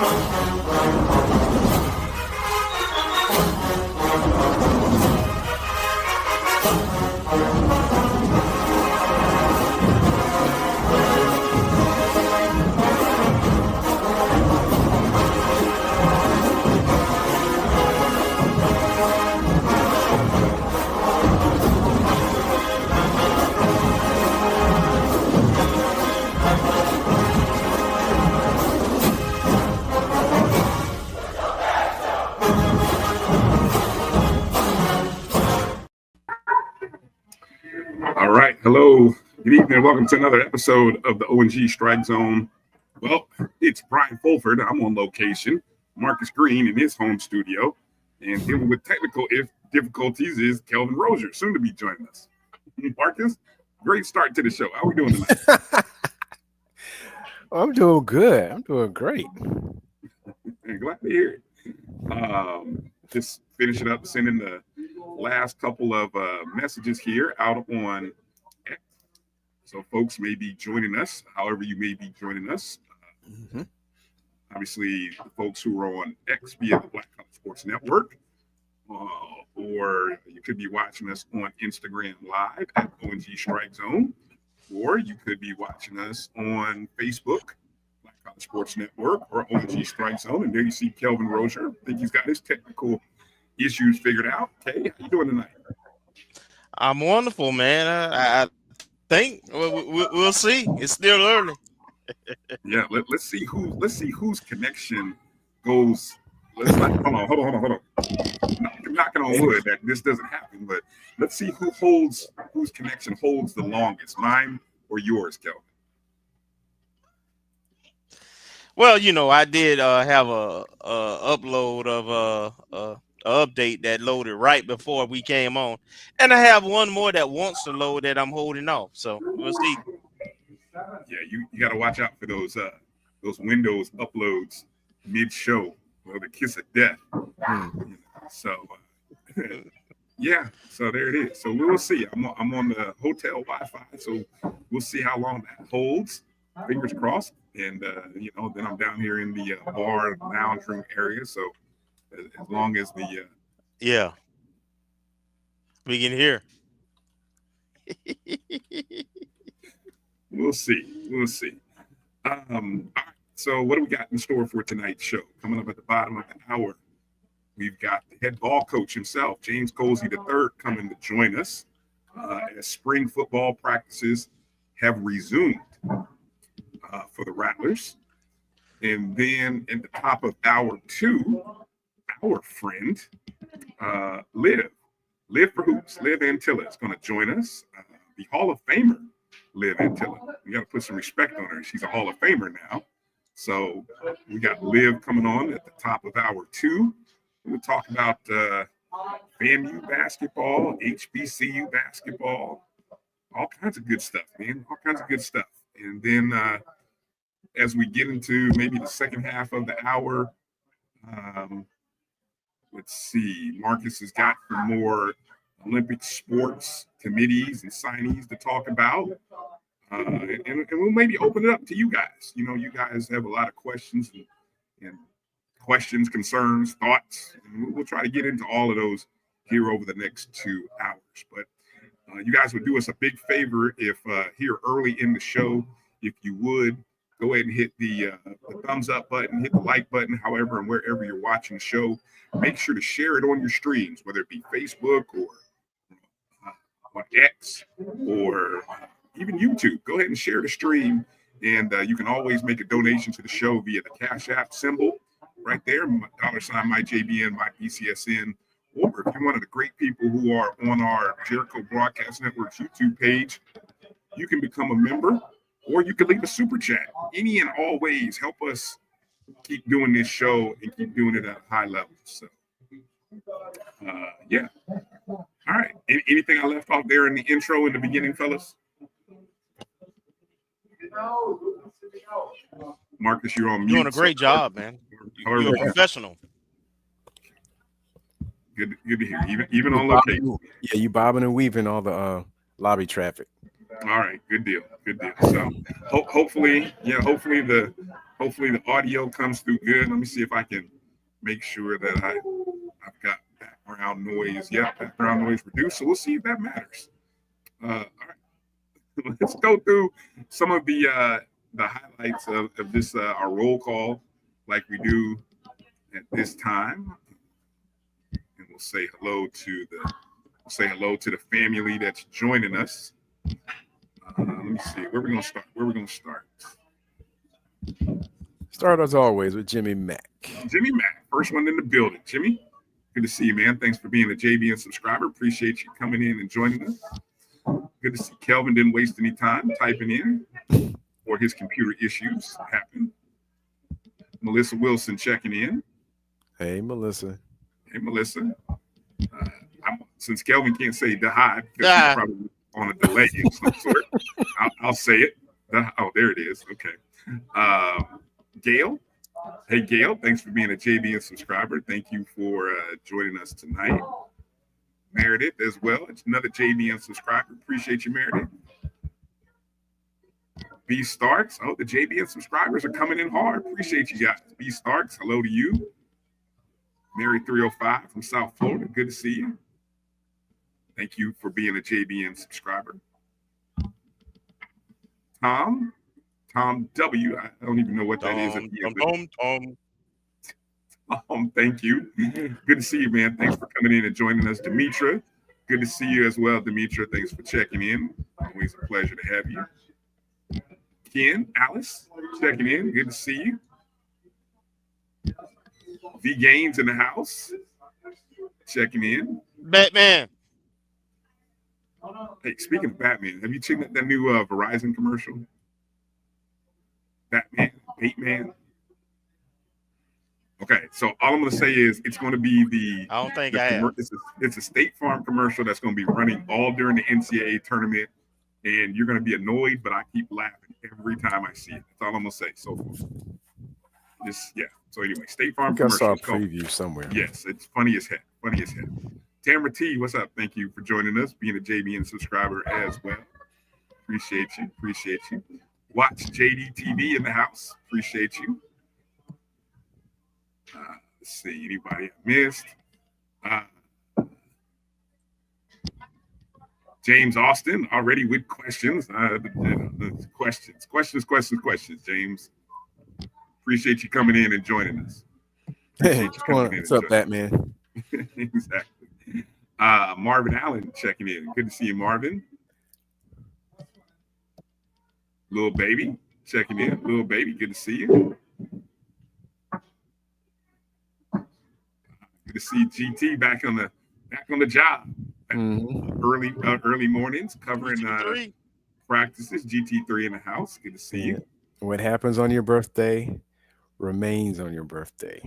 All right. Hello. Good evening. Welcome to another episode of the O&G StrikeZone. Well, it's Bryan Fulford. I'm on location. Marcus Green in his home studio. And dealing with technical difficulties is Kelvin Rozier, soon to be joining us. Marcus, great start to the show. How are we doing tonight? I'm doing good. I'm doing great. Glad to hear it. Just finishing up, sending the last couple of messages here out on X. So folks may be joining us, however you may be joining us. Obviously, the folks who are on X via the Black College Sports Network, or you could be watching us on Instagram Live at O&G StrikeZone, or you could be watching us on Facebook, Black College Sports Network, or O&G StrikeZone. And there you see Kelvin Rozier. I think he's got his technical issues figured out. Okay, how you doing tonight? I'm wonderful, man. I think we'll see. It's still early. Yeah, let's see whose connection goes. Hold on. I'm knocking on wood that this doesn't happen, but let's see whose connection holds the longest, mine or yours, Kelvin. Well, I did have a upload of a update that loaded right before we came on, and I have one more that wants to load that I'm holding off. So we'll see. Yeah, you got to watch out for those Windows uploads mid-show, the kiss of death. So yeah, so there it is. So we'll see. I'm on the hotel Wi-Fi, so we'll see how long that holds. Fingers crossed. And then I'm down here in the bar lounge room area. So as long as the we can hear. We'll see. All right. So what do we got in store for tonight's show? Coming up at the bottom of the hour, we've got the head ball coach himself, James Colzie III, coming to join us as spring football practices have resumed for the Rattlers. And then at the top of hour 2, our friend, Liv for Hoops, Liv Antilla is going to join us. The Hall of Famer, Liv Antilla. We got to put some respect on her. She's a Hall of Famer now. So we got Liv coming on at the top of hour 2. We'll talk about FAMU basketball, HBCU basketball, all kinds of good stuff, man. All kinds of good stuff. And then as we get into maybe the second half of the hour, let's see, Marcus has got some more Olympic sports committees and signees to talk about. And we'll maybe open it up to you guys. You guys have a lot of questions and questions, concerns, thoughts. And we'll try to get into all of those here over the next 2 hours. But you guys would do us a big favor if here early in the show, if you would, go ahead and hit the thumbs up button, hit the like button, however and wherever you're watching the show. Make sure to share it on your streams, whether it be Facebook or on X or even YouTube. Go ahead and share the stream, and you can always make a donation to the show via the Cash App symbol right there, $MyJBN, MyPCSN, or if you're one of the great people who are on our Jericho Broadcast Network's YouTube page, you can become a member, or you can leave a super chat. Any and all ways help us keep doing this show and keep doing it at a high level. So, yeah. All right. Anything I left off there in the intro in the beginning, fellas? Marcus, you're on mute. Doing a great job, man. You're a professional. Good to hear. Even on location. Yeah, you bobbing and weaving all the lobby traffic. All right, good deal. So hopefully the Hopefully the audio comes through good. Let me see if I can make sure that I've got background noise. Yeah, background noise reduced. So we'll see if that matters. All right, let's go through some of the highlights of this our roll call, like we do at this time, and we'll say hello to the family that's joining us. Let me see where we're gonna start. Start as always with Jimmy Mack. Jimmy Mack, first one in the building. Jimmy, good to see you, man. Thanks for being a JBN subscriber. Appreciate you coming in and joining us. Good to see Kelvin didn't waste any time typing in, or his computer issues happened. Melissa Wilson checking in. Hey, Melissa. Hey, Melissa. Since Kelvin can't say hi, because he's probably on a delay of some sort, I'll say it. Oh, there it is. Okay. Gail. Hey, Gail. Thanks for being a JBN subscriber. Thank you for joining us tonight. Meredith as well. It's another JBN subscriber. Appreciate you, Meredith. B Starks. Oh, the JBN subscribers are coming in hard. Appreciate you guys. B Starks, hello to you. Mary 305 from South Florida. Good to see you. Thank you for being a JBN subscriber. Tom W. I don't even know what that is. Thank you. Good to see you, man. Thanks for coming in and joining us. Demetra, good to see you as well, Demetra. Thanks for checking in. Always a pleasure to have you. Ken, Alice, checking in. Good to see you. V Gaines in the house, checking in. Batman. Hey, speaking of Batman, have you checked out that new Verizon commercial? Batman. Okay, so all I'm going to say is it's going to be I don't think I have. It's a State Farm commercial that's going to be running all during the NCAA tournament, and you're going to be annoyed, but I keep laughing every time I see it. That's all I'm going to say so far. So anyway, State Farm commercial. I saw a preview somewhere. Yes, it's funny as heck. Tamara T, what's up? Thank you for joining us, being a JBN subscriber as well. Appreciate you. Watch JD TV in the house. Appreciate you. Let's see, anybody I missed? James Austin already with questions. Questions, James. Appreciate you coming in and joining us. Hey, what's up, Batman? Exactly. Marvin Allen checking in. Good to see you, Marvin. Little baby checking in. Little baby, good to see you. Good to see GT back on the job. Early mornings covering practices. GT3 in the house. Good to see you. What happens on your birthday remains on your birthday.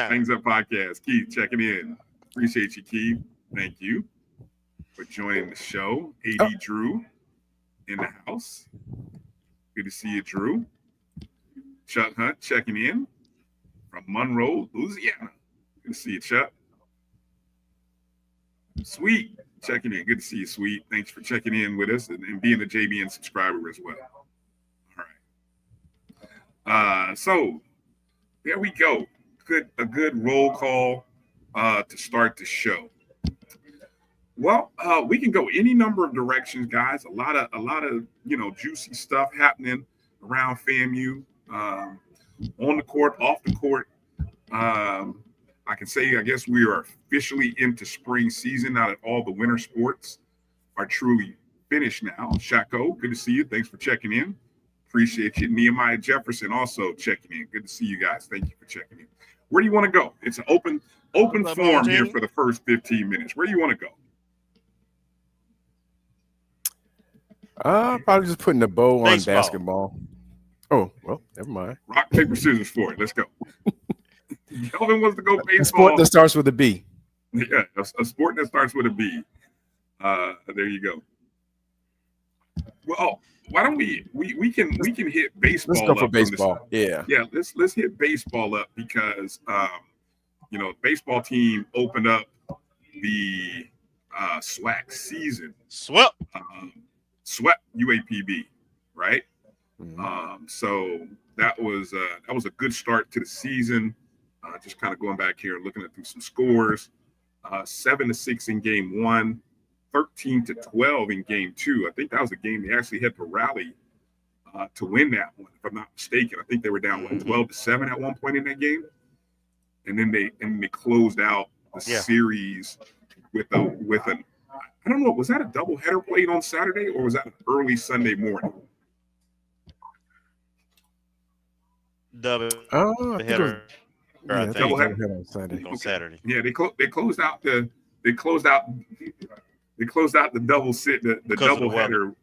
Things Up Podcast. Keith checking in. Appreciate you, Keith. Thank you for joining the show. AD Drew in the house. Good to see you, Drew. Chuck Hunt checking in from Monroe, Louisiana. Good to see you, Chuck. Sweet checking in. Good to see you, Sweet. Thanks for checking in with us and being a JBN subscriber as well. All right. So there we go. A good roll call to start the show. Well, we can go any number of directions, guys. A lot of juicy stuff happening around FAMU, on the court, off the court. I can say, I guess we are officially into spring season now that all the winter sports are truly finished now. Shako, good to see you. Thanks for checking in. Appreciate you. Nehemiah Jefferson also checking in. Good to see you guys. Thank you for checking in. Where do you want to go? It's an open forum here for the first 15 minutes. Where do you want to go? Probably just putting a bow on Baseball. Basketball. Oh, well, never mind. Rock, paper, scissors for it. Let's go. Kelvin wants to go baseball. A sport that starts with a B. Yeah, a sport that starts with a B. There you go. Well, why don't we can hit baseball? Let's go for baseball. Yeah. Let's hit baseball up because baseball team opened up the SWAC season. Swell. swept UAPB, right? Mhm. So that was a good start to the season. Just kind of going back here and looking at through some scores. 7-6 in game one, 13-12 in game two. I think that was a game they actually had to rally to win that one, if I'm not mistaken. I think they were down 12-7 at one point in that game, and then they closed out the series with an I don't know, was that a doubleheader played on Saturday or was that an early Sunday morning? Double Oh, I think it was. header, I Yeah, I think it was think, Doubleheader. doubleheader on Sunday. on Okay. Saturday. Yeah, they closed out the double sit the Because of the weather. doubleheader.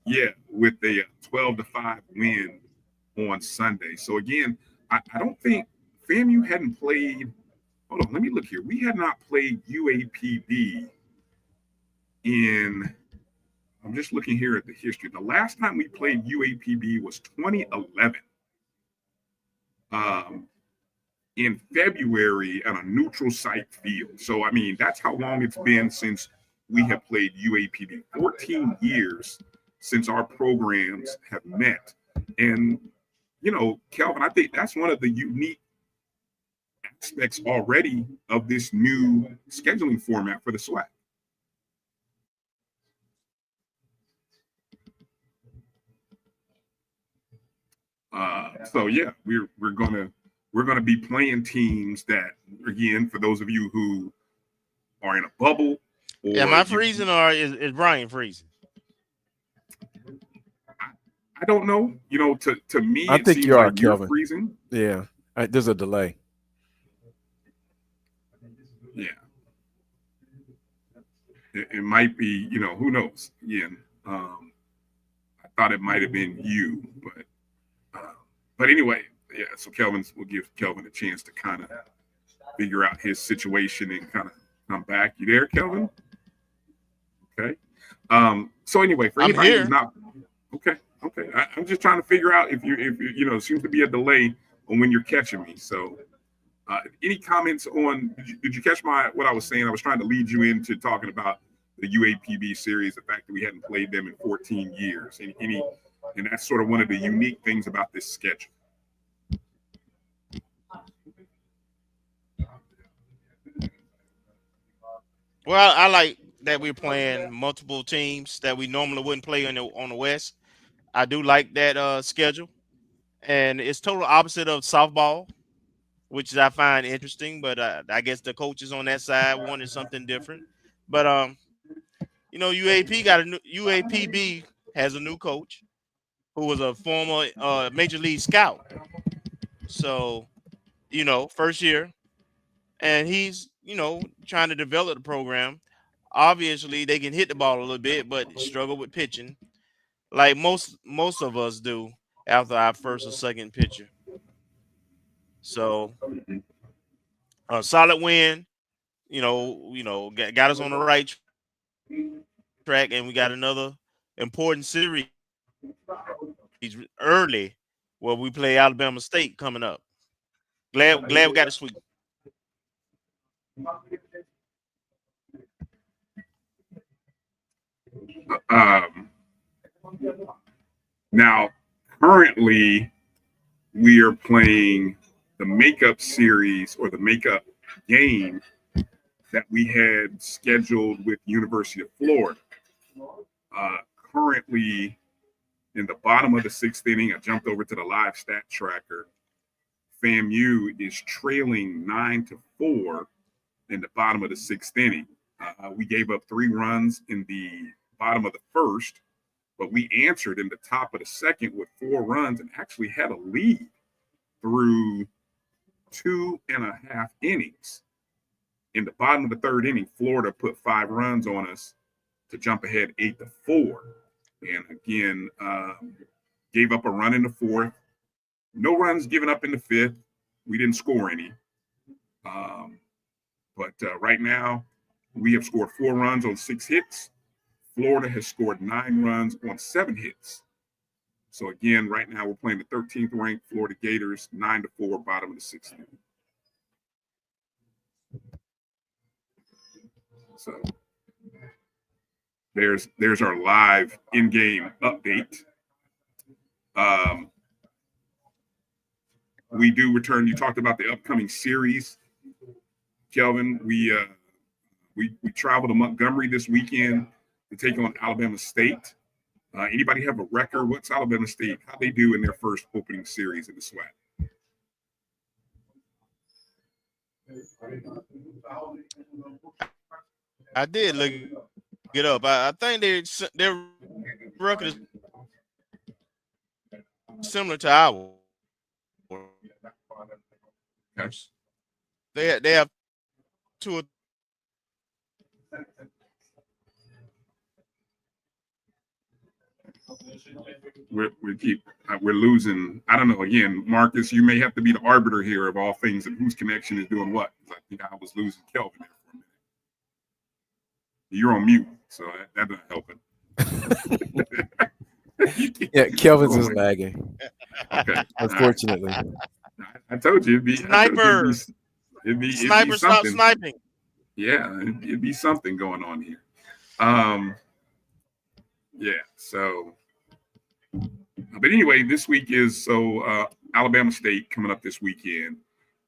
Yeah, with a 12-5 win on Sunday. So again, I don't think FAMU hadn't played. Hold on, let me look here. We had not played UAPB in. I'm just looking here at the history. The last time we played UAPB was 2011. In February at a neutral site field. So, I mean, that's how long it's been since we have played UAPB. 14 years since our programs have met. And, you know, Kelvin, I think that's one of the unique aspects already of this new scheduling format for the SWAC. So yeah, we're gonna be playing teams that, again, for those of you who are in a bubble, or Am I freezing or is Bryan freezing? I don't know. You know, to me, I it think seems you are, like you're Kelvin. freezing. Yeah, there's a delay. Yeah, it might be. You know, who knows? Again, I thought it might have been you, but anyway, yeah. So we'll give Kelvin a chance to kind of figure out his situation and kind of come back. You there, Kelvin? Okay. So anyway, for I'm anybody here. who's not okay, I'm just trying to figure out if you know, it seems to be a delay on when you're catching me. So, any comments on? Did you catch what I was saying? I was trying to lead you into talking about the UAPB series, the fact that we hadn't played them in 14 years, and that's sort of one of the unique things about this schedule. Well, I like that we're playing multiple teams that we normally wouldn't play on the West. I do like that schedule, and it's total opposite of softball, which I find interesting. But I guess the coaches on that side wanted something different. But you know, UAPB has a new coach who was a former major league scout. So you know, first year, and he's trying to develop the program. Obviously, they can hit the ball a little bit, but struggle with pitching, like most of us do after our first or second pitcher. So a solid win, got us on the right track, and we got another important series early where we play Alabama State coming up. Glad we got a sweep. Um, Now, currently, we are playing the makeup series or the makeup game that we had scheduled with University of Florida. Currently, in the bottom of the sixth inning, I jumped over to the live stat tracker. FAMU is trailing 9-4 in the bottom of the sixth inning. We gave up 3 runs in the bottom of the first, but we answered in the top of the second with 4 runs and actually had a lead through 2.5 innings. In the bottom of the third inning, Florida put 5 runs on us to jump ahead 8-4. And again, gave up a run in the fourth. No runs given up in the fifth. We didn't score any. But right now, we have scored 4 runs on 6 hits. Florida has scored 9 runs on 7 hits. So again, right now we're playing the 13th ranked Florida Gators, 9-4, bottom of the 6th inning. So there's our live in-game update. We do return. You talked about the upcoming series, Kelvin. We travel to Montgomery this weekend to take on Alabama State. Anybody have a record? What's Alabama State? How they do in their first opening series in the SWAC? I did look it up. I think their record is similar to ours. Okay. They have two. We're losing. I don't know. Again, Marcus, you may have to be the arbiter here of all things and whose connection is doing what. I think I was losing Kelvin there for a minute. You're on mute, so that doesn't help it. Yeah, Kelvin's is lagging. Okay. Unfortunately. I told you it'd be Sniper. It'd be Sniper, stop something. sniping. Yeah, it'd be something going on here. Yeah. So, but anyway, this week is Alabama State coming up this weekend,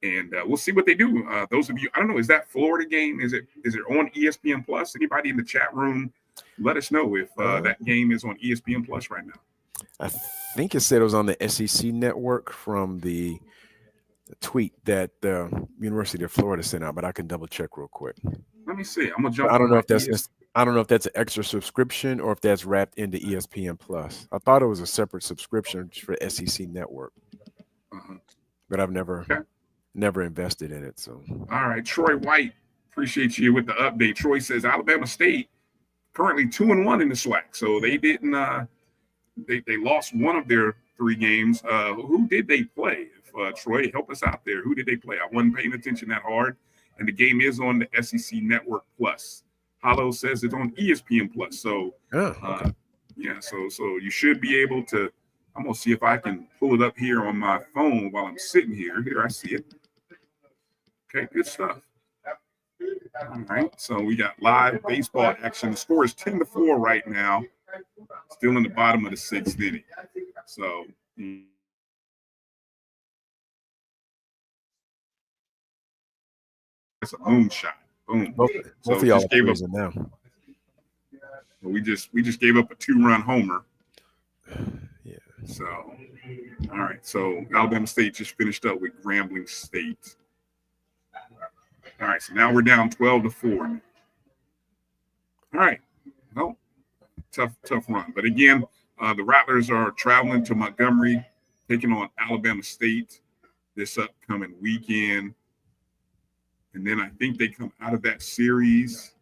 and we'll see what they do. Those of you, I don't know, is that Florida game? Is it on ESPN Plus? Anybody in the chat room, let us know if that game is on ESPN Plus right now. I think it said it was on the SEC network from the tweet that the University of Florida sent out, but I can double check real quick. Let me see. I'm gonna jump. I don't know if that's an extra subscription or if that's wrapped into ESPN Plus. I thought it was a separate subscription for SEC network, but I've never invested in it. So, all right, Troy White, appreciate you with the update. Troy says Alabama State currently 2-1 in the SWAC, so they didn't. They lost one of their 3 games. Who did they play? Troy, help us out there. Who did they play? I wasn't paying attention that hard. And the game is on the SEC Network Plus. Hollow says it's on ESPN Plus. So, yeah, so you should be able to. I'm going to see if I can pull it up here on my phone while I'm sitting here. Here, I see it. Okay, good stuff. All right, so we got live baseball action. The score is 10-4 right now. Still in the bottom of the 6th inning. So, it's a moonshot. Boom. Both of y'all are freezing now. We just gave up a 2-run homer. Yeah. So, all right. So Alabama State just finished up with Grambling State. All right. So now we're down 12-4. All right. Well, tough run. But again, the Rattlers are traveling to Montgomery, taking on Alabama State this upcoming weekend. And then I think they come out of that series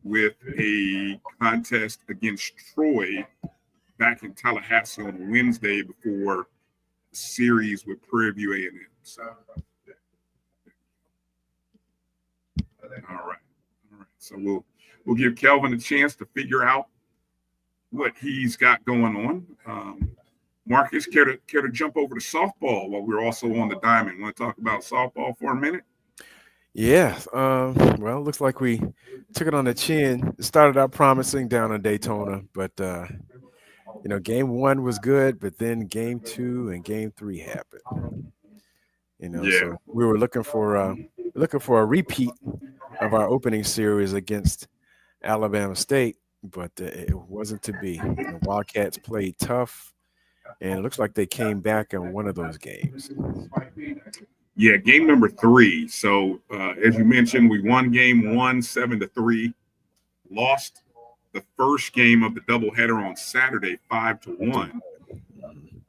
with a contest against Troy back in Tallahassee on Wednesday before the series with Prairie View A&M. So, all right. So we'll give Kelvin a chance to figure out what he's got going on. Marcus, care to jump over to softball while we're also on the diamond? Want to talk about softball for a minute? Yeah. Well, looks like we took it on the chin. It started out promising down in Daytona, but game 1 was good, but then game 2 and game 3 happened. So we were looking for a repeat of our opening series against Alabama State, but it wasn't to be. The Wildcats played tough. And it looks like they came back in one of those games. Yeah, game number 3. So as you mentioned, we won game 1 7-3. Lost the first game of the doubleheader on Saturday 5-1.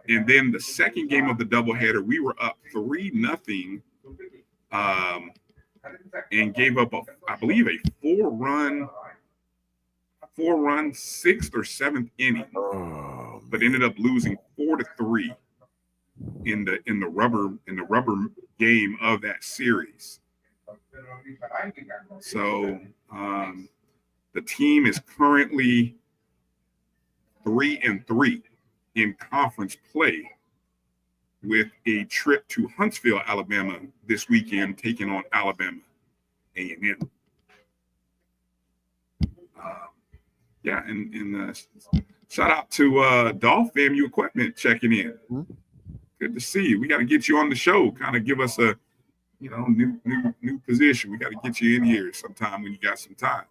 And then the second game of the doubleheader, we were up 3-0, and gave up I believe a 4-run 6th or 7th inning, but ended up losing 4-3 in the rubber game of that series. So the team is currently 3-3 in conference play, with a trip to Huntsville, Alabama this weekend, taking on Alabama A&M. Yeah, and shout out to Dolph FAMU Equipment checking in. Mm-hmm. Good to see you. We got to get you on the show. Kind of give us a new position. We got to get you in here sometime when you got some time.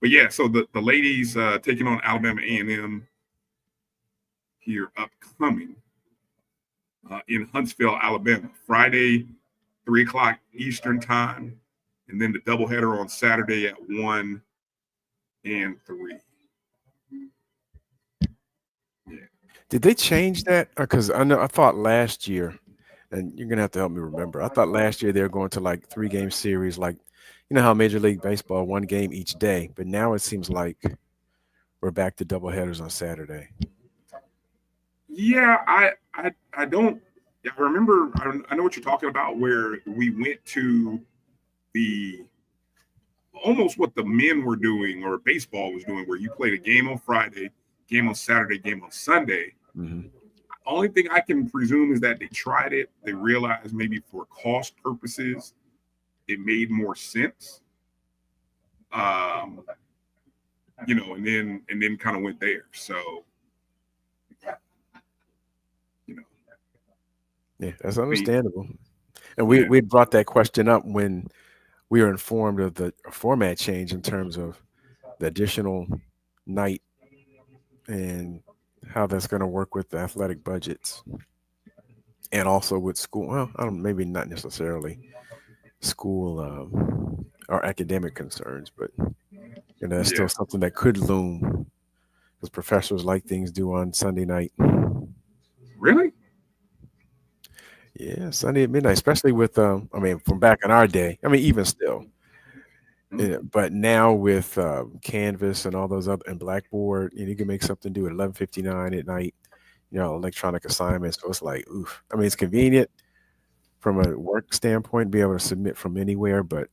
But yeah, so the ladies taking on Alabama A&M here upcoming in Huntsville, Alabama, Friday, 3:00 Eastern time, and then the doubleheader on Saturday at 1 and 3. Yeah. Did they change that? Because I thought last year, and you're gonna have to help me remember. I thought last year they were going to like 3-game series, like you know how Major League Baseball 1 game each day, but now it seems like we're back to doubleheaders on Saturday. Yeah, I don't. Yeah, I remember. I know what you're talking about. Where we went to the almost what the men were doing or baseball was doing, where you played a game on Friday, game on Saturday, game on Sunday. Mm-hmm. Only thing I can presume is that they tried it. They realized maybe for cost purposes, it made more sense. And then kind of went there. So, yeah, that's understandable. And we brought that question up when we were informed of the format change in terms of the additional night and how that's going to work with the athletic budgets and also with school. Well, maybe not necessarily school or academic concerns, but that's still something that could loom because professors like things due on Sunday night. Really? Yeah, Sunday at midnight, especially with from back in our day. Even still. Yeah, but now with Canvas and all those other and Blackboard, you can make something do at 11:59 at night, electronic assignments. So it's like, oof. It's convenient from a work standpoint, be able to submit from anywhere, but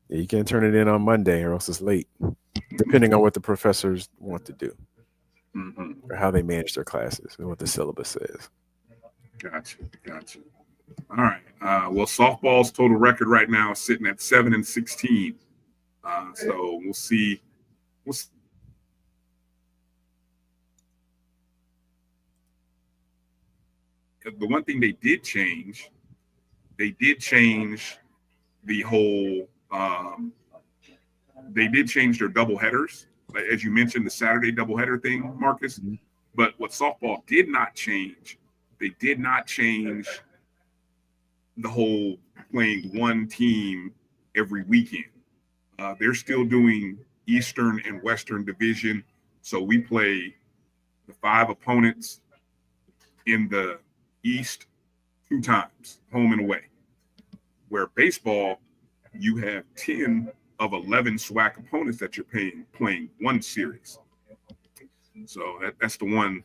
you can't turn it in on Monday or else it's late, depending on what the professors want to do or how they manage their classes and what the syllabus says. Gotcha. All right. Well, softball's total record right now is sitting at 7-16. So we'll see. The one thing they did change the whole. They did change their double headers, as you mentioned, the Saturday doubleheader thing, Marcus. Mm-hmm. But what softball did not change. They did not change the whole playing one team every weekend. They're still doing Eastern and Western Division. So we play the 5 opponents in the East 2 times, home and away. Where baseball, you have 10 of 11 SWAC opponents that you're playing one series. So that's the one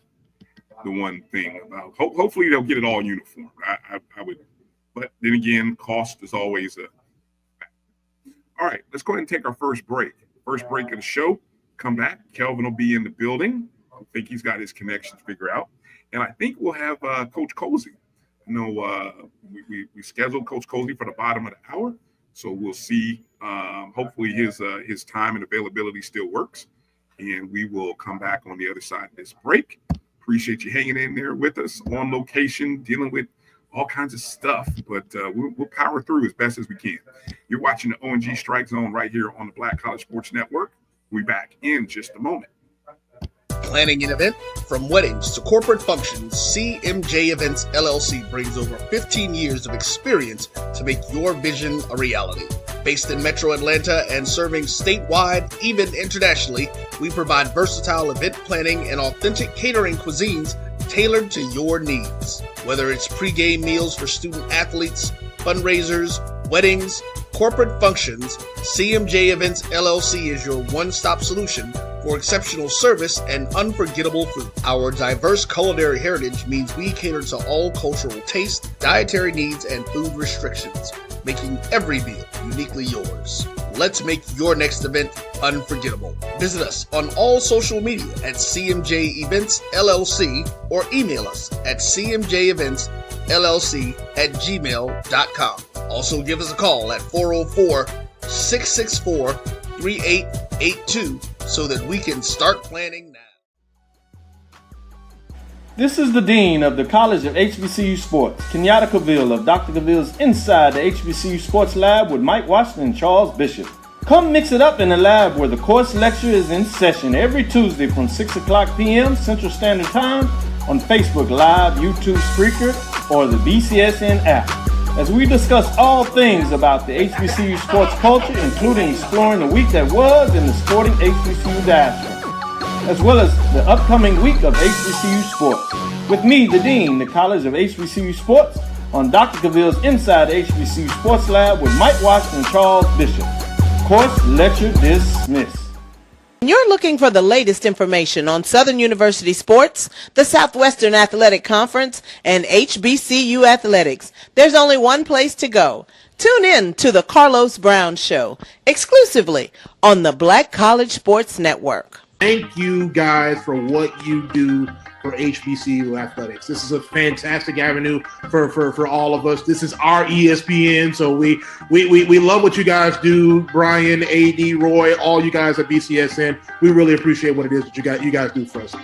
thing about. Hopefully they'll get it all uniform. I would, but then again, cost is always a. All right, let's go ahead and take our first break. First break of the show. Come back. Kelvin will be in the building. I think he's got his connections figured out, and I think we'll have Coach Colzie. We scheduled Coach Colzie for the bottom of the hour, so we'll see. Hopefully his time and availability still works, and we will come back on the other side of this break. Appreciate you hanging in there with us on location, dealing with all kinds of stuff, but we'll power through as best as we can. You're watching the O&G StrikeZone right here on the Black College Sports Network. We'll be back in just a moment. Planning an event? From weddings to corporate functions, CMJ Events LLC brings over 15 years of experience to make your vision a reality. Based in Metro Atlanta and serving statewide, even internationally, we provide versatile event planning and authentic catering cuisines tailored to your needs. Whether it's pre-game meals for student athletes, fundraisers, weddings, corporate functions, CMJ Events LLC is your one-stop solution for exceptional service and unforgettable food. Our diverse culinary heritage means we cater to all cultural tastes, dietary needs, and food restrictions, making every meal uniquely yours. Let's make your next event unforgettable. Visit us on all social media at CMJ Events LLC or email us at cmjeventsllc@gmail.com. Also give us a call at 404 664-3882 so that we can start planning now. This is the Dean of the College of HBCU Sports, Kenyatta Cavill of Dr. Cavill's Inside the HBCU Sports Lab with Mike Washington and Charles Bishop. Come mix it up in the lab where the course lecture is in session every Tuesday from 6 o'clock p.m. Central Standard Time on Facebook Live, YouTube Spreaker, or the BCSN app, as we discuss all things about the HBCU sports culture, including exploring the week that was in the sporting HBCU diaspora, as well as the upcoming week of HBCU sports. With me, the Dean, the College of HBCU Sports, on Dr. Cavill's Inside the HBCU Sports Lab with Mike Washington and Charles Bishop. Course lecture dismissed. You're looking for the latest information on Southern University sports, the Southwestern Athletic Conference, and HBCU athletics. There's only one place to go. Tune in to the Carlos Brown Show, exclusively on the Black College Sports Network. Thank you guys for what you do for HBCU athletics. This is a fantastic avenue for all of us. This is our ESPN, so we love what you guys do. Bryan, AD, Roy, all you guys at BCSN. We really appreciate what it is that you guys do for us.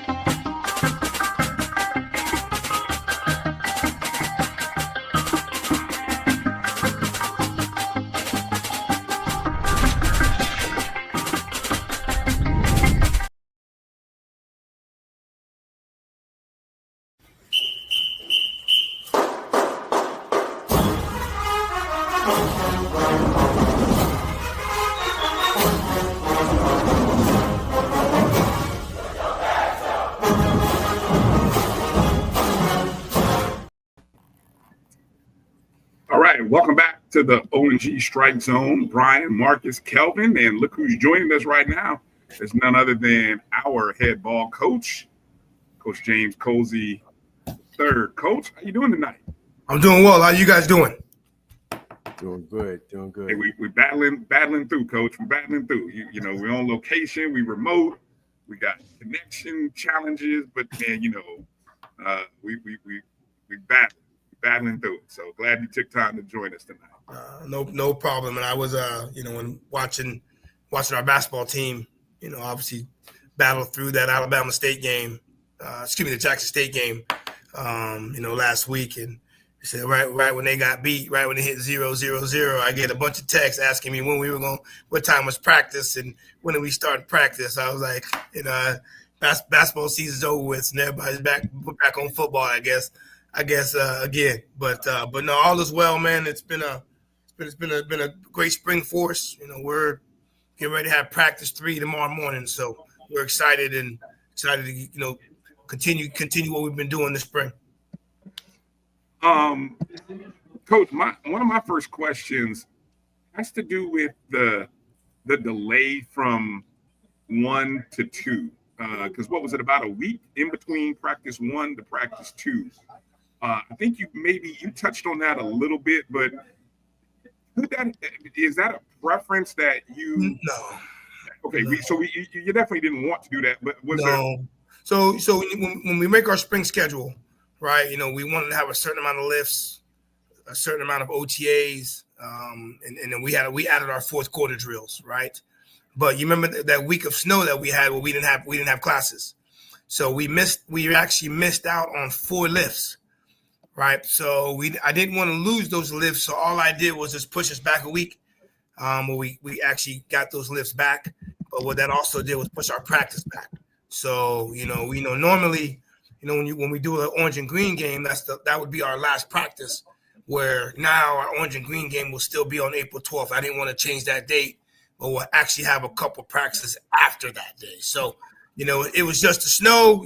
Welcome back to the O&G StrikeZone. Bryan, Marcus, Kelvin, and look who's joining us right now. It's none other than our head ball coach, Coach James Colzie III. Coach, how you doing tonight? I'm doing well. How you guys doing? Doing good. Hey, we're battling through, Coach. We're battling through. You know, we're on location. We remote. We got connection challenges, but man, you know, we battling through it. So glad you took time to join us tonight. No problem. And I was, when watching our basketball team, obviously battle through that Alabama State game, the Jackson State game, last week. And he said, right when they got beat, right when they hit 0-0-0, I get a bunch of texts asking me what time was practice and when did we start practice. I was like, basketball season's over with and everybody's back on football, I guess again, but no, all is well, man. It's been a great spring for us. We're getting ready to have practice 3 tomorrow morning, so we're excited to continue what we've been doing this spring. Coach, one of my first questions has to do with the delay from 1 to 2, because what was it, about a week in between practice 1 to practice 2? I think you touched on that a little bit, but is that a preference that you? No. Okay, no. You definitely didn't want to do that, but was no. There? So when we make our spring schedule, right? We wanted to have a certain amount of lifts, a certain amount of OTAs, and then we added our fourth quarter drills, right? But you remember that week of snow that we had where we didn't have classes, so we actually missed out on 4 lifts. Right, so I didn't want to lose those lifts, so all I did was just push us back a week. Where we actually got those lifts back, but what that also did was push our practice back. So normally, when we do an orange and green game, that would be our last practice. Where now our orange and green game will still be on April 12th. I didn't want to change that date, but we'll actually have a couple practices after that day. So it was just the snow.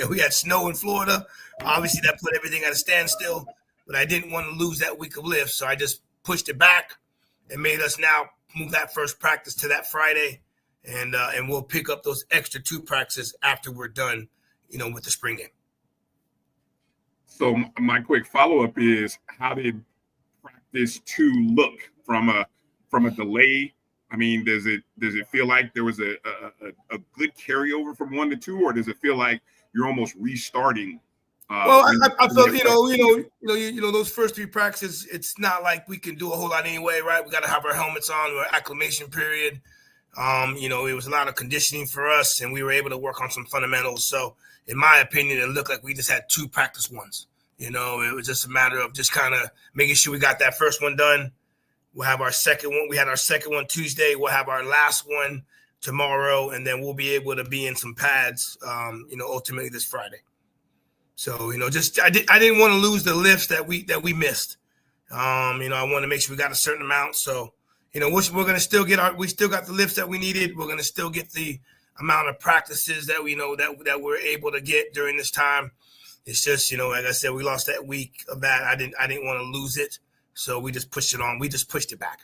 We had snow in Florida. Obviously, that put everything at a standstill, but I didn't want to lose that week of lift, so I just pushed it back and made us now move that first practice to that Friday, and we'll pick up those extra 2 practices after we're done, with the spring game. So my quick follow-up is, how did practice 2 look from a delay? I mean, does it feel like there was a good carryover from 1 to 2, or does it feel like you're almost restarting Well, I felt those first 3 practices. It's not like we can do a whole lot anyway, right? We got to have our helmets on. We're acclimation period. It was a lot of conditioning for us, and we were able to work on some fundamentals. So, in my opinion, it looked like we just had 2 practice ones. It was just a matter of just kind of making sure we got that first one done. We'll have our second one. We had our second one Tuesday. We'll have our last one tomorrow, and then we'll be able to be in some pads, ultimately this Friday. So, I didn't want to lose the lifts that we missed. I want to make sure we got a certain amount. So, we're going to still we still got the lifts that we needed. We're going to still get the amount of practices that that we're able to get during this time. It's just, like I said, we lost that week of that. I didn't want to lose it. So we just pushed it on. We just pushed it back.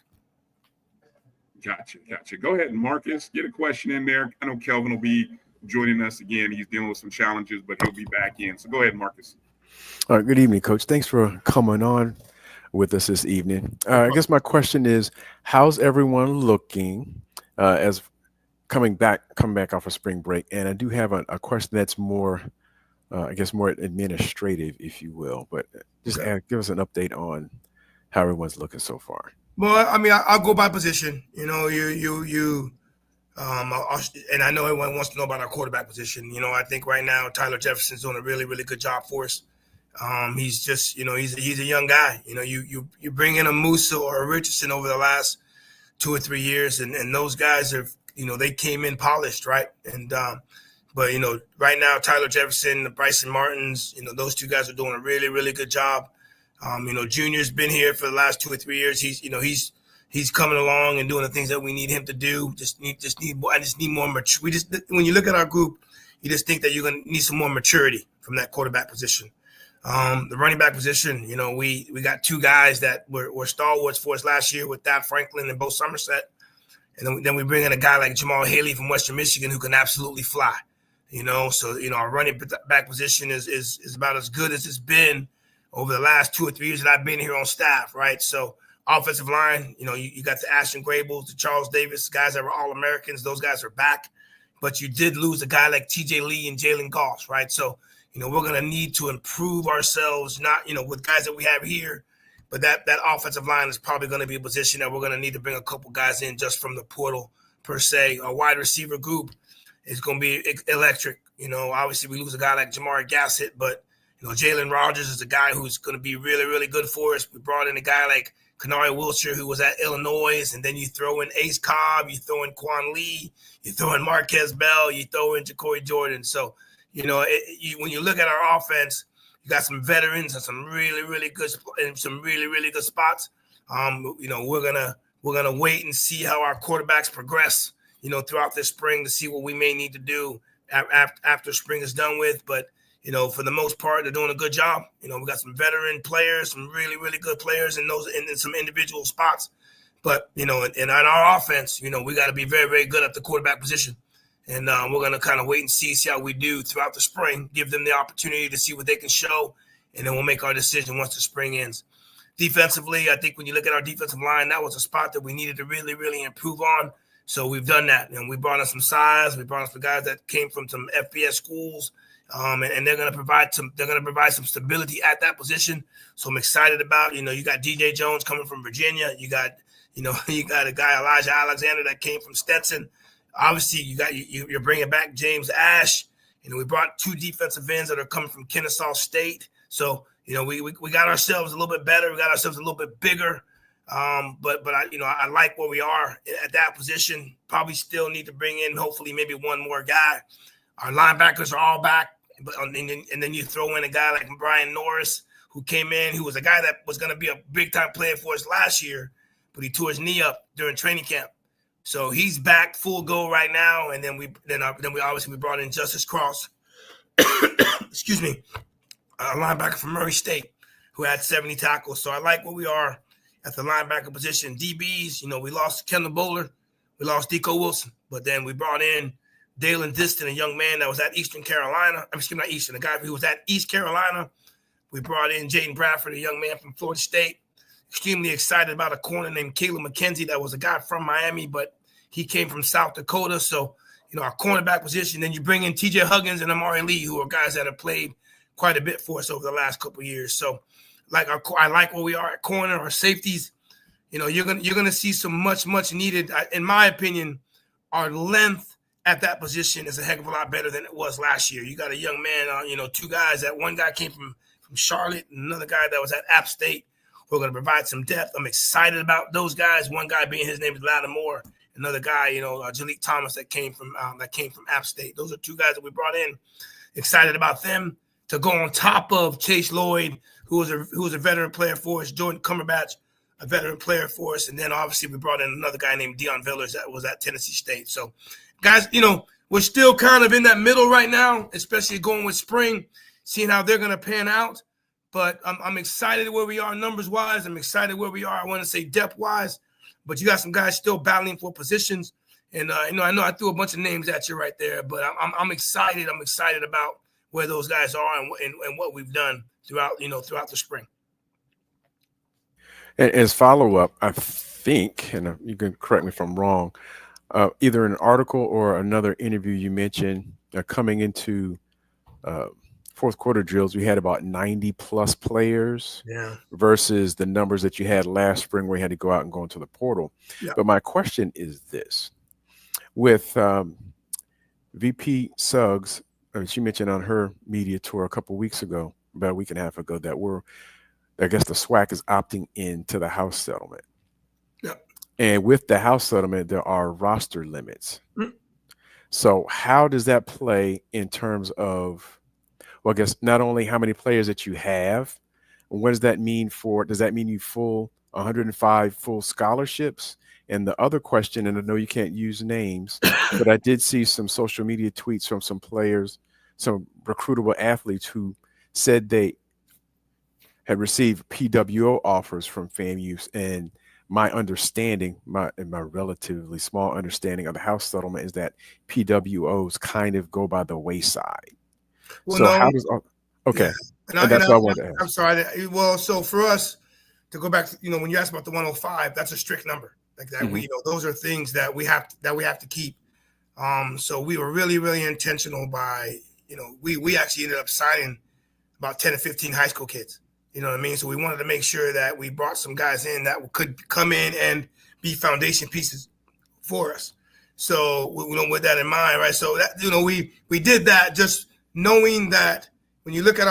Gotcha. Go ahead, Marcus. Get a question in there. I know Kelvin will be joining us again. He's dealing with some challenges, but he'll be back in. So go ahead, Marcus. All right. Good evening, Coach. Thanks for coming on with us this evening. I guess my question is, how's everyone looking as coming back off of spring break? And I do have a question that's more, more administrative, if you will. But just give us an update on how everyone's looking so far. Well, I mean, I'll go by position. And I know everyone wants to know about our quarterback position. I think right now Tyler Jefferson's doing a really, really good job for us. He's just, he's a young guy. You bring in a Musa or a Richardson over the last 2 or 3 years, and those guys are, they came in polished, right? And but right now Tyler Jefferson, Bryson Martins, those 2 guys are doing a really, really good job. Junior's been here for the last 2 or 3 years. He's coming along and doing the things that we need him to do. I just need more mature. When you look at our group, you just think that you're going to need some more maturity from that quarterback position. The running back position, we got 2 guys that were stalwarts for us last year with Thad Franklin and Bo Somerset. And then we bring in a guy like Jamal Haley from Western Michigan who can absolutely fly. So our running back position is about as good as it's been over the last 2 or 3 years that I've been here on staff, right? So offensive line, you got the Ashton Grables, the Charles Davis, guys that were All-Americans. Those guys are back. But you did lose a guy like TJ Lee and Jalen Goss, right? So, we're going to need to improve ourselves, not, with guys that we have here. But that offensive line is probably going to be a position that we're going to need to bring a couple guys in just from the portal, per se. Our wide receiver group is going to be electric. Obviously we lose a guy like Jamar Gassett, but Jalen Rogers is a guy who's going to be really, really good for us. We brought in a guy like Kanari Wilshire, who was at Illinois, and then you throw in Ace Cobb, you throw in Quan Lee, you throw in Marquez Bell, you throw in Ja'Cory Jordan. So, when you look at our offense, you got some veterans and some really, really good spots. We're gonna wait and see how our quarterbacks progress, throughout this spring to see what we may need to do after spring is done with. But for the most part, they're doing a good job. We got some veteran players, some really, really good players in some individual spots. But, in our offense, we got to be very, very good at the quarterback position. And we're going to kind of wait and see how we do throughout the spring, give them the opportunity to see what they can show, and then we'll make our decision once the spring ends. Defensively, I think when you look at our defensive line, that was a spot that we needed to really, really improve on. So we've done that. And we brought in some size. We brought in some guys that came from some FBS schools. And they're going to provide some stability at that position. So I'm excited about, you got DJ Jones coming from Virginia. You got a guy, Elijah Alexander, that came from Stetson. Obviously you're bringing back James Ash. We brought 2 defensive ends that are coming from Kennesaw State. So, we got ourselves a little bit better. We got ourselves a little bit bigger. But I like where we are at that position. Probably still need to bring in, hopefully, maybe one more guy. Our linebackers are all back. And then you throw in a guy like Brian Norris, who came in, who was a guy that was going to be a big-time player for us last year, but he tore his knee up during training camp. So he's back full go right now. And then we obviously brought in Justice Cross, excuse me, a linebacker from Murray State, who had 70 tackles. So I like where we are at the linebacker position. DBs, we lost Kendall Bowler, we lost Deco Wilson, but then we brought in Dalen Diston, a young man that was at Eastern Carolina. Not Eastern, a guy who was at East Carolina. We brought in Jaden Bradford, a young man from Florida State. Extremely excited about a corner named Caleb McKenzie that was a guy from Miami, but he came from South Dakota. So, our cornerback position. Then you bring in TJ Huggins and Amari Lee, who are guys that have played quite a bit for us over the last couple of years. So, I like where we are at corner, our safeties. You're gonna see some much needed. In my opinion, our length at that position is a heck of a lot better than it was last year. You got a young man, two guys. That one guy came from Charlotte, and another guy that was at App State. We're going to provide some depth. I'm excited about those guys. One guy being, his name is Lattimore. Another guy, Jalik Thomas that came from App State. Those are two guys that we brought in. Excited about them to go on top of Chase Lloyd, who was a veteran player for us. Jordan Cumberbatch, a veteran player for us, and then obviously we brought in another guy named Deion Villers that was at Tennessee State. So, guys, we're still kind of in that middle right now, especially going with spring, seeing how they're going to pan out. But I'm excited where we are numbers-wise. I'm excited where we are, I want to say, depth-wise. But you got some guys still battling for positions. And, I know I threw a bunch of names at you right there, but I'm excited. I'm excited about where those guys are and what we've done throughout the spring. And as follow-up, I think, and you can correct me if I'm wrong, either an article or another interview you mentioned coming into fourth quarter drills, we had about 90 plus players versus the numbers that you had last spring where you had to go out and go into the portal. Yeah. But my question is this: with VP Suggs, she mentioned on her media tour a couple weeks ago, about a week and a half ago, that I guess the SWAC is opting into the house settlement. Yeah. And with the house settlement, there are roster limits. Mm-hmm. So how does that play in terms of, well, I guess not only how many players that you have, what does that mean does that mean you 105 full scholarships? And the other question, and I know you can't use names, but I did see some social media tweets from some players, some recruitable athletes who said they had received PWO offers from FAMU, and my understanding, my relatively small understanding of the house settlement is that PWOs kind of go by the wayside. Well, so no, how does okay? Yeah. And that's what I wanted to ask. I'm sorry. Well, so for us to go back to, when you asked about the 105, that's a strict number. Like that, mm-hmm. Those are things that we have to keep. So we were really, really intentional by, we actually ended up signing about 10 to 15 high school kids. You know what I mean? So we wanted to make sure that we brought some guys in that could come in and be foundation pieces for us. So with that in mind, right? So that, we did that just knowing that when you look at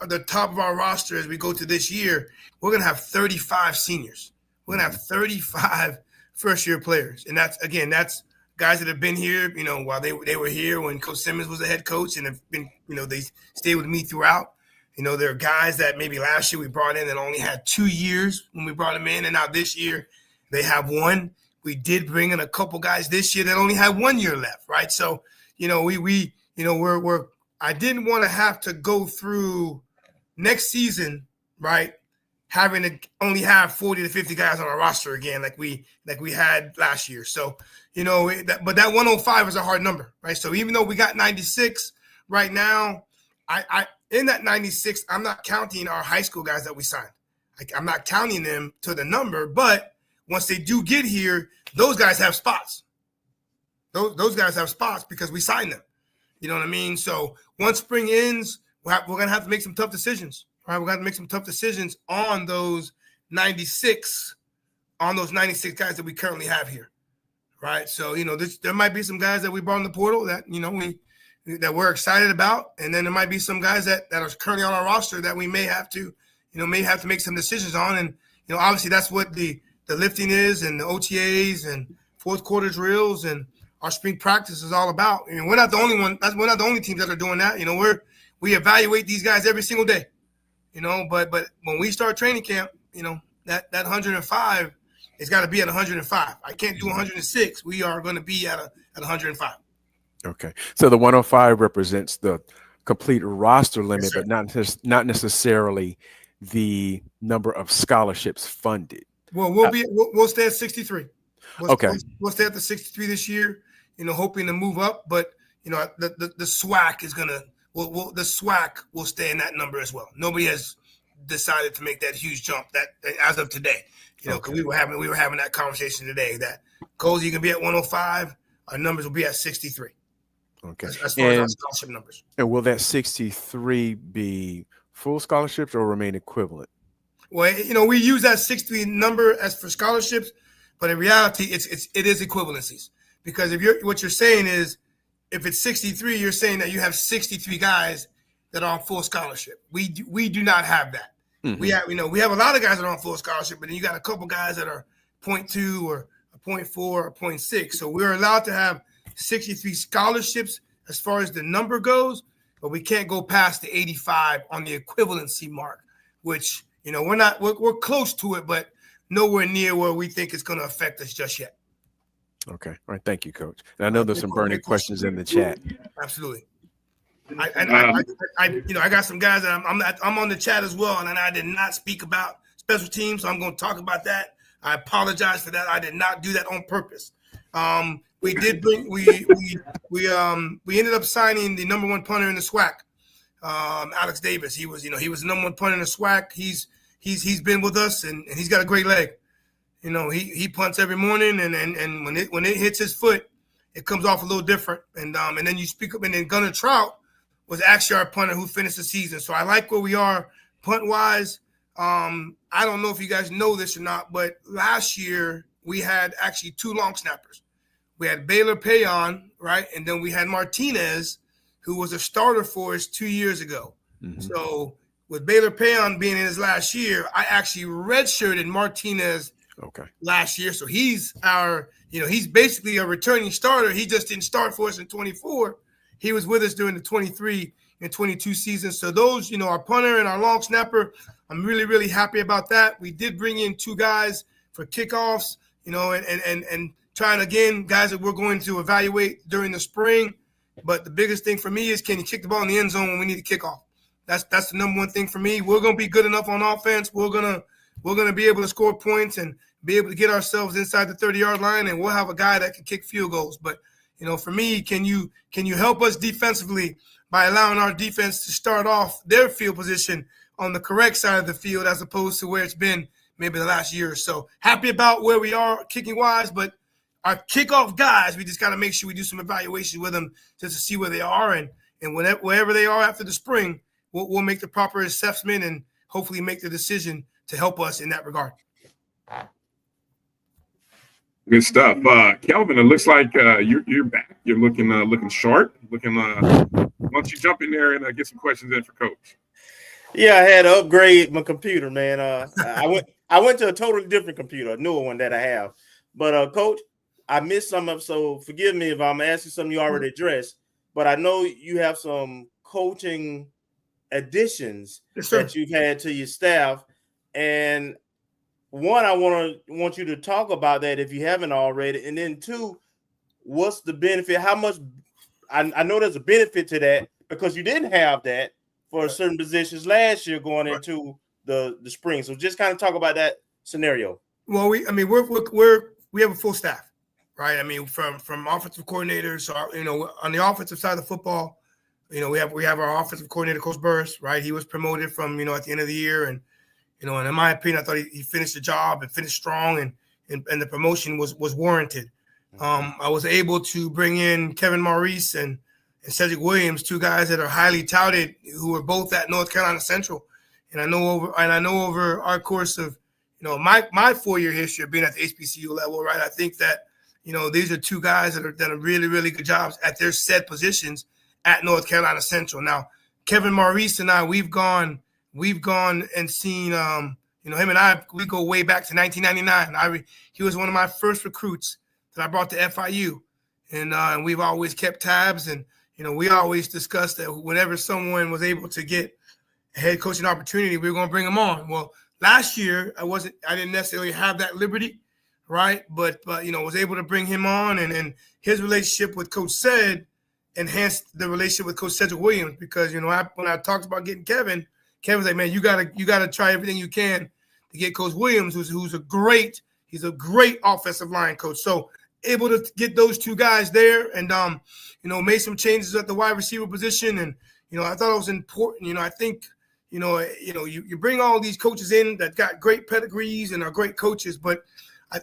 the top of our roster as we go to this year, we're going to have 35 seniors. We're going to have 35 first-year players. And that's guys that have been here, while they were here when Coach Simmons was the head coach, and have been, they stayed with me throughout. There are guys that maybe last year we brought in that only had 2 years when we brought them in, and now this year they have 1. We did bring in a couple guys this year that only had 1 year left, right? So, I didn't want to have to go through next season, right, having to only have 40 to 50 guys on our roster again, like we had last year. So, but that 105 is a hard number, right? So even though we got 96 right now, I in that 96, I'm not counting our high school guys that we signed. I'm not counting them to the number, but once they do get here, those guys have spots. Those guys have spots because we signed them. You know what I mean? So once spring ends, we're going to have to make some tough decisions, right? We're going to make some tough decisions on those 96 guys that we currently have here, right? So, there might be some guys that we brought in the portal that, that we're excited about. And then there might be some guys that are currently on our roster that we may have to make some decisions on. And, obviously that's what the lifting is, and the OTAs and fourth quarter drills and our spring practice is all about. We're not the only one. We're not the only teams that are doing that. We evaluate these guys every single day. But when we start training camp, that 105 it's got to be at 105. I can't do 106. We are going to be at 105. Okay, so the 105 represents the complete roster limit, yes, but not necessarily the number of scholarships funded. Well, we'll stay at 63. We'll stay at the 63 this year. Hoping to move up, but the SWAC is gonna. The SWAC will stay in that number as well. Nobody has decided to make that huge jump that as of today. Because we were having that conversation today that Colzie can be at 105. Our numbers will be at 63. Okay. as far as our scholarship numbers. And will that 63 be full scholarships or remain equivalent? Well, we use that 63 number as for scholarships, but in reality, it is equivalencies. Because what you're saying is, if it's 63, you're saying that you have 63 guys that are on full scholarship. We do not have that. Mm-hmm. We have a lot of guys that are on full scholarship, but then you got a couple guys that are 0.2 or a 0.4 or 0.6. So we're allowed to have 63 scholarships as far as the number goes, but we can't go past the 85 on the equivalency mark, which we're close to it, but nowhere near where we think it's going to affect us just yet. Okay. All right. Thank you, Coach. And I know there's some burning questions in the chat. Absolutely. I got some guys that I'm on the chat as well, and I did not speak about special teams, so I'm going to talk about that. I apologize for that. I did not do that on purpose. We ended up signing the number one punter in the SWAC, Alex Davis. He was the number one punter in the SWAC. He's been with us, and he's got a great leg. He punts every morning, and when it hits his foot, it comes off a little different. And then you speak up, and then Gunnar Trout was actually our punter who finished the season. So I like where we are punt wise. I don't know if you guys know this or not, but last year we had actually two long snappers. We had Baylor Payon, right? And then we had Martinez, who was a starter for us 2 years ago. Mm-hmm. So with Baylor Payon being in his last year, I actually redshirted Martinez last year. So he's he's basically a returning starter. He just didn't start for us in 24. He was with us during the 23 and 22 seasons. So those, our punter and our long snapper, I'm really, really happy about that. We did bring in two guys for kickoffs, and trying again, guys that we're going to evaluate during the spring. But the biggest thing for me is, can you kick the ball in the end zone when we need to kick off? That's the number one thing for me. We're going to be good enough on offense. We're gonna be able to score points and be able to get ourselves inside the 30-yard line, and we'll have a guy that can kick field goals. But for me, can you help us defensively by allowing our defense to start off their field position on the correct side of the field as opposed to where it's been maybe the last year or so? Happy about where we are kicking wise, but our kickoff guys, we just got to make sure we do some evaluation with them just to see where they are, and wherever they are after the spring, we'll make the proper assessment and hopefully make the decision to help us in that regard. Good stuff. Kelvin, it looks like you're back. You're looking sharp. Why don't you jump in there and get some questions in for Coach? Yeah, I had to upgrade my computer, man. I went to a totally different computer, a newer one that I have. But Coach, I missed some of, so forgive me if I'm asking something you already addressed. But I know you have some coaching additions that you've had to your staff, and one, I want you to talk about that if you haven't already, and then two, what's the benefit? How much? I know there's a benefit to that because you didn't have that for certain positions last year going into the spring. So just kind of talk about that scenario. Well, we have a full staff, right? I mean, from offensive coordinators. So on the offensive side of the football, we have our offensive coordinator, Coach Burris, right? He was promoted from at the end of the year, and and in my opinion, I thought he finished the job and finished strong, and the promotion was warranted. I was able to bring in Kelvin and Marcus and Cedric Williams, two guys that are highly touted, who were both at North Carolina Central. And I know over our course of my 4-year history of being at the HBCU level, right? I think that these are two guys that have done really, really good jobs at their said positions at North Carolina Central. Now, Kelvin Marcus and I, we've gone and seen, him and I, we go way back to 1999. He was one of my first recruits that I brought to FIU. And we've always kept tabs. And, we always discussed that whenever someone was able to get a head coaching opportunity, we were going to bring them on. Well, last year, I didn't necessarily have that liberty, right? But was able to bring him on. And his relationship with Coach Ced enhanced the relationship with Coach Cedric Williams, because, when I talked about getting Kevin's like, man, you gotta try everything you can to get Coach Williams, who's a great offensive line coach. So able to get those two guys there, and made some changes at the wide receiver position, and I thought it was important. I think you bring all these coaches in that got great pedigrees and are great coaches, but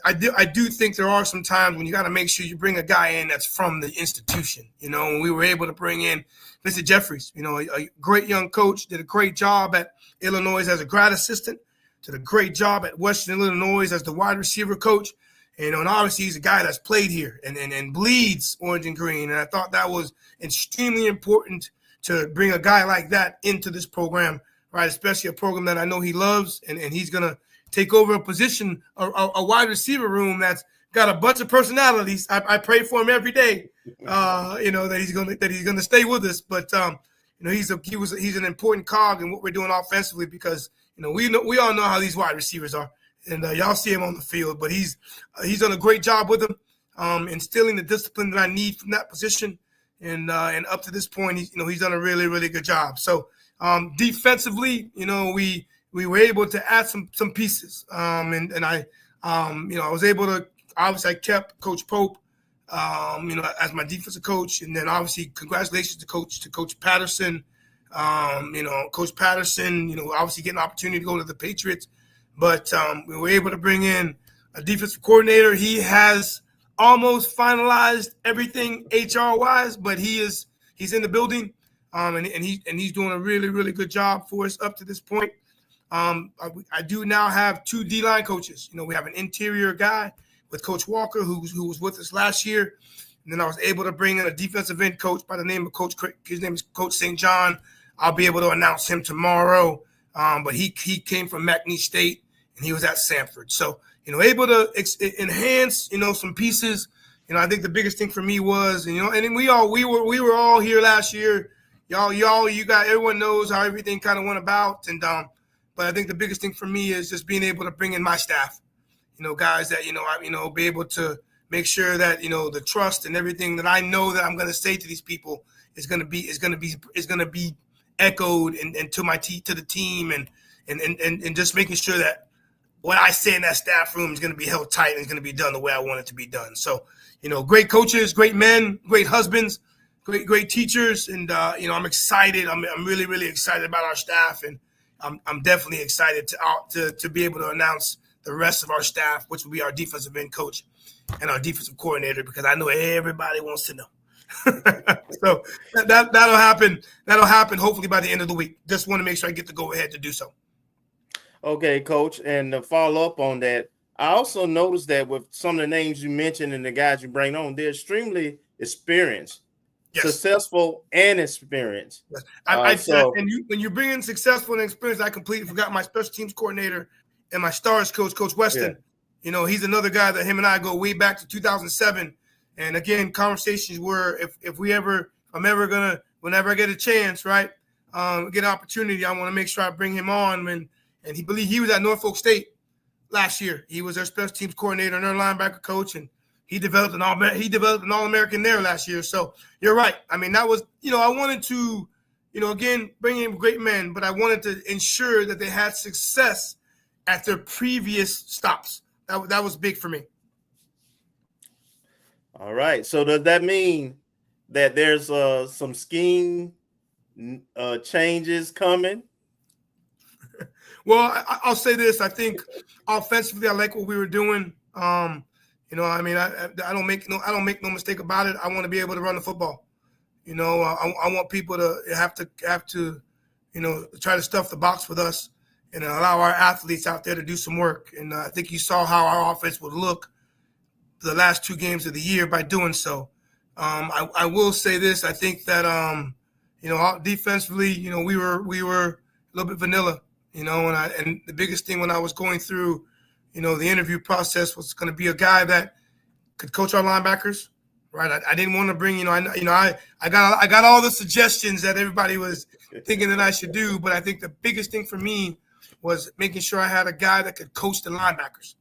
I do think there are some times when you got to make sure you bring a guy in that's from the institution. When we were able to bring in Mr. Jeffries, a great young coach, did a great job at Illinois as a grad assistant, did a great job at Western Illinois as the wide receiver coach. And obviously he's a guy that's played here and bleeds orange and green. And I thought that was extremely important to bring a guy like that into this program, right? Especially a program that I know he loves, and he's going to take over a position, a wide receiver room that's got a bunch of personalities. I pray for him every day, that he's gonna stay with us. But he's an important cog in what we're doing offensively, because we all know how these wide receivers are, and y'all see him on the field. But he's done a great job with them, instilling the discipline that I need from that position, and up to this point, he's done a really, really good job. So defensively, we were able to add some pieces, and I was able to. Obviously, I kept Coach Pope, as my defensive coach, and then obviously congratulations to Coach Patterson. Coach Patterson, obviously getting an opportunity to go to the Patriots, but we were able to bring in a defensive coordinator. He has almost finalized everything HR wise, but he's in the building, and he's doing a really, really good job for us up to this point. I do now have 2 D-line coaches. We have an interior guy with Coach Walker, who was with us last year. And then I was able to bring in a defensive end coach by the name of his name is Coach St. John. I'll be able to announce him tomorrow. But he came from McNeese State, and he was at Sanford. So, able to enhance, some pieces. I think the biggest thing for me was, and we were all here last year. Everyone knows how everything kind of went about. And, but I think the biggest thing for me is just being able to bring in my staff. Guys that, be able to make sure that, the trust and everything that I know that I'm going to say to these people is going to be echoed and to the team, and just making sure that what I say in that staff room is going to be held tight and is going to be done the way I want it to be done. So, great coaches, great men, great husbands, great teachers. And, I'm excited. I'm really, really excited about our staff. And I'm definitely excited to be able to announce the rest of our staff, which will be our defensive end coach and our defensive coordinator, because I know everybody wants to know. So that'll happen. That'll happen hopefully by the end of the week. Just want to make sure I get the go ahead to do so. Okay, Coach. And to follow up on that, I also noticed that with some of the names you mentioned and the guys you bring on, they're extremely experienced. Yes. Successful and experienced. Yes. When you bring in successful and experienced, I completely forgot my special teams coordinator and my stars coach, Coach Weston. Yeah. He's another guy that him and I go way back to 2007. And again, conversations were whenever I get a chance, right, get an opportunity, I want to make sure I bring him on. And he was at Norfolk State last year. He was their special teams coordinator and their linebacker coach, and he developed an All-American there last year. So you're right. I mean, that was, I wanted to, again, bring in great men, but I wanted to ensure that they had success at their previous stops. That was big for me. All right. So does that mean that there's some scheme changes coming? Well, I'll say this. I think offensively, I like what we were doing. I don't make no mistake about it. I want to be able to run the football. I want people to have to try to stuff the box with us and allow our athletes out there to do some work. And I think you saw how our offense would look the last 2 games of the year by doing so. I will say this. I think that, defensively, we were a little bit vanilla, and the biggest thing when I was going through, the interview process was going to be a guy that could coach our linebackers, right? I didn't want to bring, I got all the suggestions that everybody was thinking that I should do, but I think the biggest thing for me was making sure I had a guy that could coach the linebackers.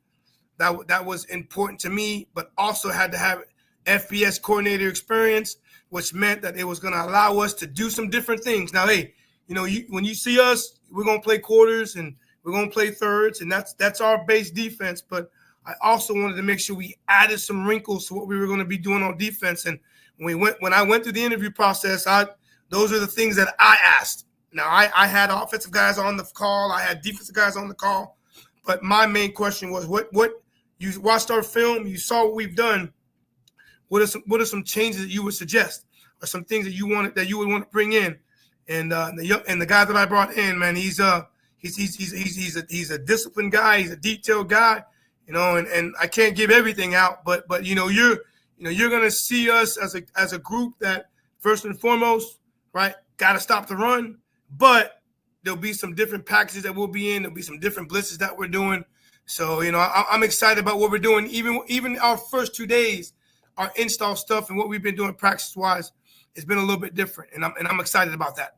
That was important to me, but also had to have FBS coordinator experience, which meant that it was going to allow us to do some different things. Now, hey, when you see us, we're going to play quarters and we're going to play thirds, and that's our base defense. But I also wanted to make sure we added some wrinkles to what we were going to be doing on defense. And when I went through the interview process, those are the things that I asked. Now, I had offensive guys on the call. I had defensive guys on the call. But my main question was, what you watched our film, you saw what we've done. What are some changes that you would suggest, or some things that you would want to bring in? And the guy that I brought in, man, he's a disciplined guy. He's a detailed guy, and I can't give everything out, but you're gonna see us as a group that first and foremost, right, got to stop the run, but there'll be some different packages that we'll be in. There'll be some different blitzes that we're doing. So I'm excited about what we're doing. Even our first 2 days, our install stuff and what we've been doing practice wise, it's been a little bit different, and I'm excited about that.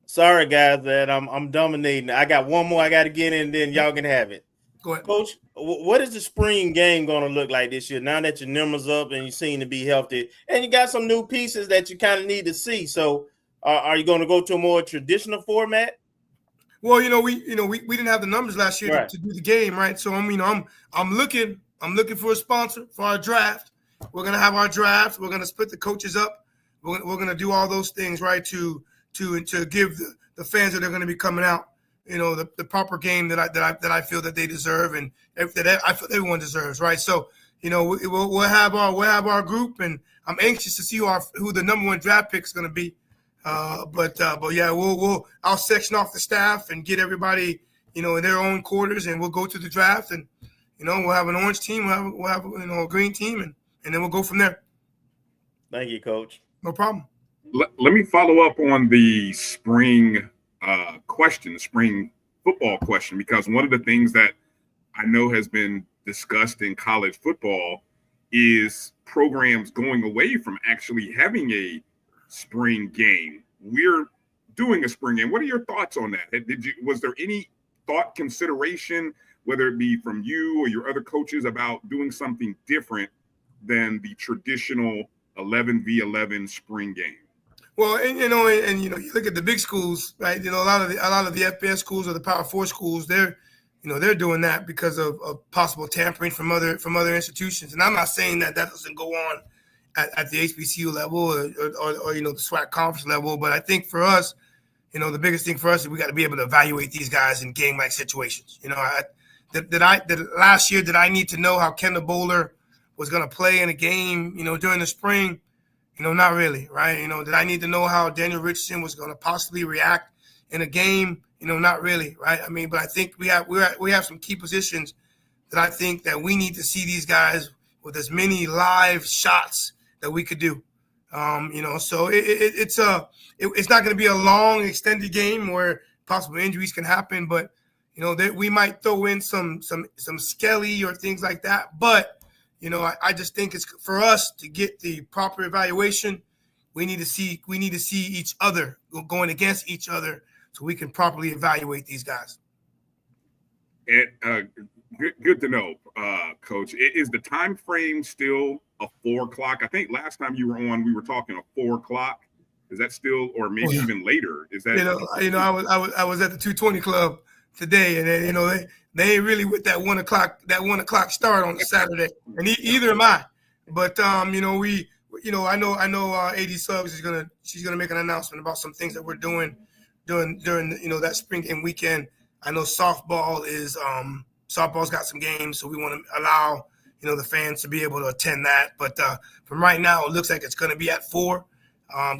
Sorry, guys, that I'm dominating. I got one more I got to get in, then y'all can have it. Go ahead, Coach. What is the spring game going to look like this year? Now that your numbers up and you seem to be healthy, and you got some new pieces that you kind of need to see. So, are you going to go to a more traditional format? Well, we didn't have the numbers last year to do the game, right? So I'm looking for a sponsor for our draft. We're gonna have our draft. We're gonna split the coaches up. We're gonna do all those things, right? To give the fans that are going to be coming out, the proper game that I feel that they deserve, and that I feel everyone deserves, right? So, we'll have our group, and I'm anxious to see who the number one draft pick is going to be. But yeah, I'll section off the staff and get everybody, in their own quarters, and we'll go to the draft, and we'll have an orange team, we'll have a green team, and then we'll go from there. Thank you, Coach. No problem. Let me follow up on the spring question, the spring football question, because one of the things that I know has been discussed in college football is programs going away from actually having a spring game. We're doing a spring game. What are your thoughts on that? Was there any thought, consideration, whether it be from you or your other coaches, about doing something different than the traditional 11v11 spring game? Well, and you look at the big schools, right? A lot of the FBS schools or the Power 4 schools, they're doing that because of possible tampering from other institutions. And I'm not saying that doesn't go on at the HBCU level or the SWAC conference level, but I think for us, the biggest thing for us is we got to be able to evaluate these guys in game-like situations. Last year, did I need to know how Kendall Bowler was going to play in a game, during the spring? Not really, right? Did I need to know how Daniel Richardson was going to possibly react in a game? Not really, right? I mean, but I think we have some key positions that I think that we need to see these guys with as many live shots that we could do. So it's not going to be a long, extended game where possible injuries can happen, but we might throw in some skelly or things like that, but. I just think it's for us to get the proper evaluation. We need to see each other going against each other so we can properly evaluate these guys. And good to know, Coach. Is the time frame still a 4 o'clock? I think last time you were on, we were talking a 4 o'clock. Is that still, or maybe even later? Is that I was at the 220 Club today, and then they ain't really with that 1 o'clock start on the Saturday, and either am I. But I know AD Suggs she's gonna make an announcement about some things that we're doing during that spring game weekend. I know softball's got some games, so we want to allow the fans to be able to attend that. But from right now, it looks like it's going to be at 4.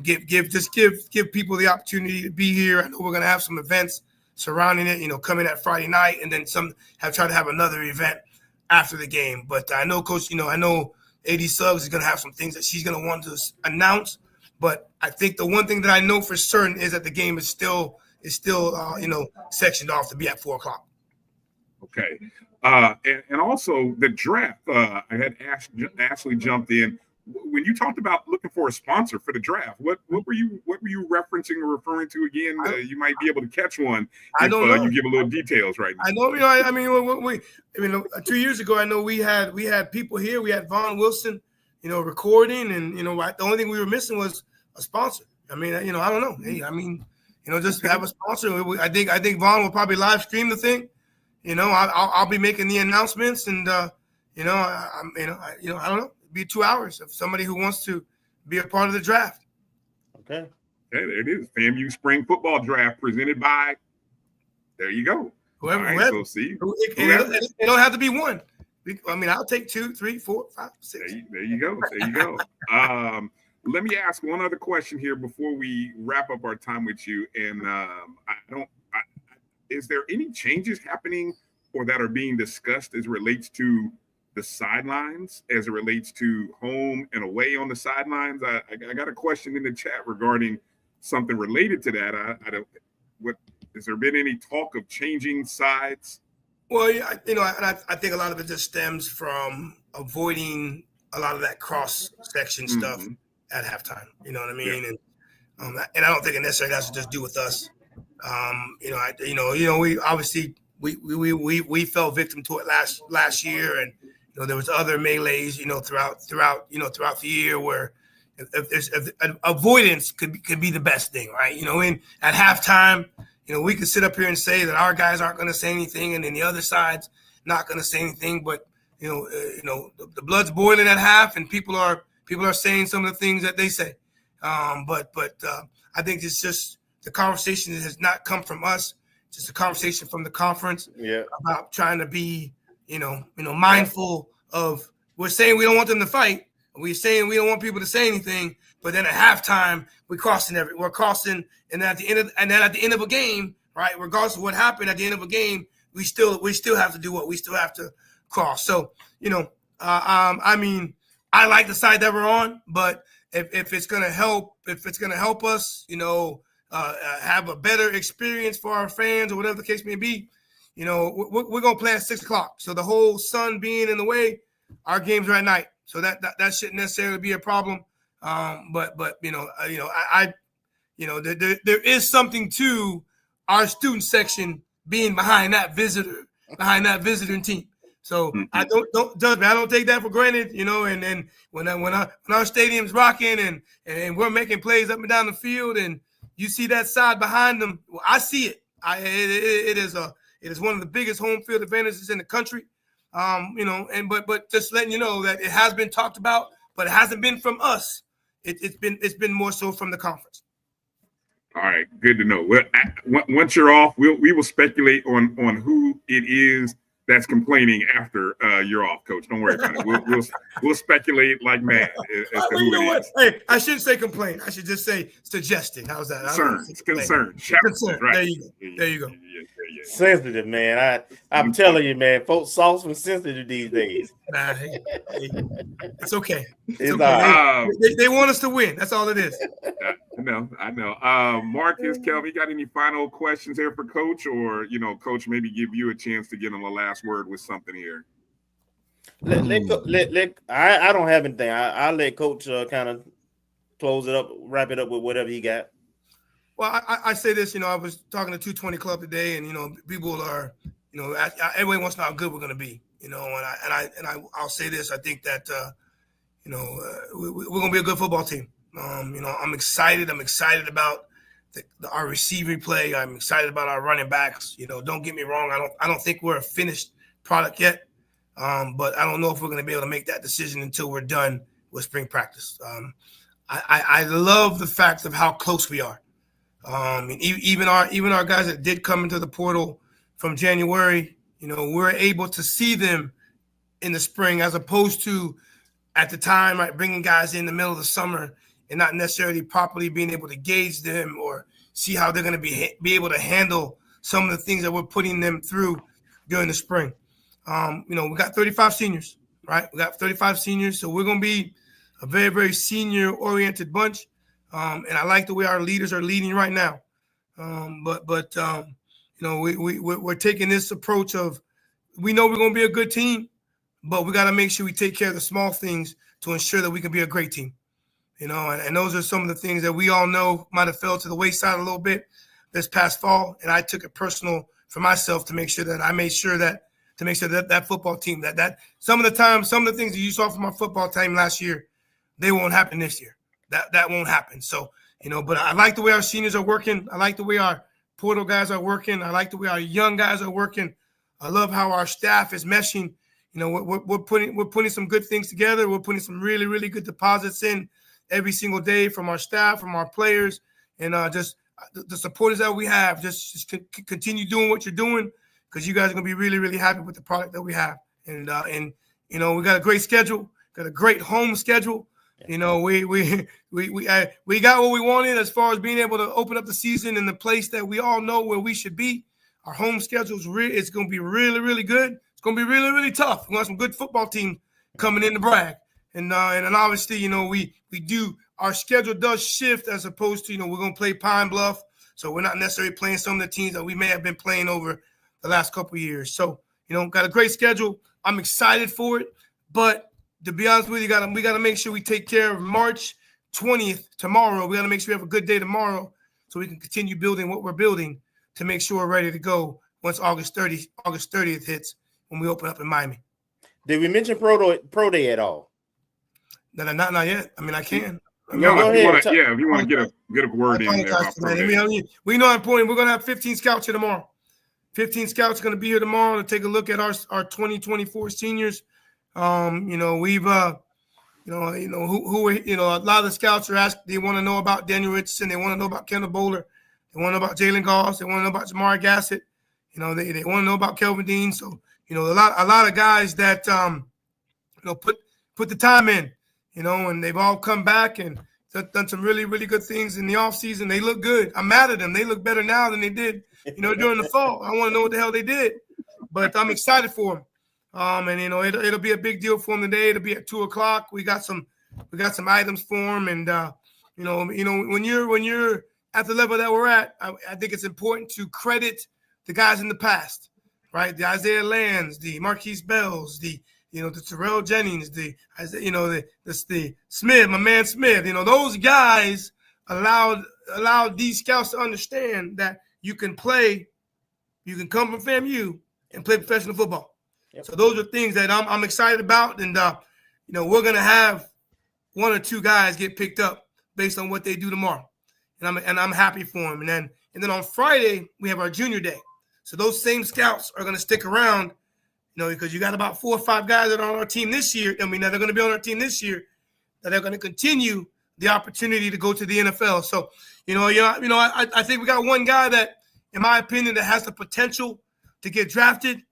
Give people the opportunity to be here. I know we're gonna have some events surrounding it, coming at Friday night, and then try to have another event after the game. But I know, Coach, I know AD Suggs is going to have some things that she's going to want to announce. But I think the one thing that I know for certain is that the game is still sectioned off to be at 4 o'clock. Okay. And also the draft, I had Ashley jumped in. When you talked about looking for a sponsor for the draft, what were you referencing or referring to again? You might be able to catch one if you give a little details right now. I know. 2 years ago, I know we had people here. We had Vaughn Wilson, recording, and the only thing we were missing was a sponsor. I mean, I don't know. Hey, just have a sponsor. I think Vaughn will probably live stream the thing. I'll be making the announcements, and I don't know. Be 2 hours of somebody who wants to be a part of the draft. Okay. There it is. FAMU Spring Football Draft presented by. There you go. Whoever. Right, so see, it don't have to be one. I'll take 2, 3, 4, 5, 6. There you go. There you go. Let me ask one other question here before we wrap up our time with you. And is there any changes happening or that are being discussed as it relates to the sidelines, as it relates to home and away on the sidelines? I got a question in the chat regarding something related to that. Has there been any talk of changing sides? Well, I think a lot of it just stems from avoiding a lot of that cross-section stuff at halftime. You know what I mean? Yeah. And I don't think it necessarily has to just do with us. We obviously we fell victim to it last year, and there was other melees throughout the year where if avoidance could be the best thing, right? And at halftime, we could sit up here and say that our guys aren't going to say anything, and then the other side's not going to say anything. But the blood's boiling at half, and people are saying some of the things that they say. But I think it's just the conversation has not come from us. It's just a conversation from the conference about trying to be mindful of. We're saying we don't want them to fight. We're saying we don't want people to say anything. But then at halftime, we're crossing, and then at the end of a game, right? Regardless of what happened at the end of a game, we still have to do what we still have to cross. So I like the side that we're on, but if it's gonna help us, have a better experience for our fans or whatever the case may be, we're gonna play at 6:00. So the whole sun being in the way, our games are at night, so that shouldn't necessarily be a problem. But there is something to our student section being behind that visiting team. So I don't judge me. I don't take that for granted, And then when our stadium's rocking and we're making plays up and down the field, and you see that side behind them, well, I see it. It is one of the biggest home field advantages in the country. But just letting you know that it has been talked about, but it hasn't been from us. It's been more so from the conference. All right, good to know. Well, once you're off, we will speculate on who it is that's complaining after you're off, Coach. Don't worry about it. We'll speculate like mad as to who it is. Hey, I shouldn't say complain. I should just say suggesting. How's that? Concern. Right. There you go. Yeah. Sensitive, man. I'm telling you, man. Folks soft and sensitive these days. Nah, hey, it's okay. It's okay. They want us to win. That's all it is. I know. Marcus, Kelvin, you got any final questions here for Coach, or Coach maybe give you a chance to get on the last word with something here? I don't have anything. I'll let Coach kind of close it up, wrap it up with whatever he got. Well, I say this, I was talking to 220 Club today, and people are, everybody wants to know how good we're going to be, and I'll say this. I think that we're going to be a good football team. I'm excited. I'm excited about our receiving play. I'm excited about our running backs. Don't get me wrong. I don't think we're a finished product yet, but I don't know if we're going to be able to make that decision until we're done with spring practice. I love the fact of how close we are. Even our guys that did come into the portal from January, we're able to see them in the spring as opposed to at the time, right, bringing guys in the middle of the summer and not necessarily properly being able to gauge them or see how they're going to be able to handle some of the things that we're putting them through during the spring. We got 35 seniors, right? We got 35 seniors, so we're going to be a very, very senior-oriented bunch. And I like the way our leaders are leading right now. We're taking this approach of we know we're going to be a good team, but we got to make sure we take care of the small things to ensure that we can be a great team. And those are some of the things that we all know might have fell to the wayside a little bit this past fall. And I took it personal for myself to make sure that that football team, that some of the things that you saw from our football team last year, they won't happen this year. That won't happen. So, but I like the way our seniors are working. I like the way our portal guys are working. I like the way our young guys are working. I love how our staff is meshing. We're putting some good things together. We're putting some really, really good deposits in every single day from our staff, from our players, and just the supporters that we have. Just continue doing what you're doing because you guys are going to be really, really happy with the product that we have. And you know, we got a great schedule, got a great home schedule. You know, we got what we wanted as far as being able to open up the season in the place that we all know where we should be. Our home schedule is it's going to be really, really good. It's going to be really, really tough. We got some good football team coming in to brag. And obviously, you know, our schedule does shift as opposed to, you know, we're going to play Pine Bluff. So we're not necessarily playing some of the teams that we may have been playing over the last couple of years. So, you know, got a great schedule. I'm excited for it. But to be honest with you, we got to make sure we take care of March 20th tomorrow. We got to make sure we have a good day tomorrow so we can continue building what we're building to make sure we're ready to go once August 30th hits when we open up in Miami. Did we mention Pro Day at all? No, not yet. I mean, I can. No, if you want to get a word in there. We know how important. We're going to have 15 scouts here tomorrow. 15 scouts going to be here tomorrow to take a look at our 2024 seniors. You know, we've, a lot of the scouts are asked, they want to know about Daniel Richardson. They want to know about Kendall Bowler. They want to know about Jalen Goss. They want to know about Jamar Gassett. You know, they want to know about Kelvin Dean. So, you know, a lot of guys that, put the time in, you know, and they've all come back and done some really, really good things in the offseason. They look good. I'm mad at them. They look better now than they did, you know, during the fall. I want to know what the hell they did. But I'm excited for them. And you know, it'll be a big deal for them today. It'll be at 2:00. We got some items for them, and you know, when you're at the level that we're at, I think it's important to credit the guys in the past, right? The Isaiah Lands, the Marquise Bells, the Terrell Jennings, the Smith, my man Smith. You know, those guys allowed these scouts to understand that you can come from FAMU and play professional football. Yep. So those are things that I'm excited about, and you know, we're gonna have one or two guys get picked up based on what they do tomorrow, and I'm happy for them. And then on Friday we have our junior day, so those same scouts are gonna stick around, you know, because you got about 4 or 5 guys that are on our team this year. I mean, that are gonna be on our team this year, that are gonna continue the opportunity to go to the NFL. So I think we got one guy that, in my opinion, that has the potential to get drafted.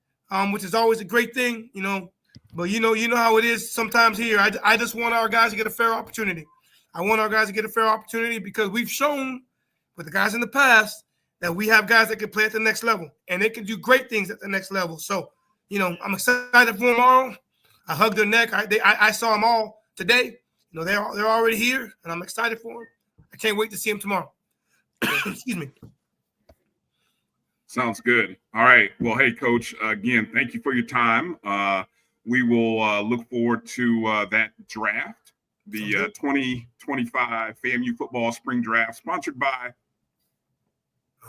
Which is always a great thing, you know. But you know how it is sometimes here. I just want our guys to get a fair opportunity. I want our guys to get a fair opportunity because we've shown with the guys in the past that we have guys that can play at the next level, and they can do great things at the next level. So, you know, I'm excited for them tomorrow. I hugged their neck. I saw them all today. You know, they're already here, and I'm excited for them. I can't wait to see them tomorrow. Excuse me. Sounds good. All right. Well, hey, Coach, again, thank you for your time. We will look forward to that draft, the 2025 FAMU football spring draft, sponsored by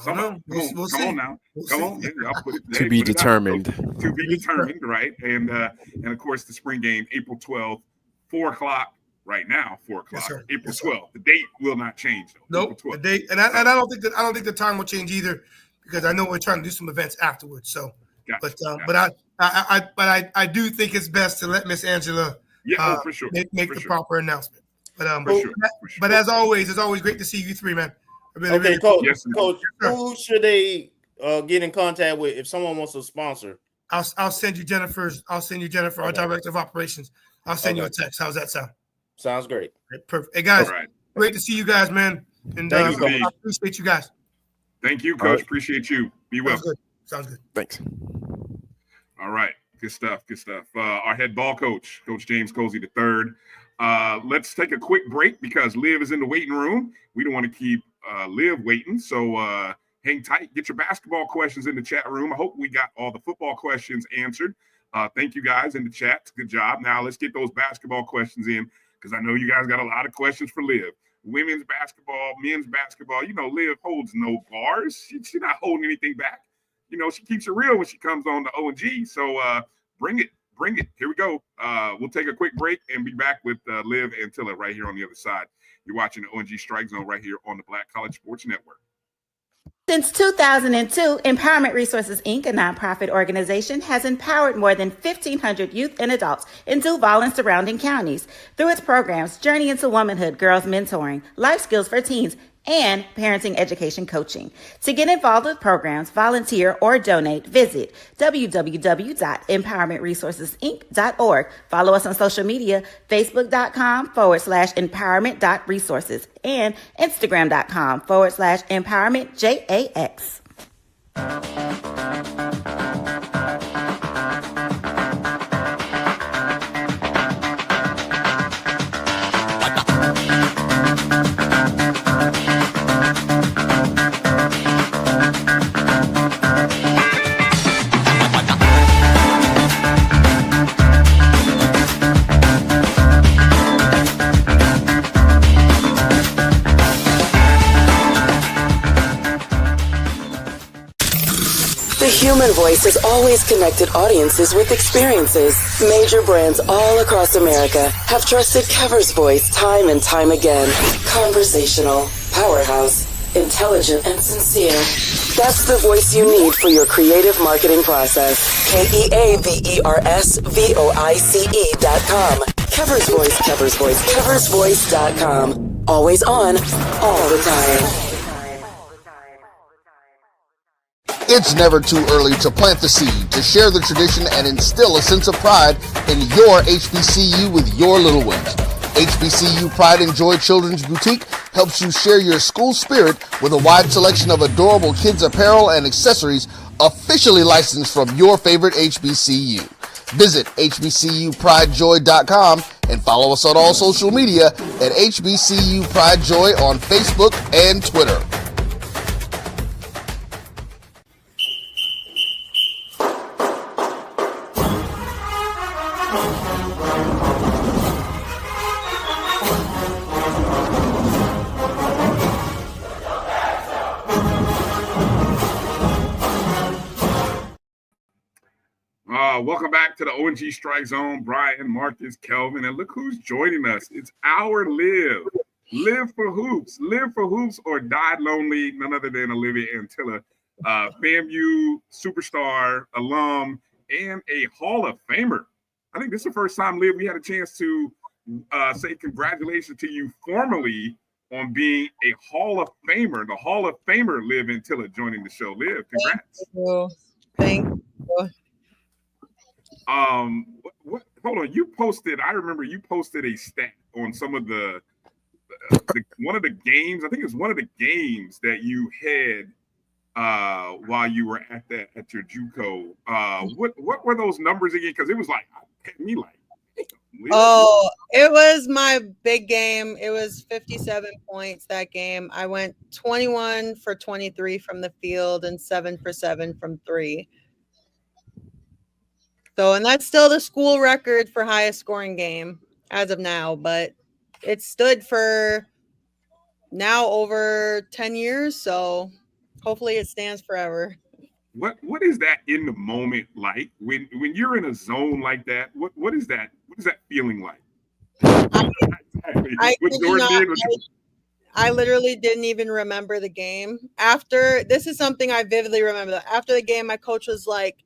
someone. We'll see. On now. Come on. I'll put it there. To be determined. To be determined, right? And of course, the spring game, April 12th, 4:00 right now, 4:00. Yes, April 12th. The date will not change, though. Nope. The date, and I don't think the time will change either, because I know we're trying to do some events afterwards. So, gotcha. But I do think it's best to let Miss Angela for sure. make the proper announcement. But for sure. But as always, it's always great to see you three, man. Okay, Coach. Yes, Coach, who should they get in contact with if someone wants to sponsor? I'll send you Jennifer, our director of operations. I'll send you a text. How's that sound? Sounds great. Perfect. Hey guys, great to see you guys, man. And I appreciate you guys. Thank you, Coach. Appreciate you. Be well. Sounds good. Thanks. All right. Good stuff. Our head ball coach, Coach James Colzie III. Let's take a quick break because Liv is in the waiting room. We don't want to keep Liv waiting. So hang tight. Get your basketball questions in the chat room. I hope we got all the football questions answered. Thank you guys in the chat. Good job. Now let's get those basketball questions in, because I know you guys got a lot of questions for Liv. Women's basketball, men's basketball, you know, Liv holds no bars. She's not holding anything back. You know, she keeps it real when she comes on to O&G. So bring it. Here we go. We'll take a quick break and be back with Liv and Tilla right here on the other side. You're watching the O&G StrikeZone right here on the Black College Sports Network. Since 2002, Empowerment Resources, Inc., a nonprofit organization, has empowered more than 1,500 youth and adults in Duval and surrounding counties. Through its programs, Journey into Womanhood, Girls Mentoring, Life Skills for Teens, and parenting education coaching. To get involved with programs, volunteer, or donate, visit www.empowermentresourcesinc.org. Follow us on social media, facebook.com/empowerment.resources and instagram.com/empowermentjax. The human voice has always connected audiences with experiences. Major brands all across America have trusted Kever's voice time and time again. Conversational, powerhouse, intelligent, and sincere. That's the voice you need for your creative marketing process. KeaversVoice.com. Kever's Voice, Kever's Voice, KeversVoice.com. Always on, all the time. It's never too early to plant the seed, to share the tradition, and instill a sense of pride in your HBCU with your little ones. HBCU Pride and Joy Children's Boutique helps you share your school spirit with a wide selection of adorable kids apparel and accessories officially licensed from your favorite HBCU. Visit hbcupridejoy.com and follow us on all social media at HBCU Pride Joy on Facebook and Twitter. Welcome back to the O&G StrikeZone. Bryan, Marcus, Kelvin, and look who's joining us. It's our Liv. Live for Hoops. Live for Hoops or Die Lonely, none other than Olivia Antilla, FAMU superstar, alum, and a Hall of Famer. I think this is the first time, Liv, we had a chance to say congratulations to you formally on being a Hall of Famer. The Hall of Famer, Liv Antilla, joining the show. Liv, congrats. Thank you. Hold on, you posted, I remember you posted a stat on some of the one of the games, I think it was one of the games that you had while you were at your JUCO. What were those numbers again? Because it was like, me like, oh, it was my big game. It was 57 points that game. I went 21 for 23 from the field and 7 for 7 from 3. So, and that's still the school record for highest scoring game as of now, but it stood for now over 10 years. So hopefully it stands forever. What is that in the moment like when you're in a zone like that? What is that feeling like? I literally didn't even remember the game. After, this is something I vividly remember. After the game, my coach was like,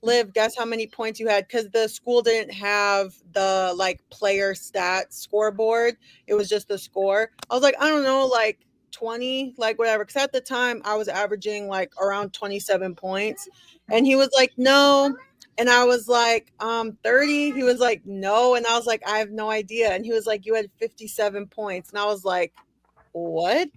Liv, guess how many points you had? Because the school didn't have the like player stats scoreboard. It was just the score. I was like, I don't know, like 20, like whatever. Because at the time I was averaging like around 27 points. And he was like, no. And I was like, 30. He was like, no. And I was like, I have no idea. And he was like, you had 57 points. And I was like, what?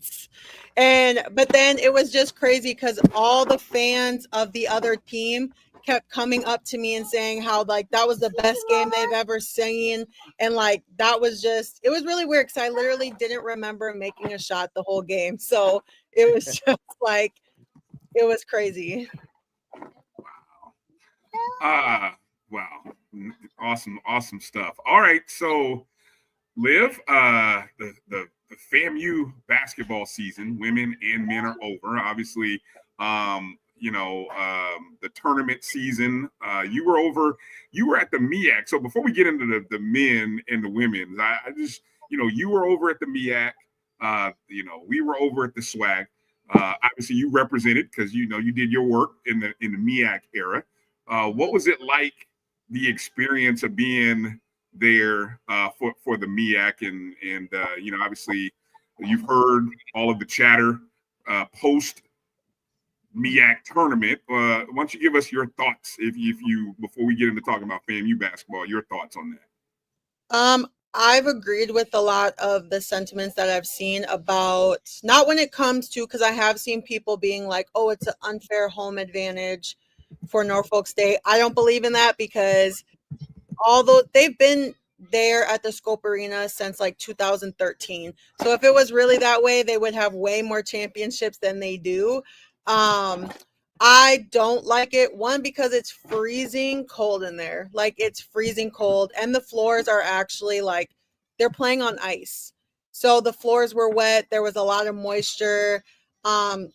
But then it was just crazy because all the fans of the other team kept coming up to me and saying how like that was the best game they've ever seen, and like that was just, it was really weird because I literally didn't remember making a shot the whole game, so it was just like, it was crazy. Wow, awesome stuff. All right, so Liv, the FAMU basketball season, women and men, are over. Obviously, the tournament season, you were at the MEAC. So before we get into the men and the women, I just, you were over at the MEAC, we were over at the SWAC. Obviously you represented, because, you did your work in the MEAC era. What was it like, the experience of being there for the MEAC and obviously You've heard all of the chatter post MEAC tournament. Why don't you give us your thoughts, if you before we get into talking about FAMU basketball, your thoughts on that? I've agreed with a lot of the sentiments that I've seen about, not when it comes to, because I have seen people being like, oh, it's an unfair home advantage for Norfolk State. I don't believe in that, because although they've been there at the Scope Arena since like 2013. So if it was really that way, they would have way more championships than they do. I don't like it. One, because it's freezing cold in there. Like, it's freezing cold, and the floors are actually like, they're playing on ice. So the floors were wet. There was a lot of moisture. I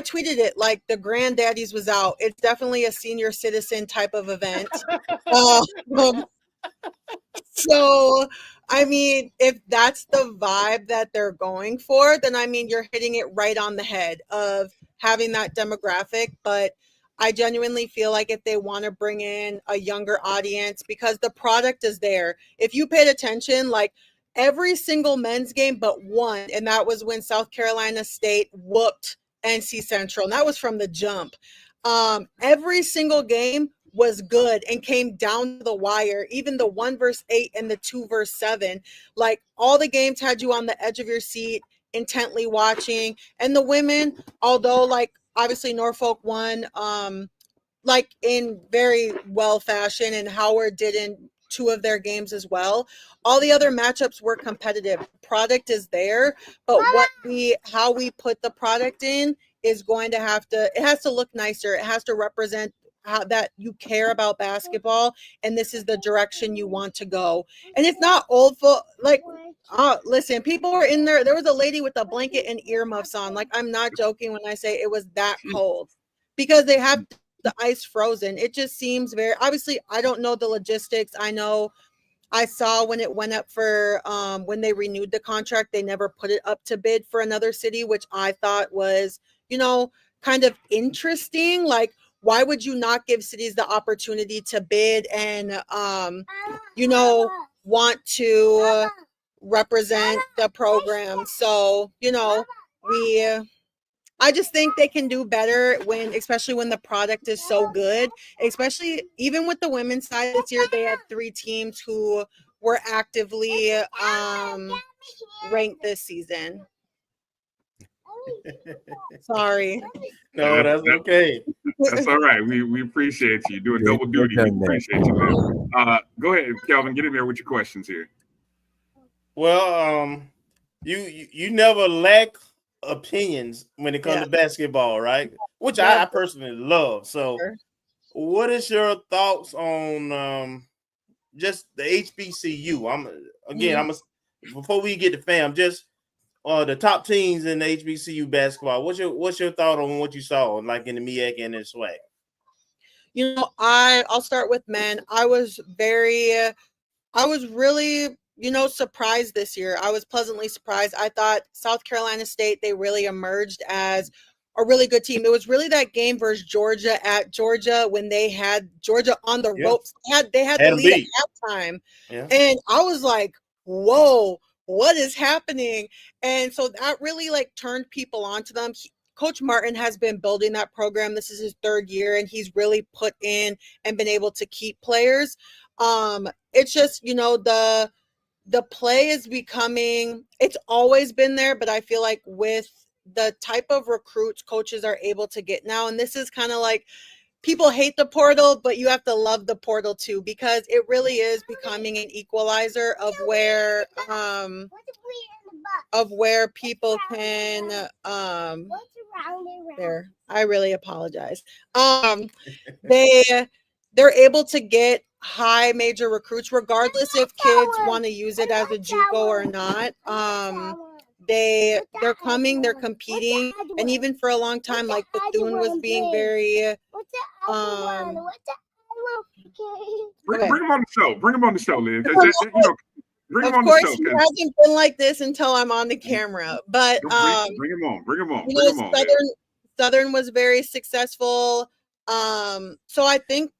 tweeted it like the granddaddies was out. It's definitely a senior citizen type of event. So, I mean, if that's the vibe that they're going for, then I mean, you're hitting it right on the head of having that demographic. But I genuinely feel like if they want to bring in a younger audience, because the product is there. If you paid attention, like every single men's game but one, and that was when South Carolina State whooped NC Central, and that was from the jump. Every single game was good and came down to the wire. Even the 1 versus 8 and the 2 versus 7, like all the games had you on the edge of your seat, intently watching. And the women, although like obviously Norfolk won, like in very well fashion, and Howard did in 2 of their games as well. All the other matchups were competitive. Product is there, but how we put the product in is going to it has to look nicer. It has to represent how that you care about basketball, and this is the direction you want to go. And it's not old like, listen, people were in there. There was a lady with a blanket and earmuffs on. Like, I'm not joking when I say it was that cold, because they have the ice frozen. It just seems very, obviously, I don't know the logistics. I saw when it went up for when they renewed the contract, they never put it up to bid for another city, which I thought was, kind of interesting. Like, why would you not give cities the opportunity to bid and, want to represent the program? So, I just think they can do better especially when the product is so good, especially even with the women's side this year. They had 3 teams who were actively ranked this season. Sorry. No, that's okay. That's all right. We appreciate you doing double duty. We appreciate you, man. Go ahead, Kelvin. Get in there with your questions here. Well, you never lack opinions when it comes to basketball, right? Which I personally love. So, what is your thoughts on just the HBCU? Before we get to fam, just the top teams in the HBCU basketball. What's your thought on what you saw, like in the MEAC and in SWAC? I'll start with men. I was really, surprised this year. I was pleasantly surprised. I thought South Carolina State, they really emerged as a really good team. It was really that game versus Georgia at Georgia when they had Georgia on the ropes. They had the lead at halftime. Yeah. And I was like, whoa, what is happening? And so that really turned people onto them. Coach Martin has been building that program. This is his 3rd year, and he's really put in and been able to keep players. It's just, the play is becoming, it's always been there, but I feel like with the type of recruits coaches are able to get now, and this is kind of like, people hate the portal, but you have to love the portal too, because it really is becoming an equalizer of where people can there. I really apologize. They're able to get high major recruits, regardless if kids want to use it as a JUCO or not. They're coming, they're competing, and even for a long time, like Bethune was being very bring him on the show. Bring him on the show, Liz. Of course, he hasn't been like this until I'm on the camera. But bring him on. Southern was very successful. So I think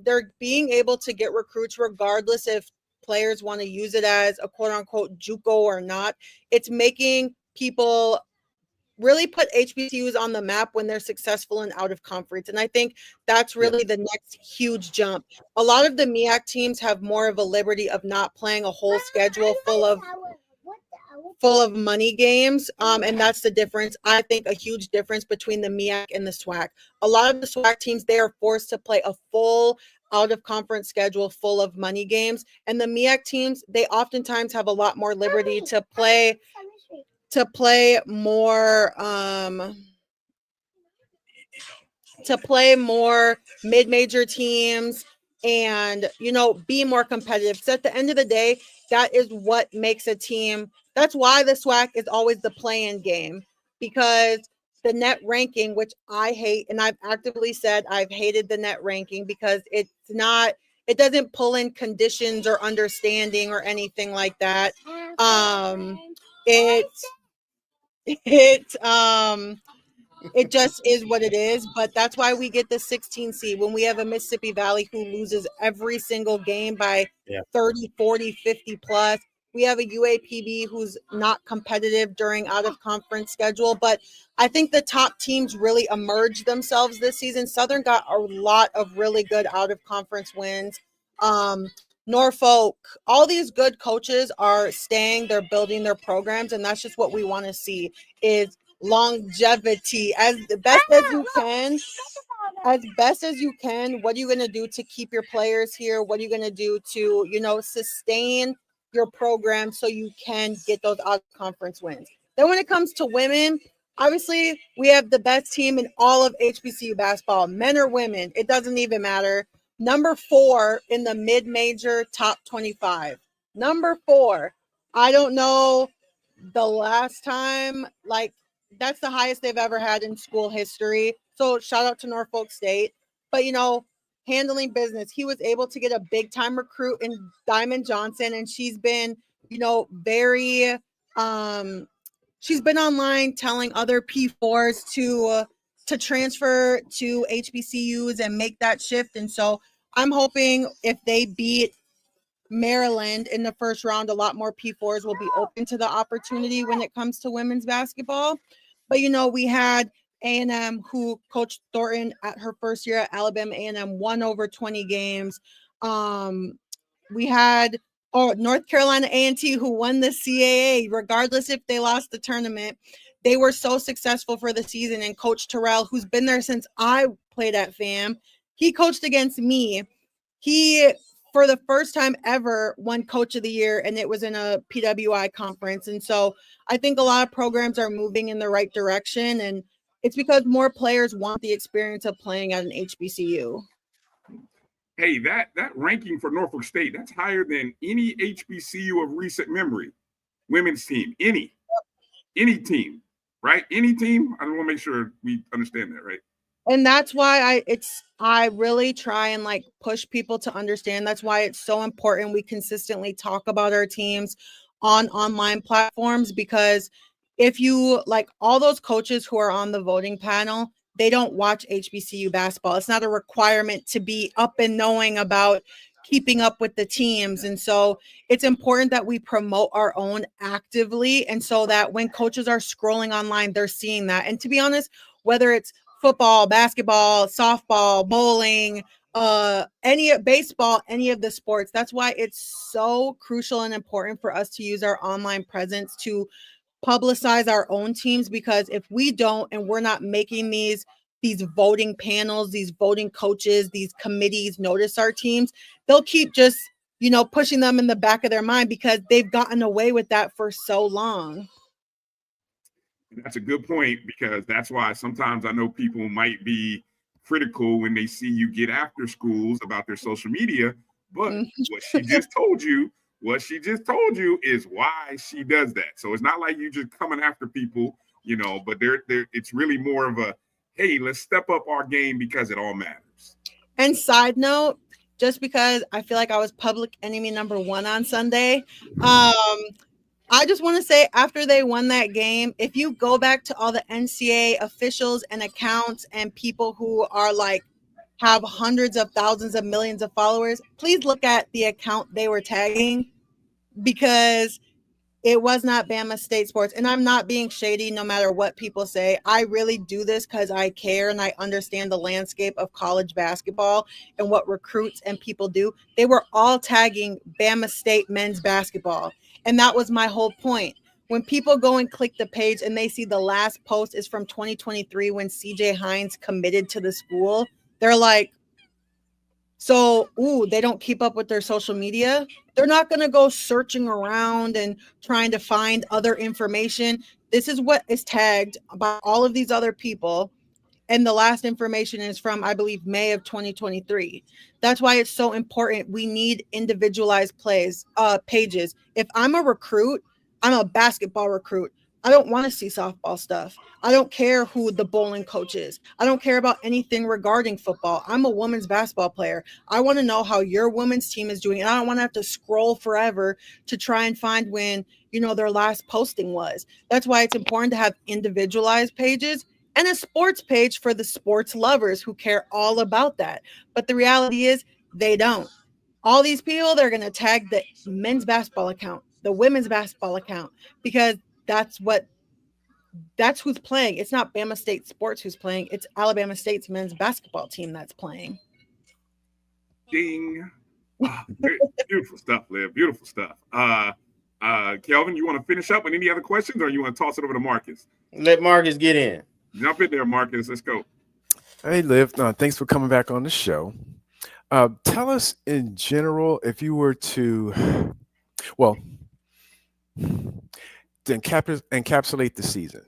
they're being able to get recruits regardless if players want to use it as a quote unquote JUCO or not. It's making people really put HBCUs on the map when they're successful and out of conference. And I think that's really the next huge jump. A lot of the MEAC teams have more of a liberty of not playing a whole schedule full of money games. And that's the difference. I think a huge difference between the MEAC and the SWAC. A lot of the SWAC teams, they are forced to play a full out of conference schedule full of money games. And the MEAC teams, they oftentimes have a lot more liberty to play more mid-major teams and, be more competitive. So at the end of the day, that is what makes a team. That's why the SWAC is always the play-in game, because the net ranking, which I hate, and I've actively said I've hated the net ranking because it doesn't pull in conditions or understanding or anything like that. It just is what it is, but that's why we get the 16 seed when we have a Mississippi Valley who loses every single game by 30, 40, 50 plus. We have a UAPB who's not competitive during out of conference schedule, but I think the top teams really emerged themselves this season. Southern got a lot of really good out of conference wins. Norfolk, all these good coaches are staying, they're building their programs, and that's just what we want to see is longevity as best as you can. What are you going to do to keep your players here? What are you going to do to, sustain your program so you can get those out of conference wins? Then when it comes to women, obviously we have the best team in all of HBCU basketball, men or women, it doesn't even matter. Number 4 in the mid-major top 25. Number 4. I don't know the last time, that's the highest they've ever had in school history. So shout out to Norfolk State. But, handling business, he was able to get a big-time recruit in Diamond Johnson, and she's been, very she's been online telling other P4s to transfer to HBCUs and make that shift. And so I'm hoping if they beat Maryland in the first round, a lot more P4s will be open to the opportunity when it comes to women's basketball. But, we had A&M who coached Thornton at her first year at Alabama. A&M won over 20 games. We had North Carolina A&T who won the CAA, regardless if they lost the tournament. They were so successful for the season, and Coach Terrell, who's been there since I played at FAM, he coached against me. He, for the first time ever, won Coach of the Year, and it was in a PWI conference. And so I think a lot of programs are moving in the right direction, and it's because more players want the experience of playing at an HBCU. Hey, that ranking for Norfolk State, that's higher than any HBCU of recent memory. Women's team, any team. Right? Any team. I want to make sure we understand that, right? And that's why I really try and push people to understand. That's why it's so important we consistently talk about our teams on online platforms, because if you all those coaches who are on the voting panel, they don't watch HBCU basketball. It's not a requirement to be up and knowing about keeping up with the teams. And so it's important that we promote our own actively. And so that when coaches are scrolling online, they're seeing that. And to be honest, whether it's football, basketball, softball, bowling, baseball, any of the sports, that's why it's so crucial and important for us to use our online presence to publicize our own teams. Because if we don't, and we're not making these voting panels, these voting coaches, these committees notice our teams, they'll keep just, pushing them in the back of their mind because they've gotten away with that for so long. That's a good point, because that's why sometimes I know people might be critical when they see you get after schools about their social media, but what she just told you is why she does that. So it's not like you just coming after people, but it's really more of a, hey, let's step up our game because it all matters. And side note, just because I feel like I was public enemy number 1 on Sunday, I just want to say, after they won that game, if you go back to all the NCAA officials and accounts and people who are have hundreds of thousands of millions of followers, please look at the account they were tagging, because It was not Bama State sports. And I'm not being shady no matter what people say. I really do this because I care and I understand the landscape of college basketball and what recruits and people do. They were all tagging Bama State men's basketball. And that was my whole point. When people go and click the page and they see the last post is from 2023 when CJ Hines committed to the school, they're like, so, they don't keep up with their social media. They're not going to go searching around and trying to find other information. This is what is tagged by all of these other people. And the last information is from, I believe, May of 2023. That's why it's so important. We need individualized pages. If I'm a recruit, I'm a basketball recruit. I don't want to see softball stuff. I don't care who the bowling coach is. I don't care about anything regarding football. I'm a women's basketball player. I want to know how your women's team is doing. And I don't want to have to scroll forever to try and find when, their last posting was. That's why it's important to have individualized pages and a sports page for the sports lovers who care all about that. But the reality is they don't. All these people, they're going to tag the men's basketball account, the women's basketball account, because that's who's playing. It's not Bama State sports who's playing. It's Alabama State's men's basketball team that's playing. Ding. Beautiful stuff, Liv. Beautiful stuff. Kelvin, you want to finish up with any other questions, or you want to toss it over to Marcus? Let Marcus get in. Jump in there, Marcus. Let's go. Hey, Liv. Thanks for coming back on the show. Tell us in general, if you were to, to encapsulate the season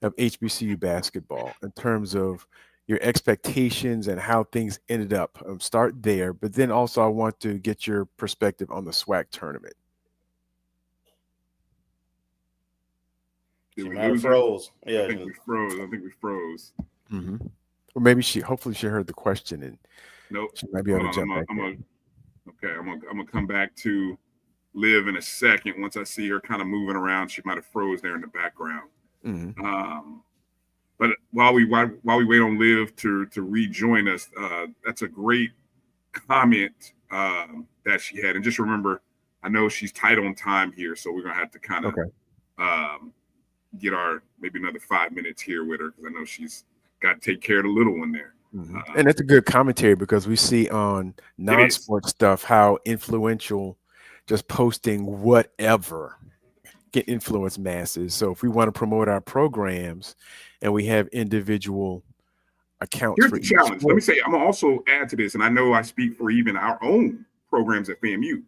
of HBCU basketball in terms of your expectations and how things ended up. Start there, but then also I want to get your perspective on the SWAC tournament. She might have froze. Yeah, I think we froze. Mm-hmm. Or maybe hopefully she heard the question and nope. She might be able to jump back. I'm gonna come back to Liv in a second. Once I see her kind of moving around, she might have froze there in the background. Mm-hmm. But while we wait on Liv to rejoin us, that's a great comment that she had. And just remember, I know she's tight on time here, so we're gonna have to kind of get our maybe another 5 minutes here with her, because I know she's got to take care of the little one there. Mm-hmm. And that's a good commentary, because we see on non-sports stuff how influential just posting whatever can influence masses. So if we want to promote our programs and we have individual accounts, here's the challenge. Let me say, I'm gonna also add to this, and I know I speak for even our own programs at FAMU.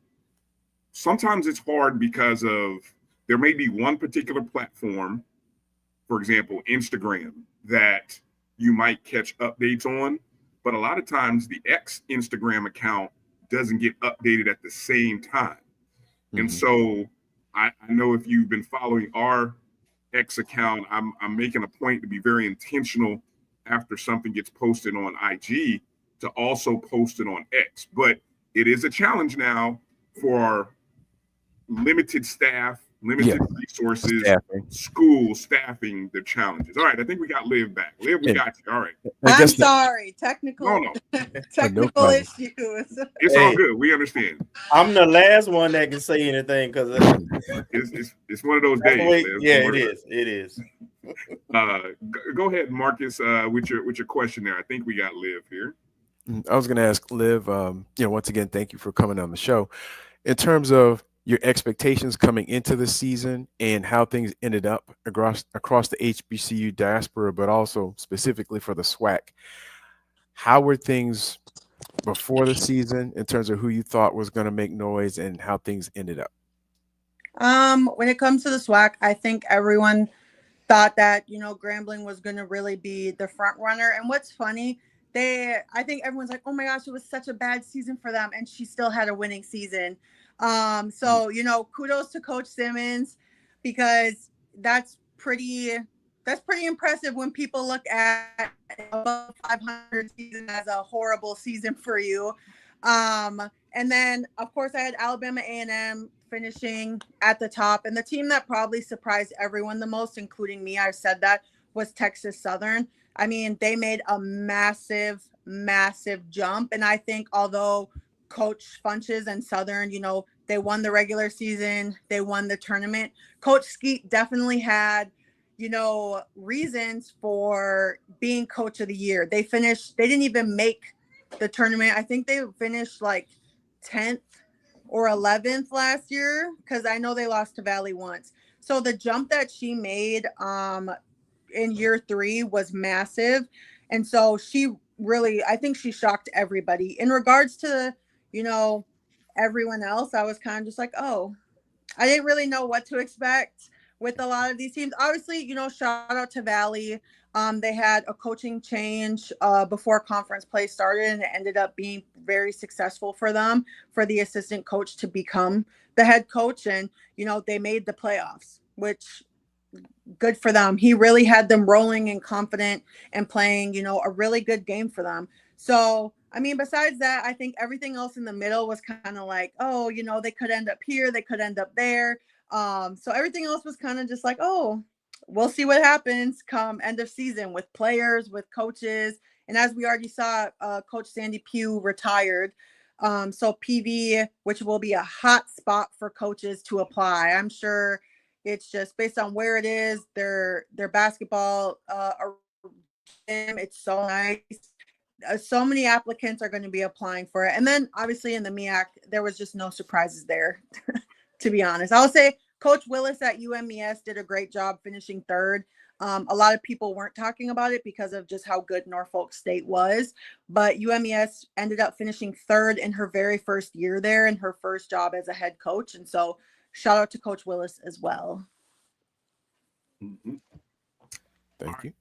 Sometimes it's hard because of there may be one particular platform, for example, Instagram, that you might catch updates on, but a lot of times the X Instagram account doesn't get updated at the same time. Mm-hmm. And so I know if you've been following our X account, I'm making a point to be very intentional after something gets posted on IG to also post it on X. But it is a challenge now for our limited staff, limited resources, school staffing, the challenges. All right, I think we got Liv back. Liv, we got you. All right. I'm sorry. Technical issues. It's all good. We understand. I'm the last one that can say anything because it's one of those days. Liv. Yeah, it is. Go ahead, Marcus, with your question there. I think we got Liv here. I was going to ask Liv, once again, thank you for coming on the show. In terms of your expectations coming into the season and how things ended up across the HBCU diaspora, but also specifically for the SWAC, how were things before the season in terms of who you thought was going to make noise and how things ended up? When it comes to the SWAC, I think everyone thought that, Grambling was going to really be the front runner. And what's funny, I think everyone's like, oh my gosh, it was such a bad season for them. And she still had a winning season. So, kudos to Coach Simmons, because that's pretty impressive when people look at above 500 season as a horrible season for you. And then of course I had Alabama A&M finishing at the top, and the team that probably surprised everyone the most, including me, I've said that, was Texas Southern. I mean, they made a massive jump. And I think although Coach Funches and Southern, They won the regular season. They won the tournament. Coach Skeet definitely had, reasons for being coach of the year. They didn't even make the tournament. I think they finished like 10th or 11th last year, because I know they lost to Valley once. So the jump that she made in year 3 was massive. And so I think she shocked everybody. In regards to, everyone else, I was kind of just like, oh, I didn't really know what to expect with a lot of these teams. Obviously, shout out to Valley. They had a coaching change before conference play started, and it ended up being very successful for them, for the assistant coach to become the head coach. And, they made the playoffs, which good for them. He really had them rolling and confident and playing, a really good game for them. So, I mean, besides that, I think everything else in the middle was kind of like, oh, they could end up here, they could end up there. So everything else was kind of just like, oh, we'll see what happens come end of season with players, with coaches. And as we already saw, Coach Sandy Pugh retired. So PV, which will be a hot spot for coaches to apply. I'm sure it's just based on where it is, their basketball it's so nice. So many applicants are going to be applying for it. And then obviously in the MEAC, there was just no surprises there, to be honest. I would say Coach Willis at UMES did a great job finishing 3rd. A lot of people weren't talking about it because of just how good Norfolk State was. But UMES ended up finishing 3rd in her very first year there, in her first job as a head coach. And so shout out to Coach Willis as well. Mm-hmm. Thank you.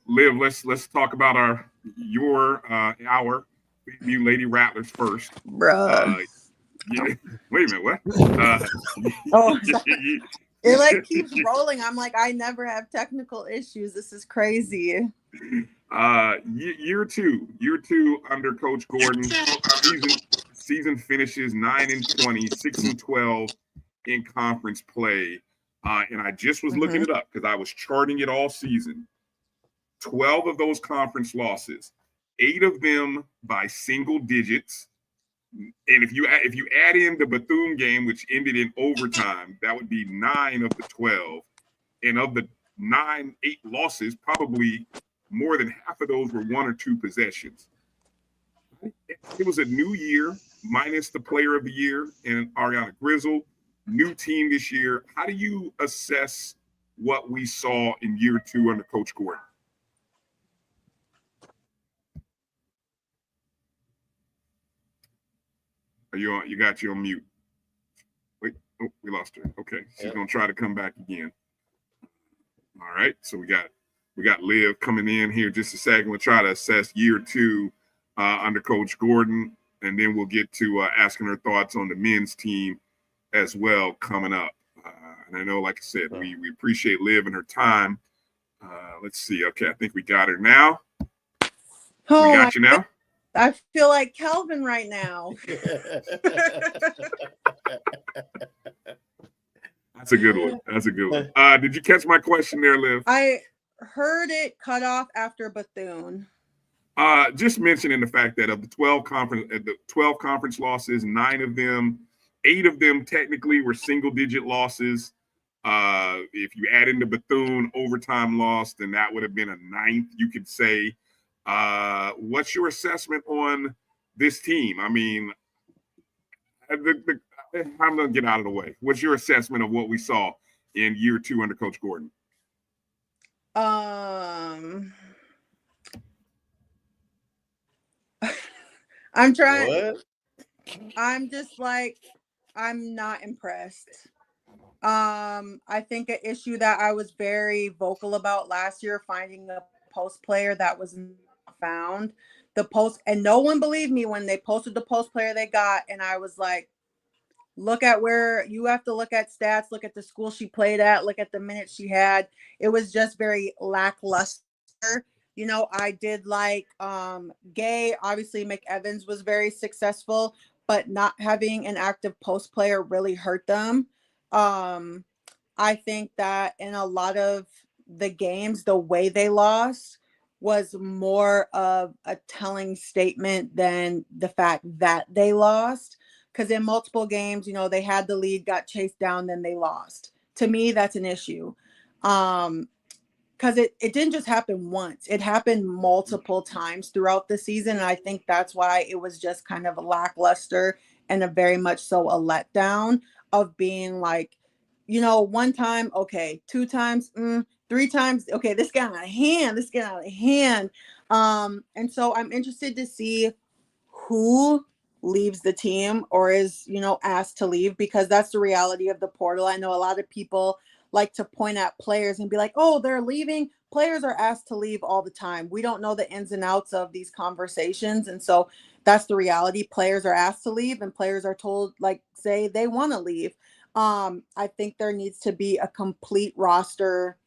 Liv, let's talk about your you Lady Rattlers first. Bruh. Yeah. Wait a minute, what? It keeps rolling. I'm like, I never have technical issues. This is crazy. Year two under Coach Gordon. Season finishes 9-20, 6-12 in conference play. And I just was looking it up because I was charting it all season. 12 of those conference losses, 8 of them by single digits. And if you add in the Bethune game, which ended in overtime, that would be 9 of the 12. And of the 8 losses, probably more than half of those were 1 or 2 possessions. It was a new year, minus the player of the year and Ariana Grizzle. New team this year. How do you assess what we saw in year 2 under Coach Gordon? Are you on? You got you on mute. Wait, oh, we lost her. Okay, she's gonna try to come back again. All right, so we got Liv coming in here just a second. We'll try to assess year 2 under Coach Gordon, and then we'll get to asking her thoughts on the men's team as well coming up. And I know, like I said, we appreciate Liv and her time. Let's see. Okay, I think we got her now. Oh, we got you now? I feel like Kelvin right now. That's a good one. Did you catch my question there, Liv? I heard it cut off after Bethune. Just mentioning the fact that of the 12 conference losses, 8 of them technically were single-digit losses. If you add in the Bethune overtime loss, then that would have been a 9th, you could say. What's your assessment on this team? I mean, I'm going to get out of the way. What's your assessment of what we saw in year 2 under Coach Gordon? I'm trying. What? I'm just like, I'm not impressed. I think an issue that I was very vocal about last year, finding a post player that was not found. And no one believed me when they posted the post player they got, and I was like, look at where you have to look at stats, look at the school she played at, look at the minutes she had. It was just very lackluster. I did like Gay. Obviously, McEvans was very successful, but not having an active post player really hurt them. I think that in a lot of the games, the way they lost was more of a telling statement than the fact that they lost. because in multiple games, they had the lead, got chased down, then they lost. To me, that's an issue. Because it didn't just happen once. It happened multiple times throughout the season. And I think that's why it was just kind of a lackluster and a very much so a letdown of being like, one time, okay, 2 times, 3 times, okay, this got out of hand. And so I'm interested to see who leaves the team or is, asked to leave, because that's the reality of the portal. I know a lot of people like to point at players and be like, oh, they're leaving. Players are asked to leave all the time. We don't know the ins and outs of these conversations. And so that's the reality. Players are asked to leave and players are told, like, say they want to leave. I think there needs to be a complete roster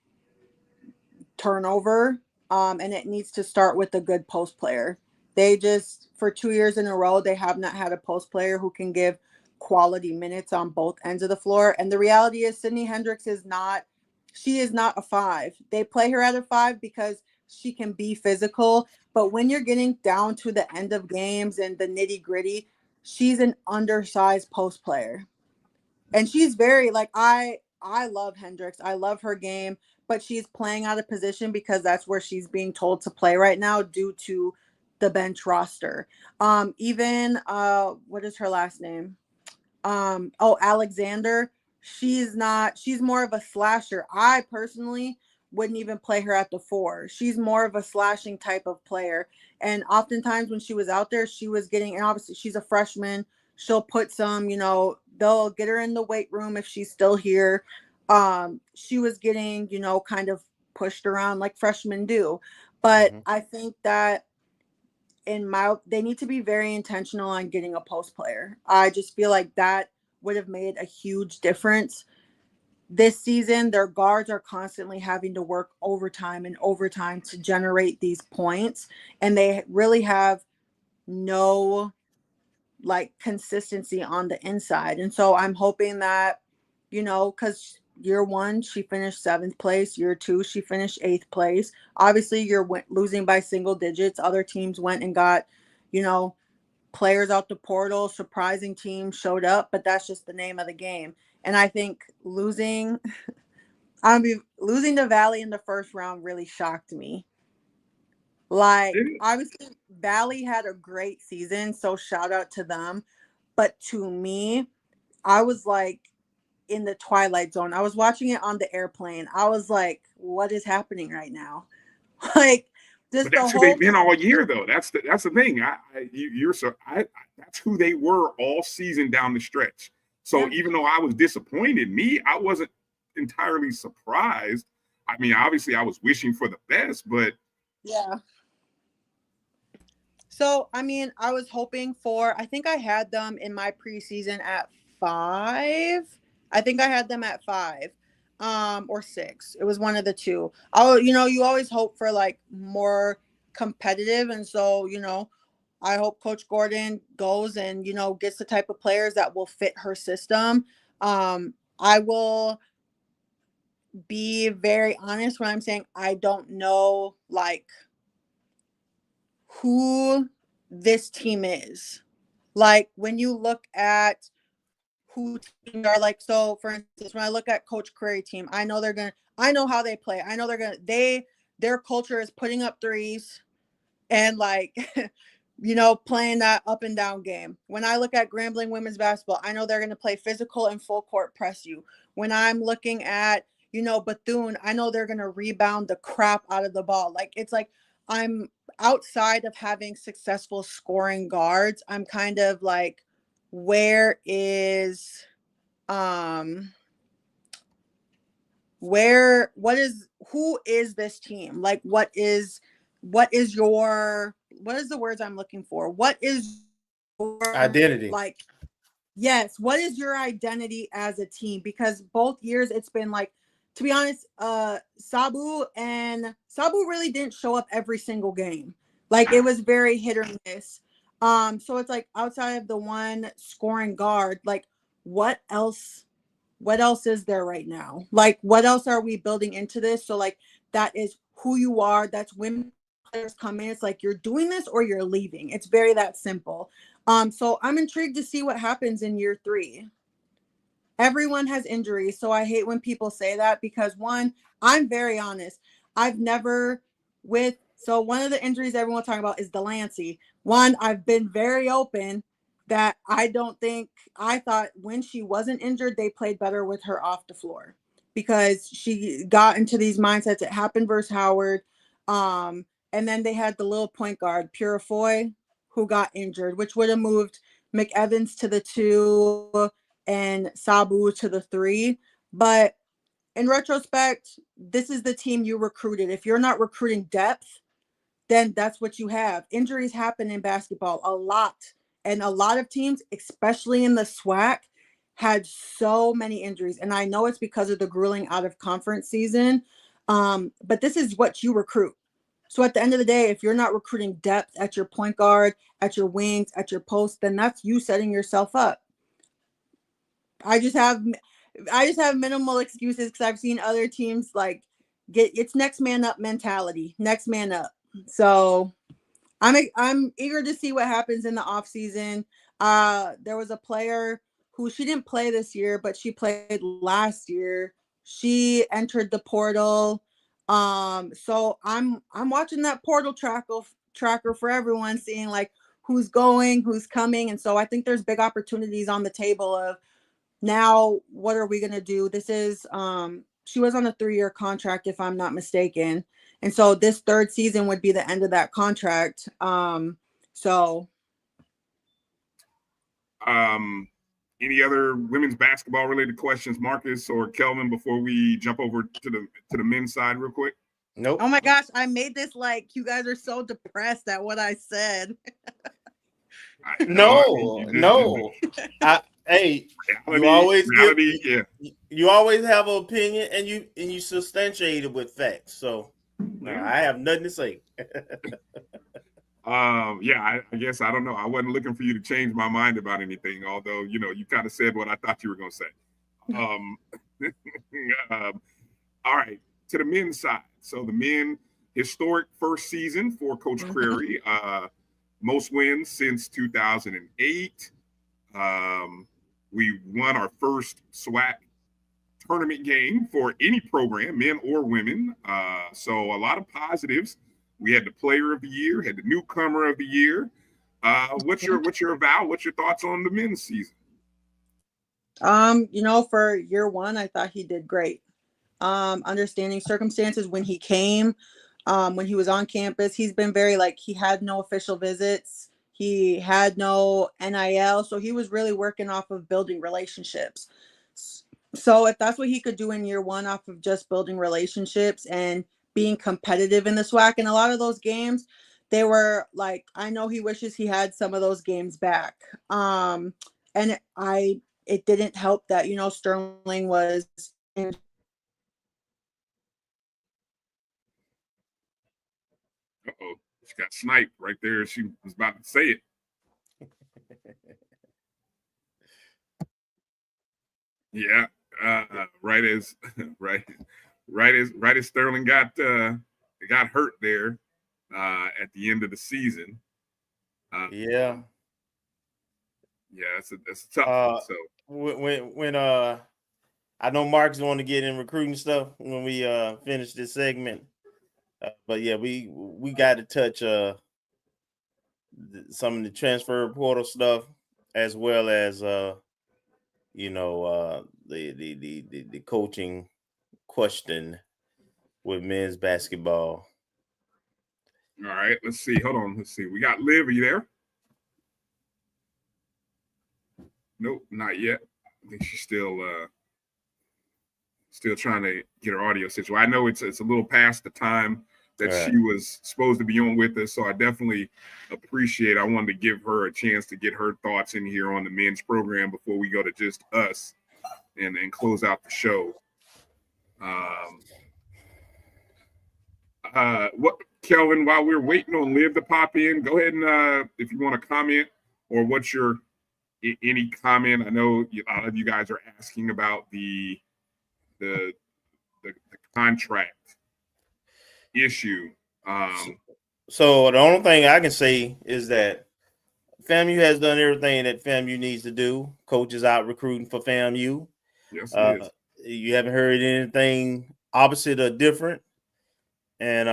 turnover. And it needs to start with a good post player. They just, for 2 years in a row, they have not had a post player who can give quality minutes on both ends of the floor. And the reality is Sydney Hendricks is not a 5. They play her at a 5 because she can be physical. But when you're getting down to the end of games and the nitty gritty, she's an undersized post player. And she's very I love Hendricks. I love her game, but she's playing out of position because that's where she's being told to play right now due to the bench roster. What is her last name? Alexander. She's more of a slasher. I personally wouldn't even play her at the 4. She's more of a slashing type of player. And oftentimes when she was out there, she was getting, and obviously she's a freshman. She'll put some, they'll get her in the weight room if she's still here. She was getting, kind of pushed around like freshmen do. But I think that they need to be very intentional on getting a post player. I just feel like that would have made a huge difference. This season, their guards are constantly having to work overtime to generate these points. And they really have no consistency on the inside. And so I'm hoping that, because year 1, she finished 7th place. Year 2, she finished 8th place. Obviously, you're losing by single digits. Other teams went and got, players out the portal. Surprising teams showed up, but that's just the name of the game. And I think losing to Valley in the first round really shocked me. Obviously, Valley had a great season, so shout out to them. But to me, I was in the twilight zone. I was watching it on the airplane. I was like, what is happening right now? But that's who they've been all year, though. That's the thing. That's who they were all season down the stretch. So even though I was disappointed, I wasn't entirely surprised. I mean, obviously, I was wishing for the best, but yeah. So, I mean, I was hoping I think I had them in my preseason at 5. I think I had them at 5 or 6. It was one of the two. You always hope for more competitive. And so, I hope Coach Gordon goes and, gets the type of players that will fit her system. I will be very honest when I'm saying I don't know, who this team is. When you look at who teams are so for instance, when I look at Coach Curry team, I know how they play. I know their culture is putting up threes and playing that up and down game. When I look at Grambling women's basketball, I know they're going to play physical and full court press you. When I'm looking at, Bethune, I know they're going to rebound the crap out of the ball. I'm outside of having successful scoring guards. I'm kind of who is this team? What is the words I'm looking for? What is your identity? Yes. What is your identity as a team? Because both years it's been to be honest, Sabu really didn't show up every single game. It was very hit or miss. So it's outside of the one scoring guard, what else is there right now? What else are we building into this? So that is who you are. That's when players come in. It's you're doing this or you're leaving. It's very that simple. So I'm intrigued to see what happens in year 3. Everyone has injuries, so I hate when people say that because one, I'm very honest. I've never so one of the injuries everyone's talking about is Delancey. One, I've been very open that I thought when she wasn't injured, they played better with her off the floor because she got into these mindsets. It happened versus Howard. And then they had the little point guard, Purifoy, who got injured, which would have moved McEvans to the 2 and Sabu to the 3. But in retrospect, this is the team you recruited. If you're not recruiting depth, then that's what you have. Injuries happen in basketball a lot. And a lot of teams, especially in the SWAC, had so many injuries. And I know it's because of the grueling out of conference season. But this is what you recruit. So at the end of the day, if you're not recruiting depth at your point guard, at your wings, at your post, then that's you setting yourself up. I just have minimal excuses because I've seen other teams like it's next man up mentality, next man up. So I'm eager to see what happens in the off season. There was a player who she didn't play this year, but she played last year. She entered the portal. So I'm watching that portal tracker for everyone, seeing like who's going, who's coming, and so I think there's big opportunities on the table of now what are we going to do. This is she was on a 3-year contract if I'm not mistaken, and so this 3rd season would be the end of that contract. Any other women's basketball related questions, Marcus or Kelvin, before we jump over to the men's side real quick? Nope. Oh my gosh, I made this like you guys are so depressed at what I said. No. Hey, you always you always have an opinion, and you substantiate it with facts. So I have nothing to say. I guess I don't know. I wasn't looking for you to change my mind about anything, although you kind of said what I thought you were going to say. All right, to the men's side. So the men, historic first season for Coach Crary, most wins since 2008. We won our first SWAC tournament game for any program, men or women. So a lot of positives. We had the player of the year, had the newcomer of the year. What's your vow? What's your thoughts on the men's season? For year 1, I thought he did great. Understanding circumstances when he came, when he was on campus, he's been very he had no official visits. He had no NIL. So he was really working off of building relationships. So if that's what he could do in year 1 off of just building relationships and being competitive in the SWAC, and a lot of those games, they were I know he wishes he had some of those games back. And it didn't help that, Sterling was in. Uh-oh, she got sniped right there. She was about to say it. Yeah, right as Sterling got hurt there at the end of the season. Yeah, it's tough. So when I know Mark's going to get in recruiting stuff when we finish this segment, but yeah, we got to touch some of the transfer portal stuff as well as the coaching question with men's basketball. All right, let's see. Hold on. Let's see. We got Liv. Are you there? Nope, not yet. I think she's still trying to get her audio situation. I know it's a little past the time that she was supposed to be on with us, so I definitely appreciate. I wanted to give her a chance to get her thoughts in here on the men's program before we go to just us and close out the show. What, Kelvin? While we're waiting on Liv to pop in, go ahead and if you want to comment or what's your any comment. I know a lot of you guys are asking about the contract issue. So the only thing I can say is that FAMU has done everything that FAMU needs to do. Coaches out recruiting for FAMU. Yes, it is. You haven't heard anything opposite or different, and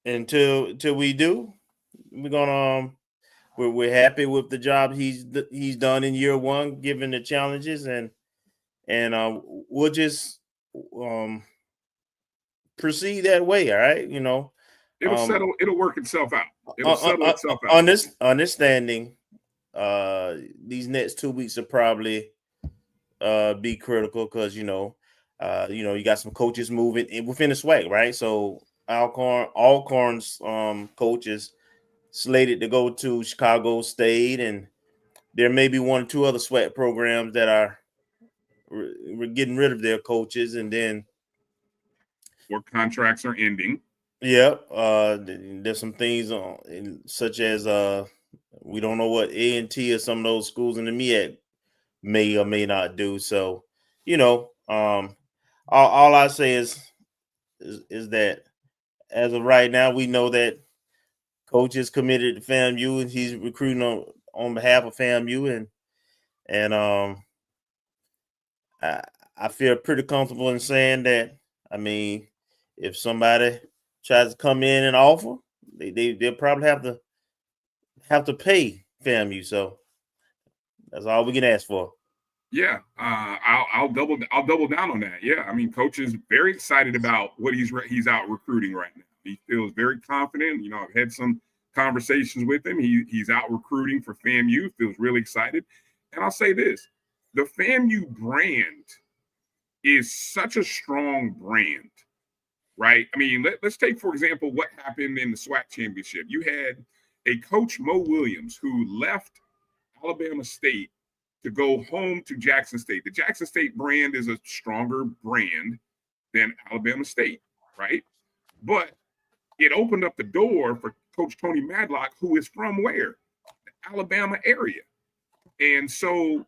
until we do, we're gonna we're happy with the job he's done in year one, given the challenges, and we'll just proceed that way. All right, It'll work itself out. It'll settle itself out. On this understanding, these next 2 weeks will probably be critical because you got some coaches moving within the SWAC, right? So Alcorn's coaches slated to go to Chicago State, and there may be one or two other SWAC programs that are we're getting rid of their coaches, and then or contracts are ending. Yep. There's some things such as we don't know what A&T or some of those schools in the MEAC may or may not do. So, all I say is that as of right now, we know that coach is committed to FAMU and he's recruiting on behalf of FAMU, and I feel pretty comfortable in saying that. I mean, if somebody tries to come in and offer, they'll probably have to pay FAMU. So that's all we can ask for. Yeah, I'll double down on that. Yeah, I mean, coach is very excited about what he's out recruiting right now. He feels very confident. I've had some conversations with him. He's out recruiting for FAMU. Feels really excited. And I'll say this: the FAMU brand is such a strong brand, right? I mean, let's take, for example, what happened in the SWAC championship. You had a coach, Mo Williams, who left Alabama State to go home to Jackson State. The Jackson State brand is a stronger brand than Alabama State, right? But it opened up the door for Coach Tony Madlock, who is from where? The Alabama area. And so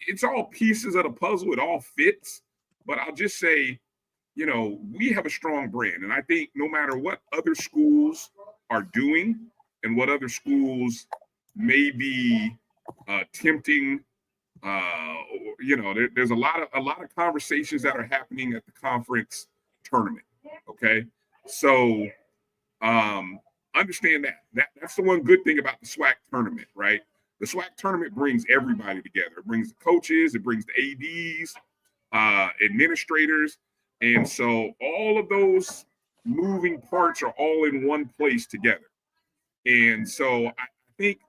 it's all pieces of the puzzle. It all fits. But I'll just say, we have a strong brand. And I think no matter what other schools are doing and what other schools may be tempting, there's a lot of conversations that are happening at the conference tournament. Okay. So understand that's the one good thing about the SWAC tournament, right? The SWAC tournament brings everybody together. It brings the coaches, it brings the ADs, administrators. And so all of those moving parts are all in one place together. And so I think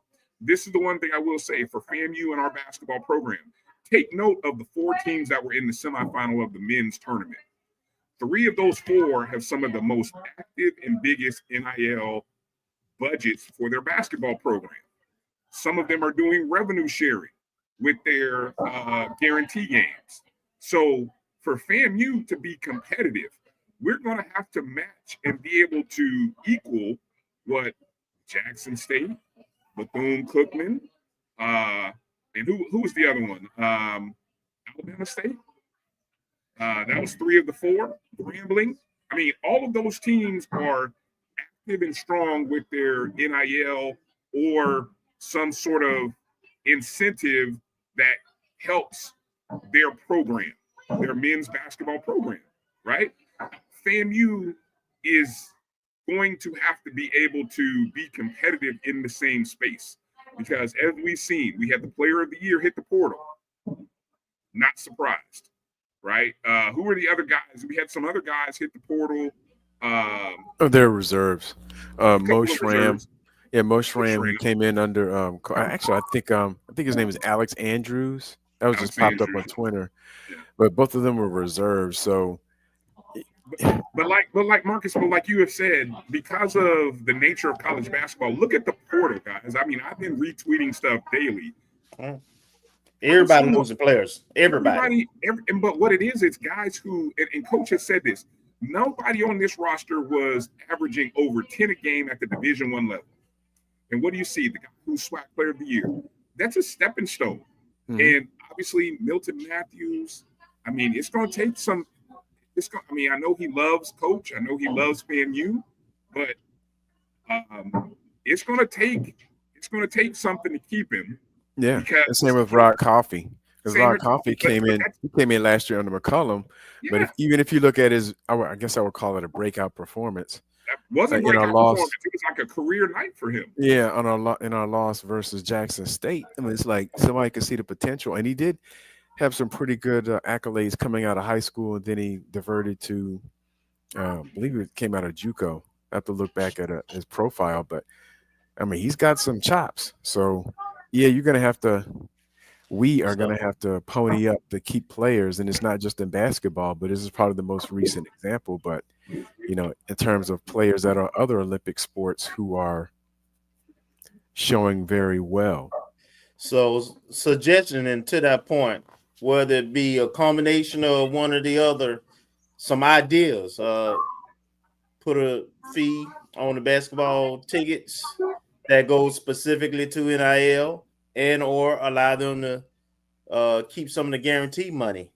this is the one thing I will say for FAMU and our basketball program. Take note of the 4 teams that were in the semifinal of the men's tournament. 3 of those 4 have some of the most active and biggest NIL budgets for their basketball program. Some of them are doing revenue sharing with their guarantee games. So for FAMU to be competitive, we're going to have to match and be able to equal what Jackson State, Bethune-Cookman, and who was the other one? Alabama State. That was 3 of the 4. Grambling. I mean, all of those teams are active and strong with their NIL or some sort of incentive that helps their program, their men's basketball program, right? FAMU is going to have to be able to be competitive in the same space because as we've seen, we had the player of the year hit the portal. Not surprised, right? Who were the other guys? We had some other guys hit the portal. They're reserves. Mo Schramm. Reserves. Yeah, Mo Schramm, who came in under actually I think his name is Alex Andrews. That was just popped up on Twitter. Yeah. But both of them were reserves. So but like Marcus, but like you have said, because of the nature of college basketball, look at the portal, guys. I mean, I've been retweeting stuff daily. Everybody knows the players. Everybody. But what it is, it's guys who, and Coach has said this, nobody on this roster was averaging over 10 a game at the Division I level. And what do you see? The guy who's SWAC Player of the Year. That's a stepping stone. Mm-hmm. And obviously, Milton Matthews, I mean, it's going to take some. I know he loves Coach. I know he loves FAMU, but it's gonna take something to keep him. Yeah, Because the same with Rod Coffey. Because Same Rod with- Coffey but came in last year under McCullum. But Yeah. even if you look at his, I guess I would call it a breakout performance. that wasn't in breakout our loss. performance. It was like a career night for him. Yeah, in our loss versus Jackson State, I mean, it's like somebody could see the potential, and he did have some pretty good accolades coming out of high school, and then he diverted to, I believe it came out of JUCO. I have to look back at his profile, but I mean, he's got some chops. So, yeah, we are going to have to pony up to keep players, and it's not just in basketball, but this is probably the most recent example. But in terms of players that are other Olympic sports who are showing very well. So, suggestion, and to that point, whether it be a combination of one or the other, some ideas. Put a fee on the basketball tickets that goes specifically to NIL, and or allow them to keep some of the guaranteed money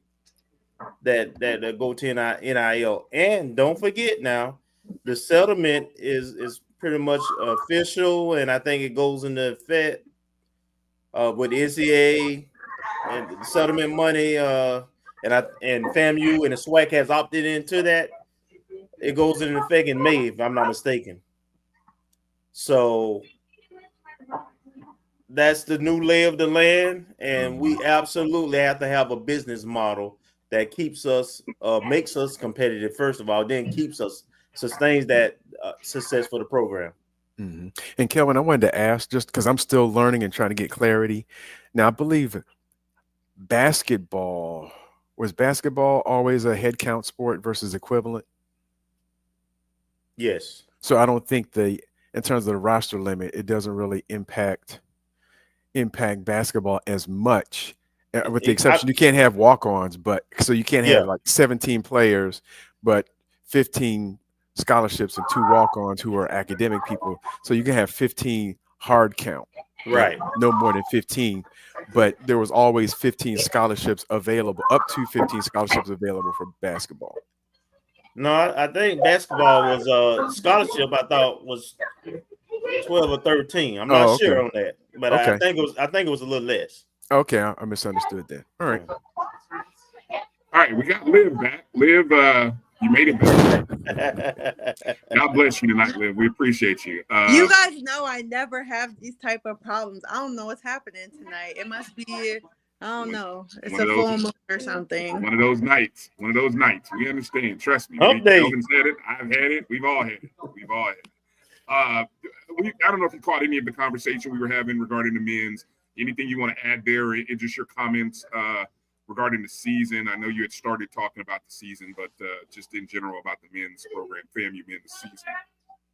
that go to NIL. And don't forget now, the settlement is pretty much official, and I think it goes into effect with NCAA and the settlement money, and FAMU and the SWAC has opted into that. It goes into effect in May, if I'm not mistaken. So that's the new lay of the land, and we absolutely have to have a business model that keeps us, makes us competitive, first of all, then sustains that success for the program. Mm-hmm. And Kelvin, I wanted to ask, just because I'm still learning and trying to get clarity. Now, I believe was basketball always a head count sport versus equivalent? Yes. So I don't think in terms of the roster limit, it doesn't really impact basketball as much, with the exception you can't have walk-ons, but so you can't have like 17 players, but 15 scholarships and 2 walk-ons who are academic people. So you can have 15 hard count, right? No more than 15, but there was always 15 scholarships available, up to 15 scholarships available for basketball. No, I think basketball was scholarship. I thought was 12 or 13. I'm not sure on that, but I think it was a little less. Okay, I misunderstood that. All right. All right, we got Liv back. Liv, you made it back. God bless you tonight, Liv. We appreciate you. You guys know I never have these type of problems. I don't know what's happening tonight. It must be, I don't know. It's a full moon or something. One of those nights. We understand. Trust me. Kelvin's had it. I've had it. We've all had it. I don't know if you caught any of the conversation we were having regarding the men's. Anything you want to add there, or just your comments regarding the season? I know you had started talking about the season, but just in general about the men's program, FAMU men's season.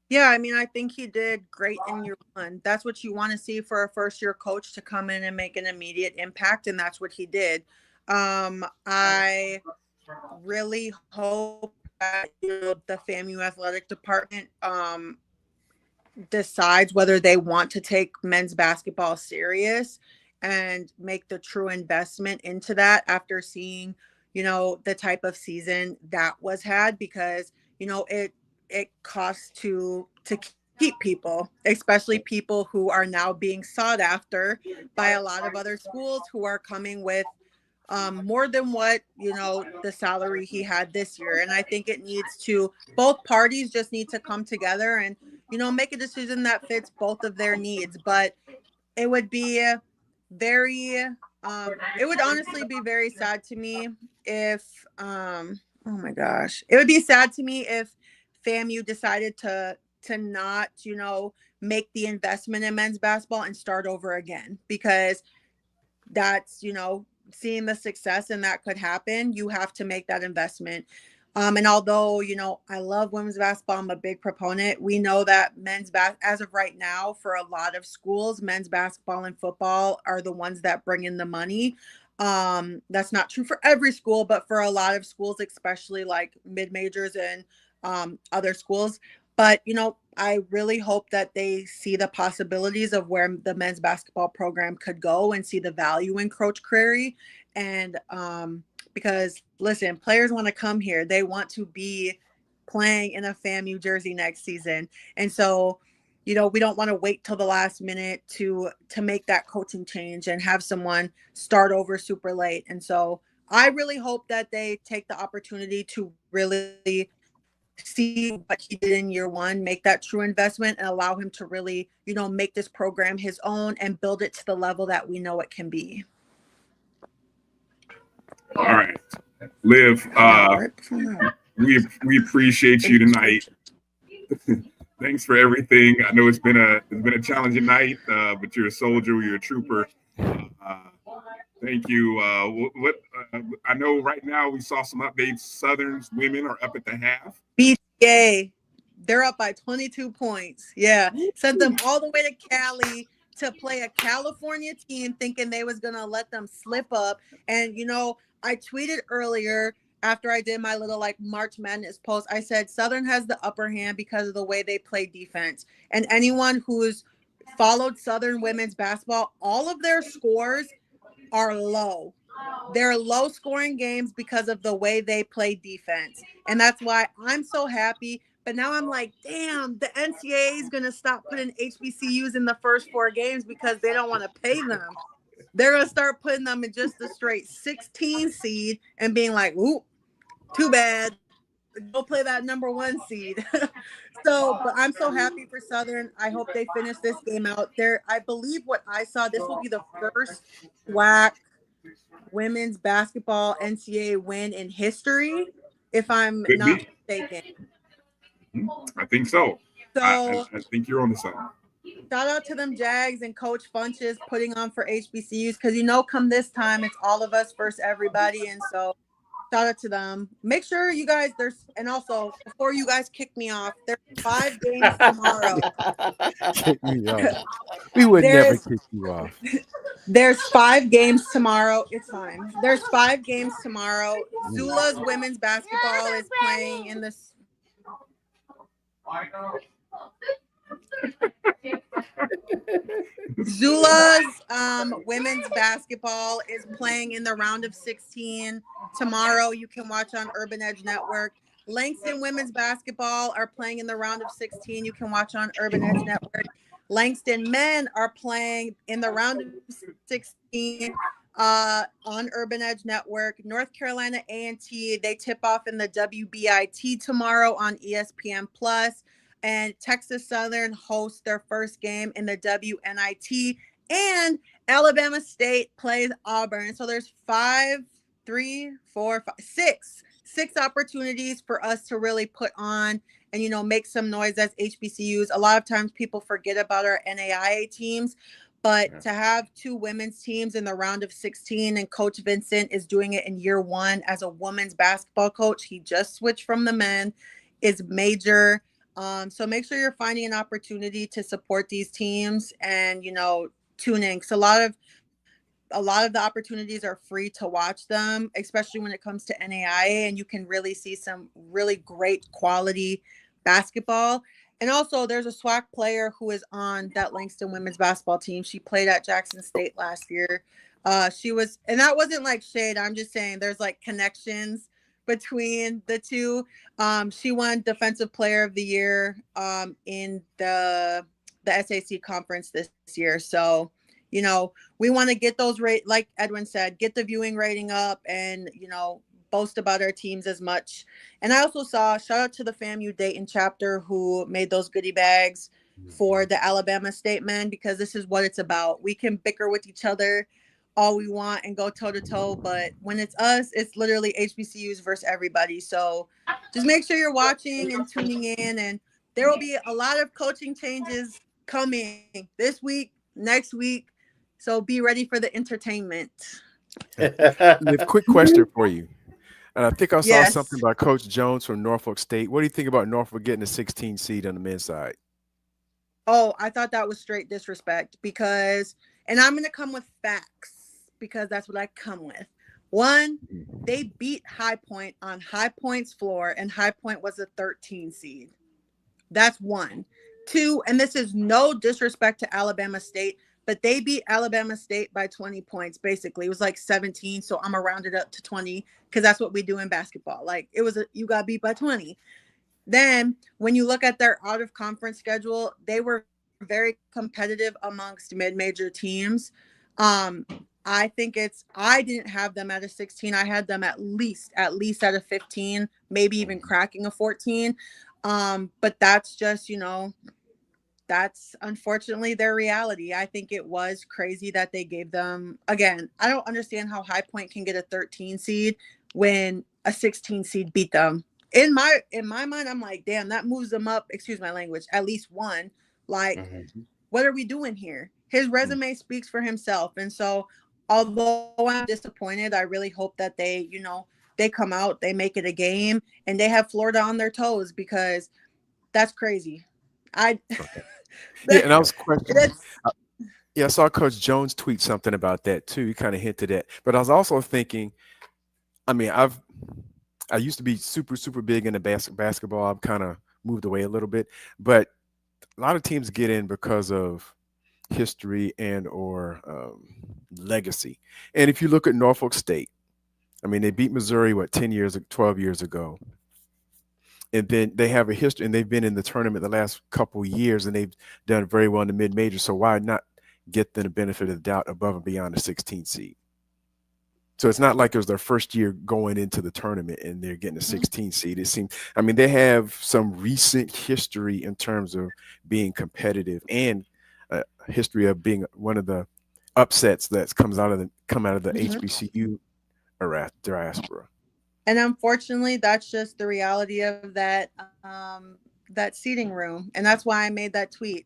Yeah, I mean, I think he did great in year one. That's what you want to see for a first-year coach, to come in and make an immediate impact, and that's what he did. I really hope that the FAMU athletic department decides whether they want to take men's basketball serious and make the true investment into that after seeing, the type of season that was had, because, it costs to keep people, especially people who are now being sought after by a lot of other schools who are coming with more than what, the salary he had this year. And I think both parties just need to come together and, make a decision that fits both of their needs. But it would be it would honestly be very sad to me if, oh my gosh, it would be sad to me if FAMU decided to not, make the investment in men's basketball and start over again, because that's, seeing the success and that could happen, you have to make that investment. And although, I love women's basketball, I'm a big proponent. We know that as of right now, for a lot of schools, men's basketball and football are the ones that bring in the money. That's not true for every school, but for a lot of schools, especially like mid-majors and other schools. But, I really hope that they see the possibilities of where the men's basketball program could go and see the value in Coach Crary. And because, listen, players want to come here. They want to be playing in a FAMU jersey next season. And so we don't want to wait till the last minute to make that coaching change and have someone start over super late. And so I really hope that they take the opportunity to really see what he did in year one, make that true investment, and allow him to really, make this program his own and build it to the level that we know it can be. All right, Liv, we appreciate you tonight. Thanks for everything. I know it's been a challenging night, but you're a soldier, you're a trooper. Thank you. I know right now we saw some updates. Southern's women are up at the half. BTA, they're up by 22 points. Yeah, sent them all the way to Cali to play a California team, thinking they was gonna let them slip up. And I tweeted earlier after I did my little March Madness post. I said Southern has the upper hand because of the way they play defense. And anyone who's followed Southern women's basketball, all of their scores are low. They're low scoring games because of the way they play defense. And that's why I'm so happy. But now I'm like, damn, the NCAA is going to stop putting HBCUs in the first 4 games because they don't want to pay them. They're going to start putting them in just a straight 16 seed and being like, ooh, too bad. Go play that number 1 seed. But I'm so happy for Southern. I hope they finish this game out there. I believe what I saw, this will be the first WAC women's basketball NCAA win in history, if I'm not mistaken. I think so. So I think you're on the side. Shout out to them Jags and Coach Funches putting on for HBCUs, because come this time it's all of us versus everybody. And so shout out to them. Make sure you guys and also before you guys kick me off, there's 5 games tomorrow. Kick me off. We would never kick you off. There's 5 games tomorrow. It's fine. There's 5 games tomorrow. Zula's women's basketball is playing in this. Zula's women's basketball is playing in the round of 16 tomorrow. You can watch on Urban Edge Network. Langston women's basketball are playing in the round of 16. You can watch on Urban Edge Network. Langston men are playing in the round of 16 on Urban Edge Network. North Carolina A&T, they tip off in the WBIT tomorrow on ESPN Plus. And Texas Southern hosts their first game in the WNIT. And Alabama State plays Auburn. So there's 6 opportunities for us to really put on and, make some noise as HBCUs. A lot of times people forget about our NAIA teams, but to have 2 women's teams in the round of 16, and Coach Vincent is doing it in year 1 as a women's basketball coach. He just switched from the men, is major. So make sure you're finding an opportunity to support these teams and, tune in. Because a lot of the opportunities are free to watch them, especially when it comes to NAIA, and you can really see some really great quality basketball. And also there's a SWAC player who is on that Langston women's basketball team. She played at Jackson State last year. And that wasn't like shade. I'm just saying there's connections between the two. She won Defensive Player of the Year in the SAC conference this year. So, we want to get those like Edwin said, get the viewing rating up and, boast about our teams as much. And I also saw, shout out to the FAMU Dayton chapter who made those goodie bags for the Alabama State men, because this is what it's about. We can bicker with each other all we want and go toe to toe, but when it's us, it's literally HBCUs versus everybody. So just make sure you're watching and tuning in, and there will be a lot of coaching changes coming this week, next week. So be ready for the entertainment. A quick question for you. And I think I saw Yes. something about Coach Jones from Norfolk State. What do you think about Norfolk getting a 16 seed on the men's side? Oh, I thought that was straight disrespect because, and I'm going to come with facts because that's what I come with. 1, they beat High Point on High Point's floor, and High Point was a 13 seed. That's 1. 2, and this is no disrespect to Alabama State, but they beat Alabama State by 20 points, basically. It was like 17, so I'm going to round it up to 20 because that's what we do in basketball. Like, you got beat by 20. Then when you look at their out-of-conference schedule, they were very competitive amongst mid-major teams. I think I didn't have them at a 16. I had them at least at a 15, maybe even cracking a 14. But that's just, that's unfortunately their reality. I think it was crazy that they gave them, again, I don't understand how High Point can get a 13 seed when a 16 seed beat them. In my mind, I'm like, damn, that moves them up, excuse my language, at least one. Like, what are we doing here? His resume speaks for himself. And so although I'm disappointed, I really hope that they, they come out, they make it a game, and they have Florida on their toes, because that's crazy. Yeah, and I was questioning. I saw Coach Jones tweet something about that too. He kind of hinted at, but I was also thinking, I mean, I used to be super big into basketball. I've kind of moved away a little bit, but a lot of teams get in because of history and or legacy. And if you look at Norfolk State, I mean, they beat Missouri 12 years ago. And then they have a history, and they've been in the tournament the last couple of years, and they've done very well in the mid-major. So why not get them the benefit of the doubt above and beyond the 16 seed? So it's not like it was their first year going into the tournament and they're getting a 16 seed. It seems, I mean, they have some recent history in terms of being competitive and a history of being one of the upsets that come out of the HBCU diaspora. And unfortunately, that's just the reality of that seating room. And that's why I made that tweet.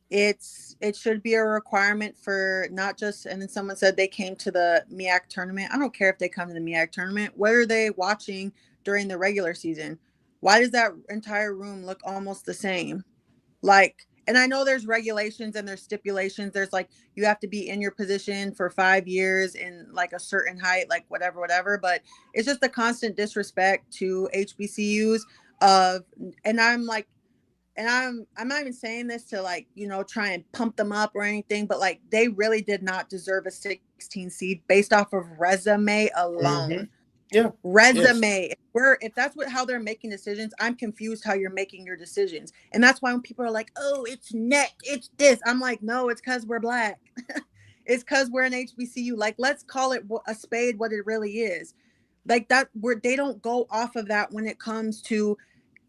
It should be a requirement for not just, and then someone said they came to the MEAC tournament. I don't care if they come to the MEAC tournament. What are they watching during the regular season? Why does that entire room look almost the same? Like, and I know there's regulations and there's stipulations. There's like, you have to be in your position for 5 years in like a certain height, like whatever. But it's just a constant disrespect to HBCUs and I'm like, and I'm not even saying this to like, try and pump them up or anything, but like they really did not deserve a 16 seed based off of resume alone. Yeah. Resume. Yes. If that's how they're making decisions, I'm confused how you're making your decisions. And that's why when people are like, oh, it's neck, it's this. I'm like, no, it's because we're Black. It's because we're an HBCU. Like, let's call it a spade what it really is. Like that, they don't go off of that when it comes to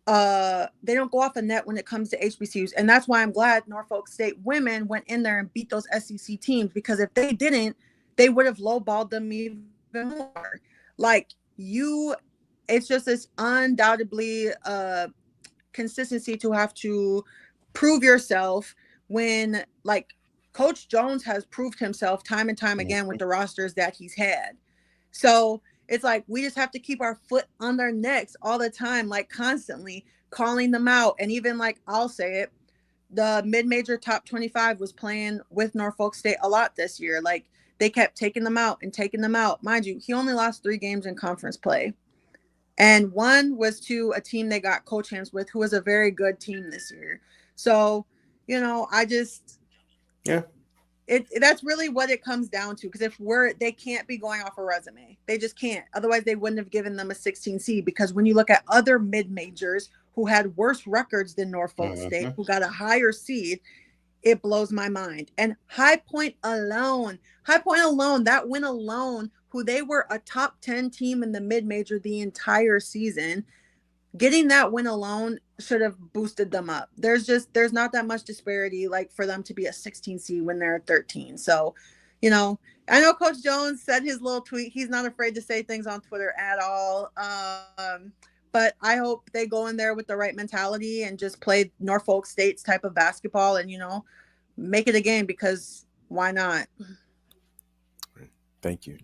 they don't go off a net when it comes to HBCUs. And that's why I'm glad Norfolk State women went in there and beat those SEC teams, because if they didn't, they would have lowballed them even more. Like it's just this undoubtedly consistency to have to prove yourself when like Coach Jones has proved himself time and time again with the rosters that he's had. So it's like we just have to keep our foot on their necks all the time, like constantly calling them out. And even like, I'll say it, the mid-major top 25 was playing with Norfolk State a lot this year. Like they kept taking them out and taking them out. Mind you, he only lost 3 games in conference play. And one was to a team they got coach hands with, who was a very good team this year. So, that's really what it comes down to. Because they can't be going off a resume. They just can't. Otherwise, they wouldn't have given them a 16 seed. Because when you look at other mid-majors who had worse records than Norfolk State, who got a higher seed, it blows my mind. And High Point alone, that win alone, who they were a top 10 team in the mid-major the entire season, getting that win alone should have boosted them up. There's not that much disparity like for them to be a 16 seed when they're 13. So, I know Coach Jones said his little tweet. He's not afraid to say things on Twitter at all. But I hope they go in there with the right mentality and just play Norfolk State's type of basketball and, make it a game, because why not? Thank you.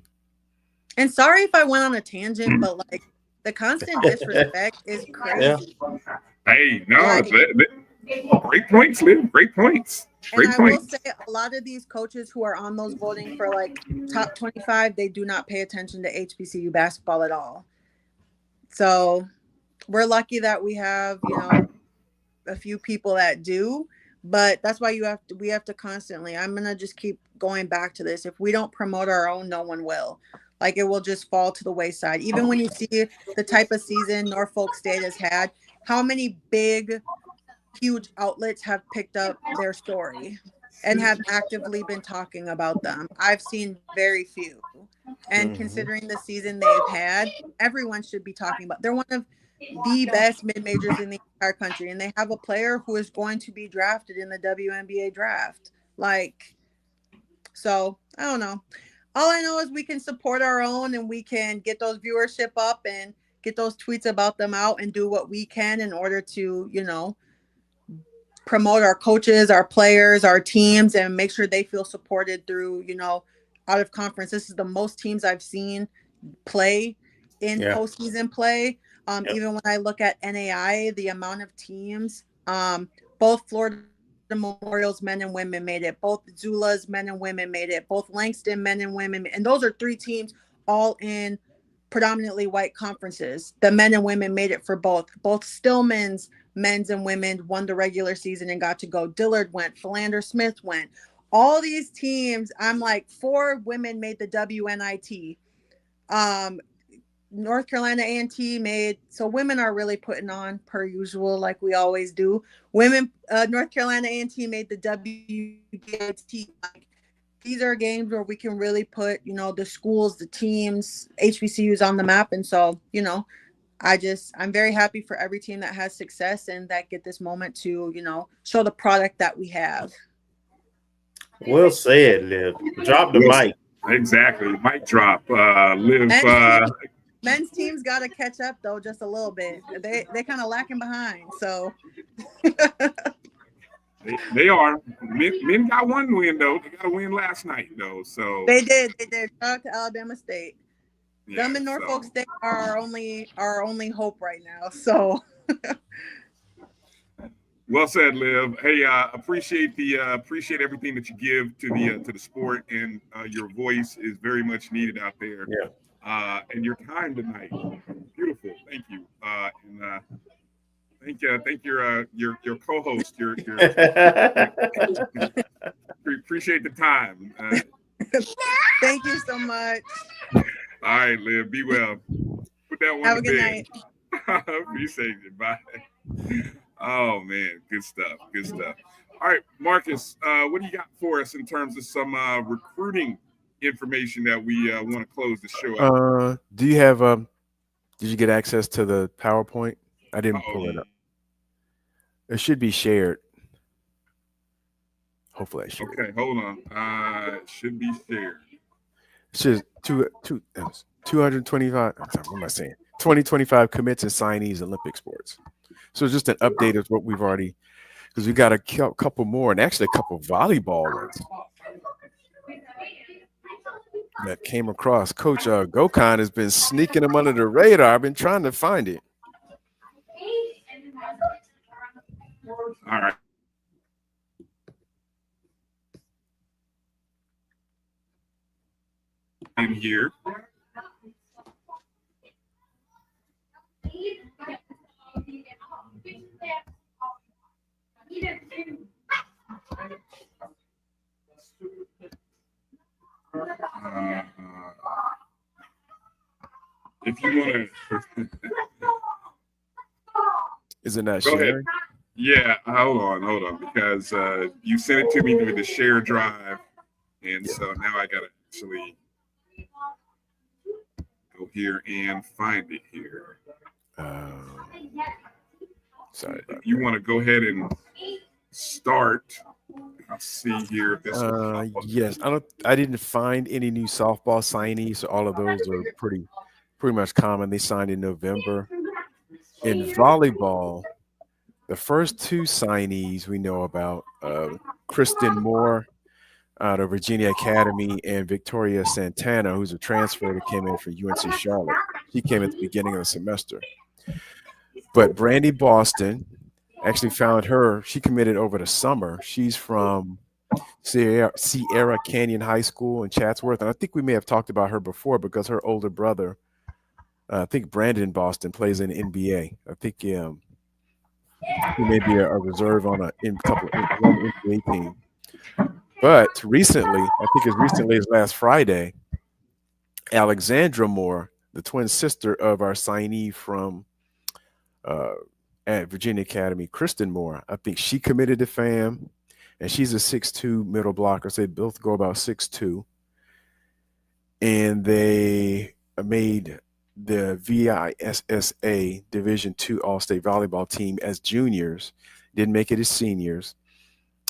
And sorry if I went on a tangent, but like the constant disrespect is crazy. Yeah. Hey, no, great points, Liv. Great points. And I will say a lot of these coaches who are on those voting for like top 25, they do not pay attention to HBCU basketball at all. So we're lucky that we have, a few people that do, but that's why we have to constantly, I'm going to just keep going back to this. If we don't promote our own, no one will. Like it will just fall to the wayside. Even when you see the type of season Norfolk State has had, how many big huge outlets have picked up their story and have actively been talking about them. I've seen very few. And considering the season they've had, everyone should be talking about. They're one of the best mid-majors in the entire country, and they have a player who is going to be drafted in the WNBA draft. Like, so I don't know. All I know is we can support our own, and we can get those viewership up and get those tweets about them out and do what we can in order to, you know, promote our coaches, our players, our teams, and make sure they feel supported through, you know, out of conference. This is the most teams I've seen play in postseason play. Even when I look at NAI, the amount of teams, both Florida Memorial's men and women made it, both Zula's men and women made it, both Langston men and women, and those are 3 teams all in predominantly white conferences. The men and women made it for both Stillman's men's and women won the regular season and got to go. Dillard went, Philander Smith went. All these teams, I'm like, 4 women made the WNIT. North Carolina A&T made, so women are really putting on per usual, like we always do. Women, North Carolina A&T made the WNIT. Like, these are games where we can really put, you know, the schools, the teams, HBCUs on the map. And so, you know, I'm very happy for every team that has success and that get this moment to, you know, show the product that we have. Well said, Liv. Drop the mic. Exactly. Mic drop. Liv. Men's teams got to catch up, though, just a little bit. They kind of lacking behind. So they are. Men got one win, though. They got a win last night, though. So they did. Shout out to Alabama State. Yeah, them and Norfolk State are our only hope right now. So well said, Liv. Hey, appreciate everything that you give to the sport, and your voice is very much needed out there. Yeah. And your time tonight, beautiful. Thank you. And thank your co-host. Appreciate the time. Thank you so much. All right, Liv. Be well. Put that one. Have a good night. Appreciate it. Bye. Oh man, good stuff. Good stuff. All right, Marcus, what do you got for us in terms of some recruiting information that we want to close the show out? Do you have did you get access to the PowerPoint? I didn't pull it up. It should be shared. Hopefully I should. Okay, hold on. It should be shared. It's just 225. Sorry, what am I saying? 2025 commits and signees Olympic sports. So just an update of what we've already, because we got a couple more, and actually a couple volleyball ones that came across. Coach Gokhan has been sneaking them under the radar. I've been trying to find it. All right. I'm here. If you want to, is it not go sharing? ahead. Yeah, hold on, because you sent it to me with the share drive, and so now I gotta actually go here and find it here. Sorry. If you want to go ahead and start. I'll see here if this yes, I didn't find any new softball signees. So all of those are pretty much common. They signed in November. In volleyball, the first 2 signees we know about, Kristen Moore out of Virginia Academy and Victoria Santana, who's a transfer that came in for UNC Charlotte. She came at the beginning of the semester. But Brandy Boston, actually found her. She committed over the summer. She's from Sierra Canyon High School in Chatsworth. And I think we may have talked about her before because her older brother, I think Brandon Boston, plays in the NBA. I think he may be a reserve on one NBA team. But recently, I think as recently as last Friday, Alexandra Moore, the twin sister of our signee from at Virginia Academy, Kristen Moore. I think she committed to FAM, and she's a 6'2" middle blocker. So they both go about 6'2". And they made the VISSA Division II All-State Volleyball team as juniors, didn't make it as seniors.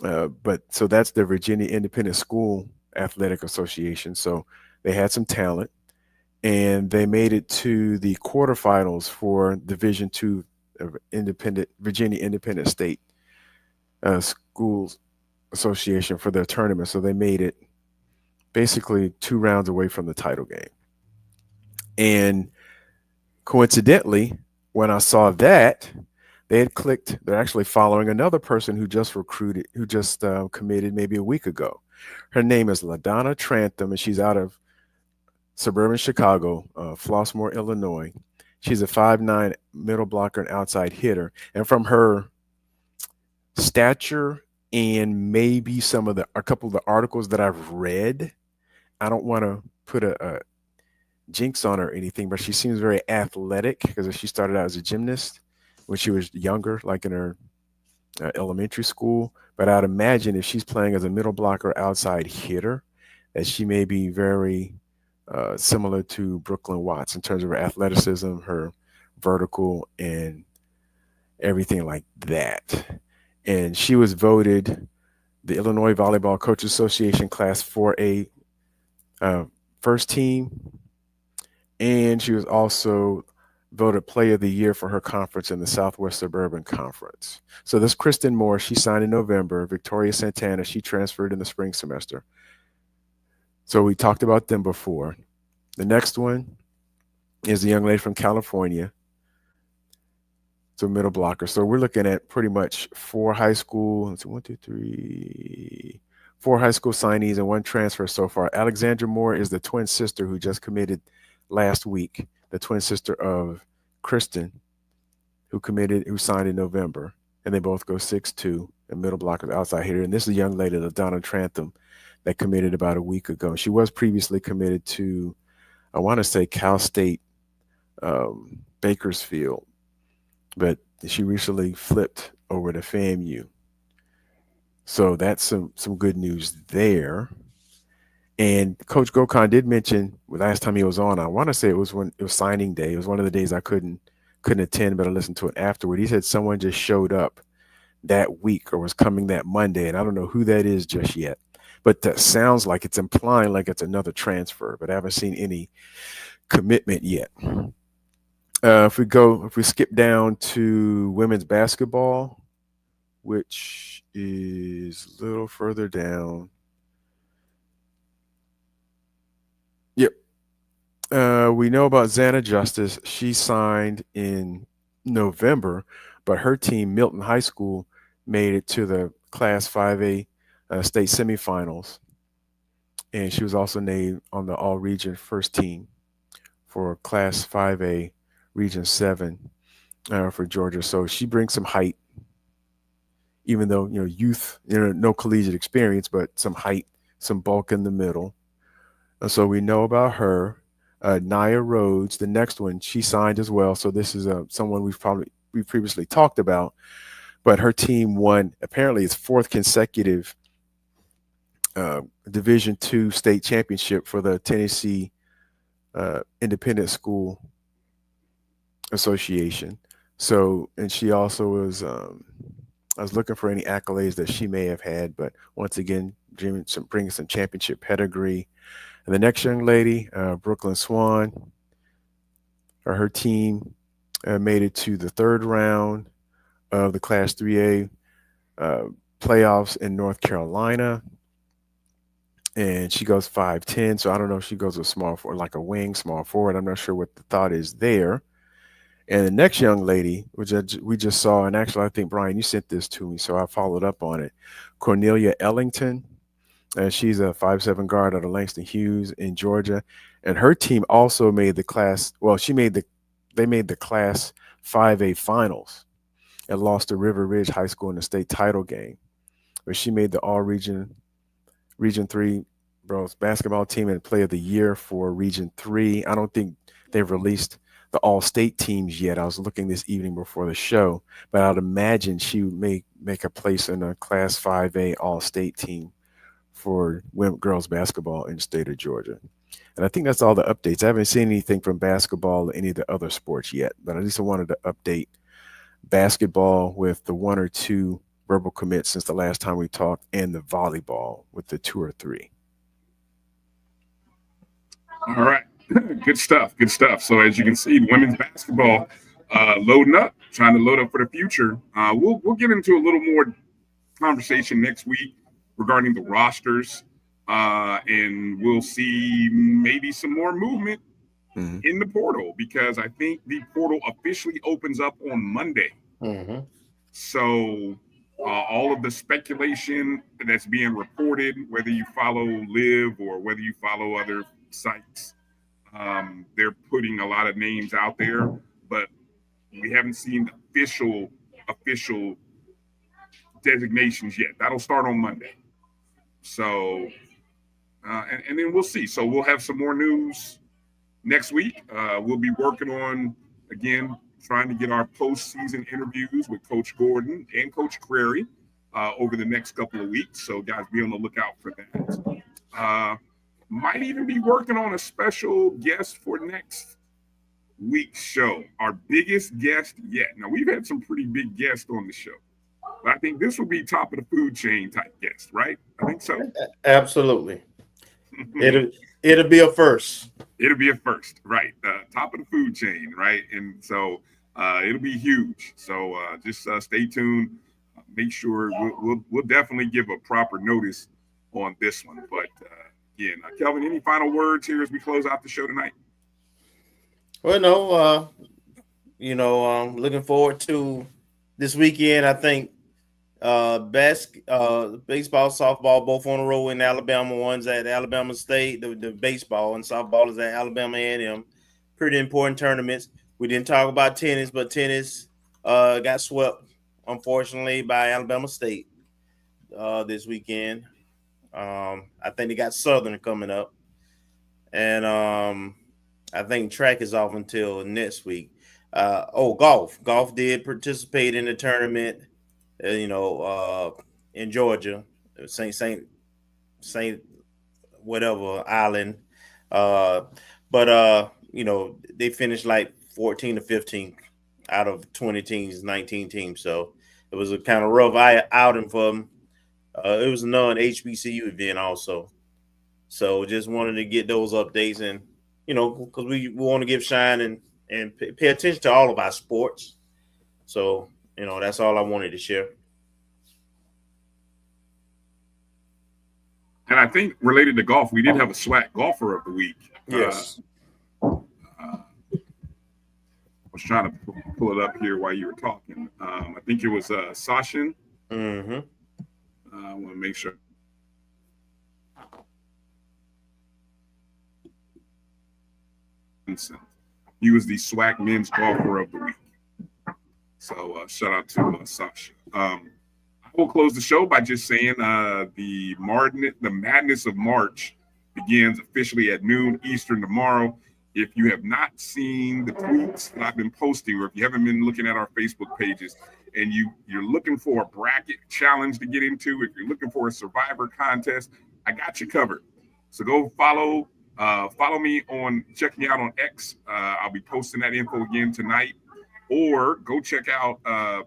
But so that's the Virginia Independent School Athletic Association. So they had some talent, and they made it to the quarterfinals for Division II Virginia Independent State Schools Association for their tournament. So they made it basically 2 rounds away from the title game. And coincidentally, when I saw that, they had clicked. They're actually following another person who just committed maybe a week ago. Her name is LaDonna Trantham, and she's out of suburban Chicago, Flossmoor, Illinois. She's a 5'9" middle blocker and outside hitter. And from her stature and maybe a couple of the articles that I've read, I don't want to put a jinx on her or anything, but she seems very athletic because she started out as a gymnast when she was younger, like in her elementary school. But I'd imagine if she's playing as a middle blocker outside hitter, that she may be very similar to Brooklyn Watts in terms of her athleticism, her vertical, and everything like that. And she was voted the Illinois Volleyball Coaches Association Class 4A first team, and she was also voted Player of the Year for her conference in the Southwest Suburban Conference. So this Kristen Moore, she signed in November. Victoria Santana, she transferred in the spring semester. So we talked about them before. The next one is the young lady from California. So middle blocker. So we're looking at pretty much 4 high school. So 4 high school signees and 1 transfer so far. Alexandra Moore is the twin sister who just committed last week, the twin sister of Kristen, who signed in November. And they both go 6'2", and middle blocker, outside hitter. And this is a young lady, LaDonna Trantham, that committed about a week ago. She was previously committed to, I want to say, Cal State Bakersfield, but she recently flipped over to FAMU. So that's some good news there. And Coach Gokhan did mention last time he was on, I want to say it was signing day. It was one of the days I couldn't attend, but I listened to it afterward. He said someone just showed up that week or was coming that Monday, and I don't know who that is just yet. But that sounds like it's implying like it's another transfer, but I haven't seen any commitment yet. If we skip down to women's basketball, which is a little further down. Yep. We know about Xana Justice. She signed in November, but her team, Milton High School, made it to the Class 5A state semifinals. And she was also named on the all-region first team for Class 5A Region 7 for Georgia. So she brings some height, even though, youth, no collegiate experience, but some height, some bulk in the middle. And so we know about her. Nia Rhodes, the next one, she signed as well. So this is someone we've previously talked about, but her team won apparently its 4th consecutive Division II state championship for the Tennessee Independent School Association. So, and she also was, I was looking for any accolades that she may have had, but once again, bringing some championship pedigree. And the next young lady, Brooklyn Swan, her team made it to the 3rd round of the Class 3A playoffs in North Carolina. And she goes 5'10", so I don't know if she goes a small forward, like a wing, small forward. I'm not sure what the thought is there. And the next young lady, which we just saw, and actually I think, Bryan, you sent this to me, so I followed up on it. Cornelia Ellington. She's a 5'7" guard out of Langston Hughes in Georgia. And her team also made the class, they made the Class 5A finals and lost to River Ridge High School in the state title game. But she made the all-region Region 3 basketball team and Player of the Year for Region 3. I don't think they've released the all-state teams yet. I was looking this evening before the show, but I'd imagine she would make a place in a Class 5A all-state team for girls basketball in the state of Georgia. And I think that's all the updates. I haven't seen anything from basketball or any of the other sports yet, but at least I wanted to update basketball with the 1 or 2 verbal commits since the last time we talked, and the volleyball with the 2 or 3. All right. Good stuff. Good stuff. So as you can see, women's basketball loading up, trying to load up for the future. We'll get into a little more conversation next week regarding the rosters, and we'll see maybe some more movement in the portal, because I think the portal officially opens up on Monday. So all of the speculation that's being reported, whether you follow Live or whether you follow other sites, they're putting a lot of names out there, but we haven't seen the official designations yet. That'll start on Monday. So, and then we'll see. So we'll have some more news next week. We'll be working on, again, trying to get our postseason interviews with Coach Gordon and Coach Crary over the next couple of weeks. So guys, be on the lookout for that. Might even be working on a special guest for next week's show. Our biggest guest yet. Now, we've had some pretty big guests on the show, but I think this will be top of the food chain type guest, right? I think so. Absolutely. It'll be a first. It'll be a first, right? Top of the food chain, right? And so it'll be huge. So just stay tuned. Make sure we'll definitely give a proper notice on this one. But again, Kelvin, any final words here as we close out the show tonight? Well, no. Looking forward to this weekend. I think baseball, softball, both on the road in Alabama. One's at Alabama State. The baseball and softball is at Alabama A&M. Pretty important tournaments. We didn't talk about tennis, but tennis got swept, unfortunately, by Alabama State this weekend. I think they got Southern coming up, and I think track is off until next week. Golf did participate in the tournament. In Georgia, Saint whatever island, but they finished like 14 to 15 out of 20 teams, 19 teams. So it was a kind of rough outing for them. It was a non-HBCU event also. So just wanted to get those updates, and because we want to give shine and pay attention to all of our sports. So that's all I wanted to share. And I think related to golf, we did have a SWAC golfer of the week. Yes. I was trying to pull it up here while you were talking. I think it was Sachin. I want to make sure. He was the SWAC men's golfer of the week. So shout out to Sasha. I will close the show by just saying the madness of March begins officially at noon Eastern tomorrow. If you have not seen the tweets that I've been posting, or if you haven't been looking at our Facebook pages, and you're looking for a bracket challenge to get into, if you're looking for a survivor contest, I got you covered. So go follow me check me out on X. I'll be posting that info again tonight. Or go check out the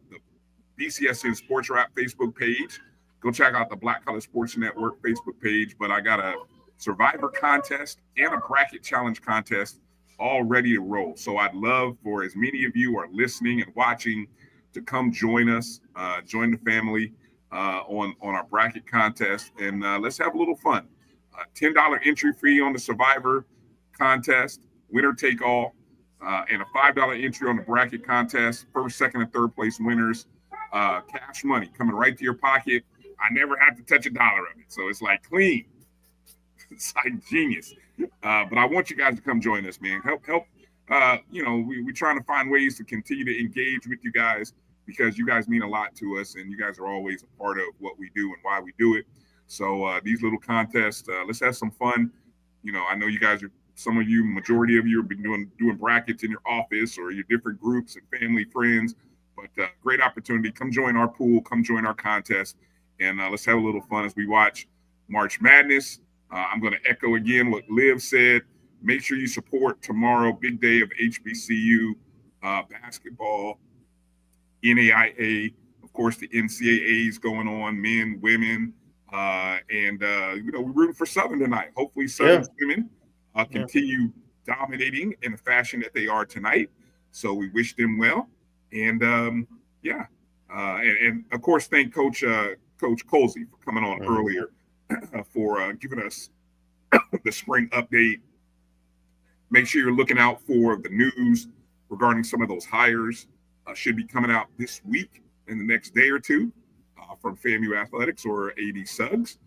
BCSN Sports Rap Facebook page. Go check out the Black College Sports Network Facebook page. But I got a survivor contest and a bracket challenge contest all ready to roll. So I'd love for as many of you are listening and watching to come join us, join the family on our bracket contest, and let's have a little fun. $10 entry fee on the survivor contest, winner take all. And a $5 entry on the bracket contest. First, second, and third place winners. Cash money coming right to your pocket. I never had to touch $1 of it. So it's like clean. It's like genius. But I want you guys to come join us, man. Help. We're trying to find ways to continue to engage with you guys, because you guys mean a lot to us, and you guys are always a part of what we do and why we do it. So these little contests, let's have some fun. I know you guys are some of you, majority of you, have been doing brackets in your office or your different groups and family, friends. But great opportunity. Come join our pool. Come join our contest. And let's have a little fun as we watch March Madness. I'm going to echo again what Liv said. Make sure you support tomorrow, big day of HBCU basketball, NAIA, of course, the NCAAs going on, men, women. We're rooting for Southern tonight. Hopefully Southern women continue dominating in the fashion that they are tonight. So we wish them well. And and of course, thank Coach Colzie for coming on earlier for giving us the spring update. Make sure you're looking out for the news regarding some of those hires. Should be coming out this week in the next day or two from FAMU Athletics or AD Suggs.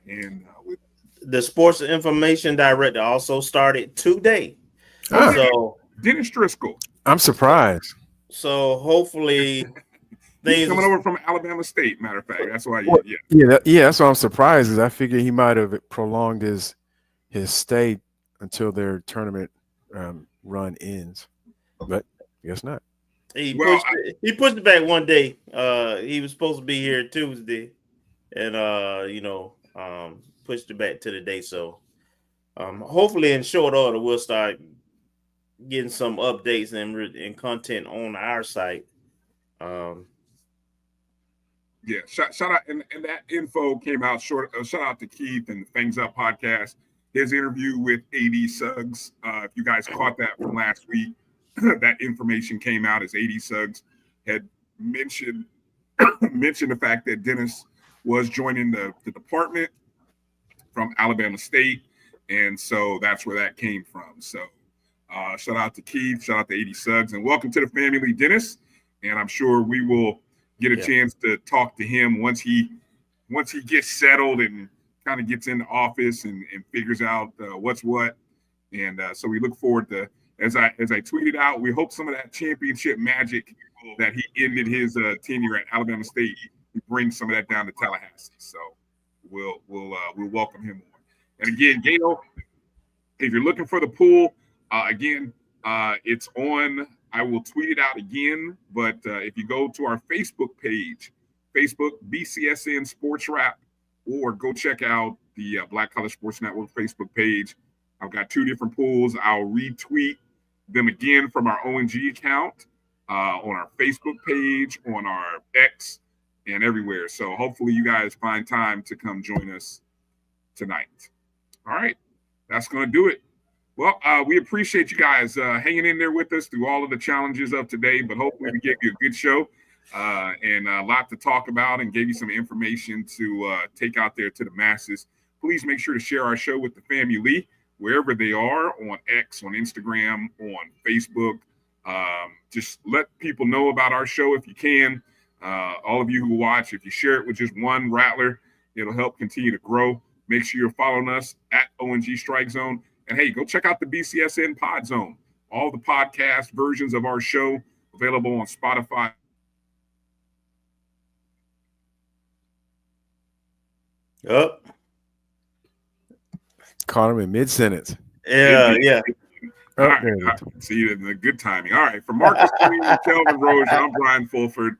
And with the sports information director also started today. So Dennis Driscoll. I'm surprised. So hopefully he's coming over from Alabama State. Matter of fact, that's why. That's why I'm surprised. Is I figured he might have prolonged his stay until their tournament run ends, but I guess not. He pushed it back one day. He was supposed to be here Tuesday, and pushed it back to the day. So hopefully in short order we'll start getting some updates and content on our site. Shout out, and that info came out short. Shout out to Keith and Things Up podcast. His interview with AD Suggs. If you guys caught that from last week, that information came out as AD Suggs had mentioned the fact that Dennis was joining the department from Alabama State, and so that's where that came from. So shout out to Keith, shout out to AD Suggs, and welcome to the family, Dennis. And I'm sure we will get a chance to talk to him once he gets settled and kind of gets into office and figures out what's what. And so we look forward to, as I tweeted out, we hope some of that championship magic that he ended his tenure at Alabama State, he brings some of that down to Tallahassee. So we'll welcome him on. And again, Gato, if you're looking for the pool, it's on. I will tweet it out again, but if you go to our Facebook page, Facebook BCSN Sports Wrap, or go check out the Black College Sports Network Facebook page. I've got 2 different pools. I'll retweet them again from our O&G account on our Facebook page, on our X, and everywhere. So hopefully you guys find time to come join us tonight. All right, that's going to do it. Well, we appreciate you guys hanging in there with us through all of the challenges of today, but hopefully we gave you a good show and a lot to talk about and gave you some information to take out there to the masses. Please make sure to share our show with the family wherever they are, on X, on Instagram, on Facebook. Just let people know about our show if you can. All of you who watch, if you share it with just one rattler, it'll help continue to grow. Make sure you're following us at O&G StrikeZone. And hey, go check out the BCSN Pod Zone. All the podcast versions of our show available on Spotify. Yep. Caught him in mid-sentence. Yeah. All right. See, the good timing. All right. For Marcus Green, Kelvin Roger, I'm Bryan Fulford.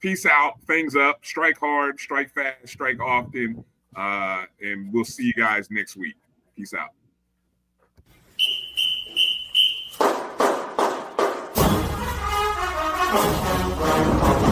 Peace out. Things up. Strike hard, strike fast, strike often. And we'll see you guys next week. Peace out. Oh,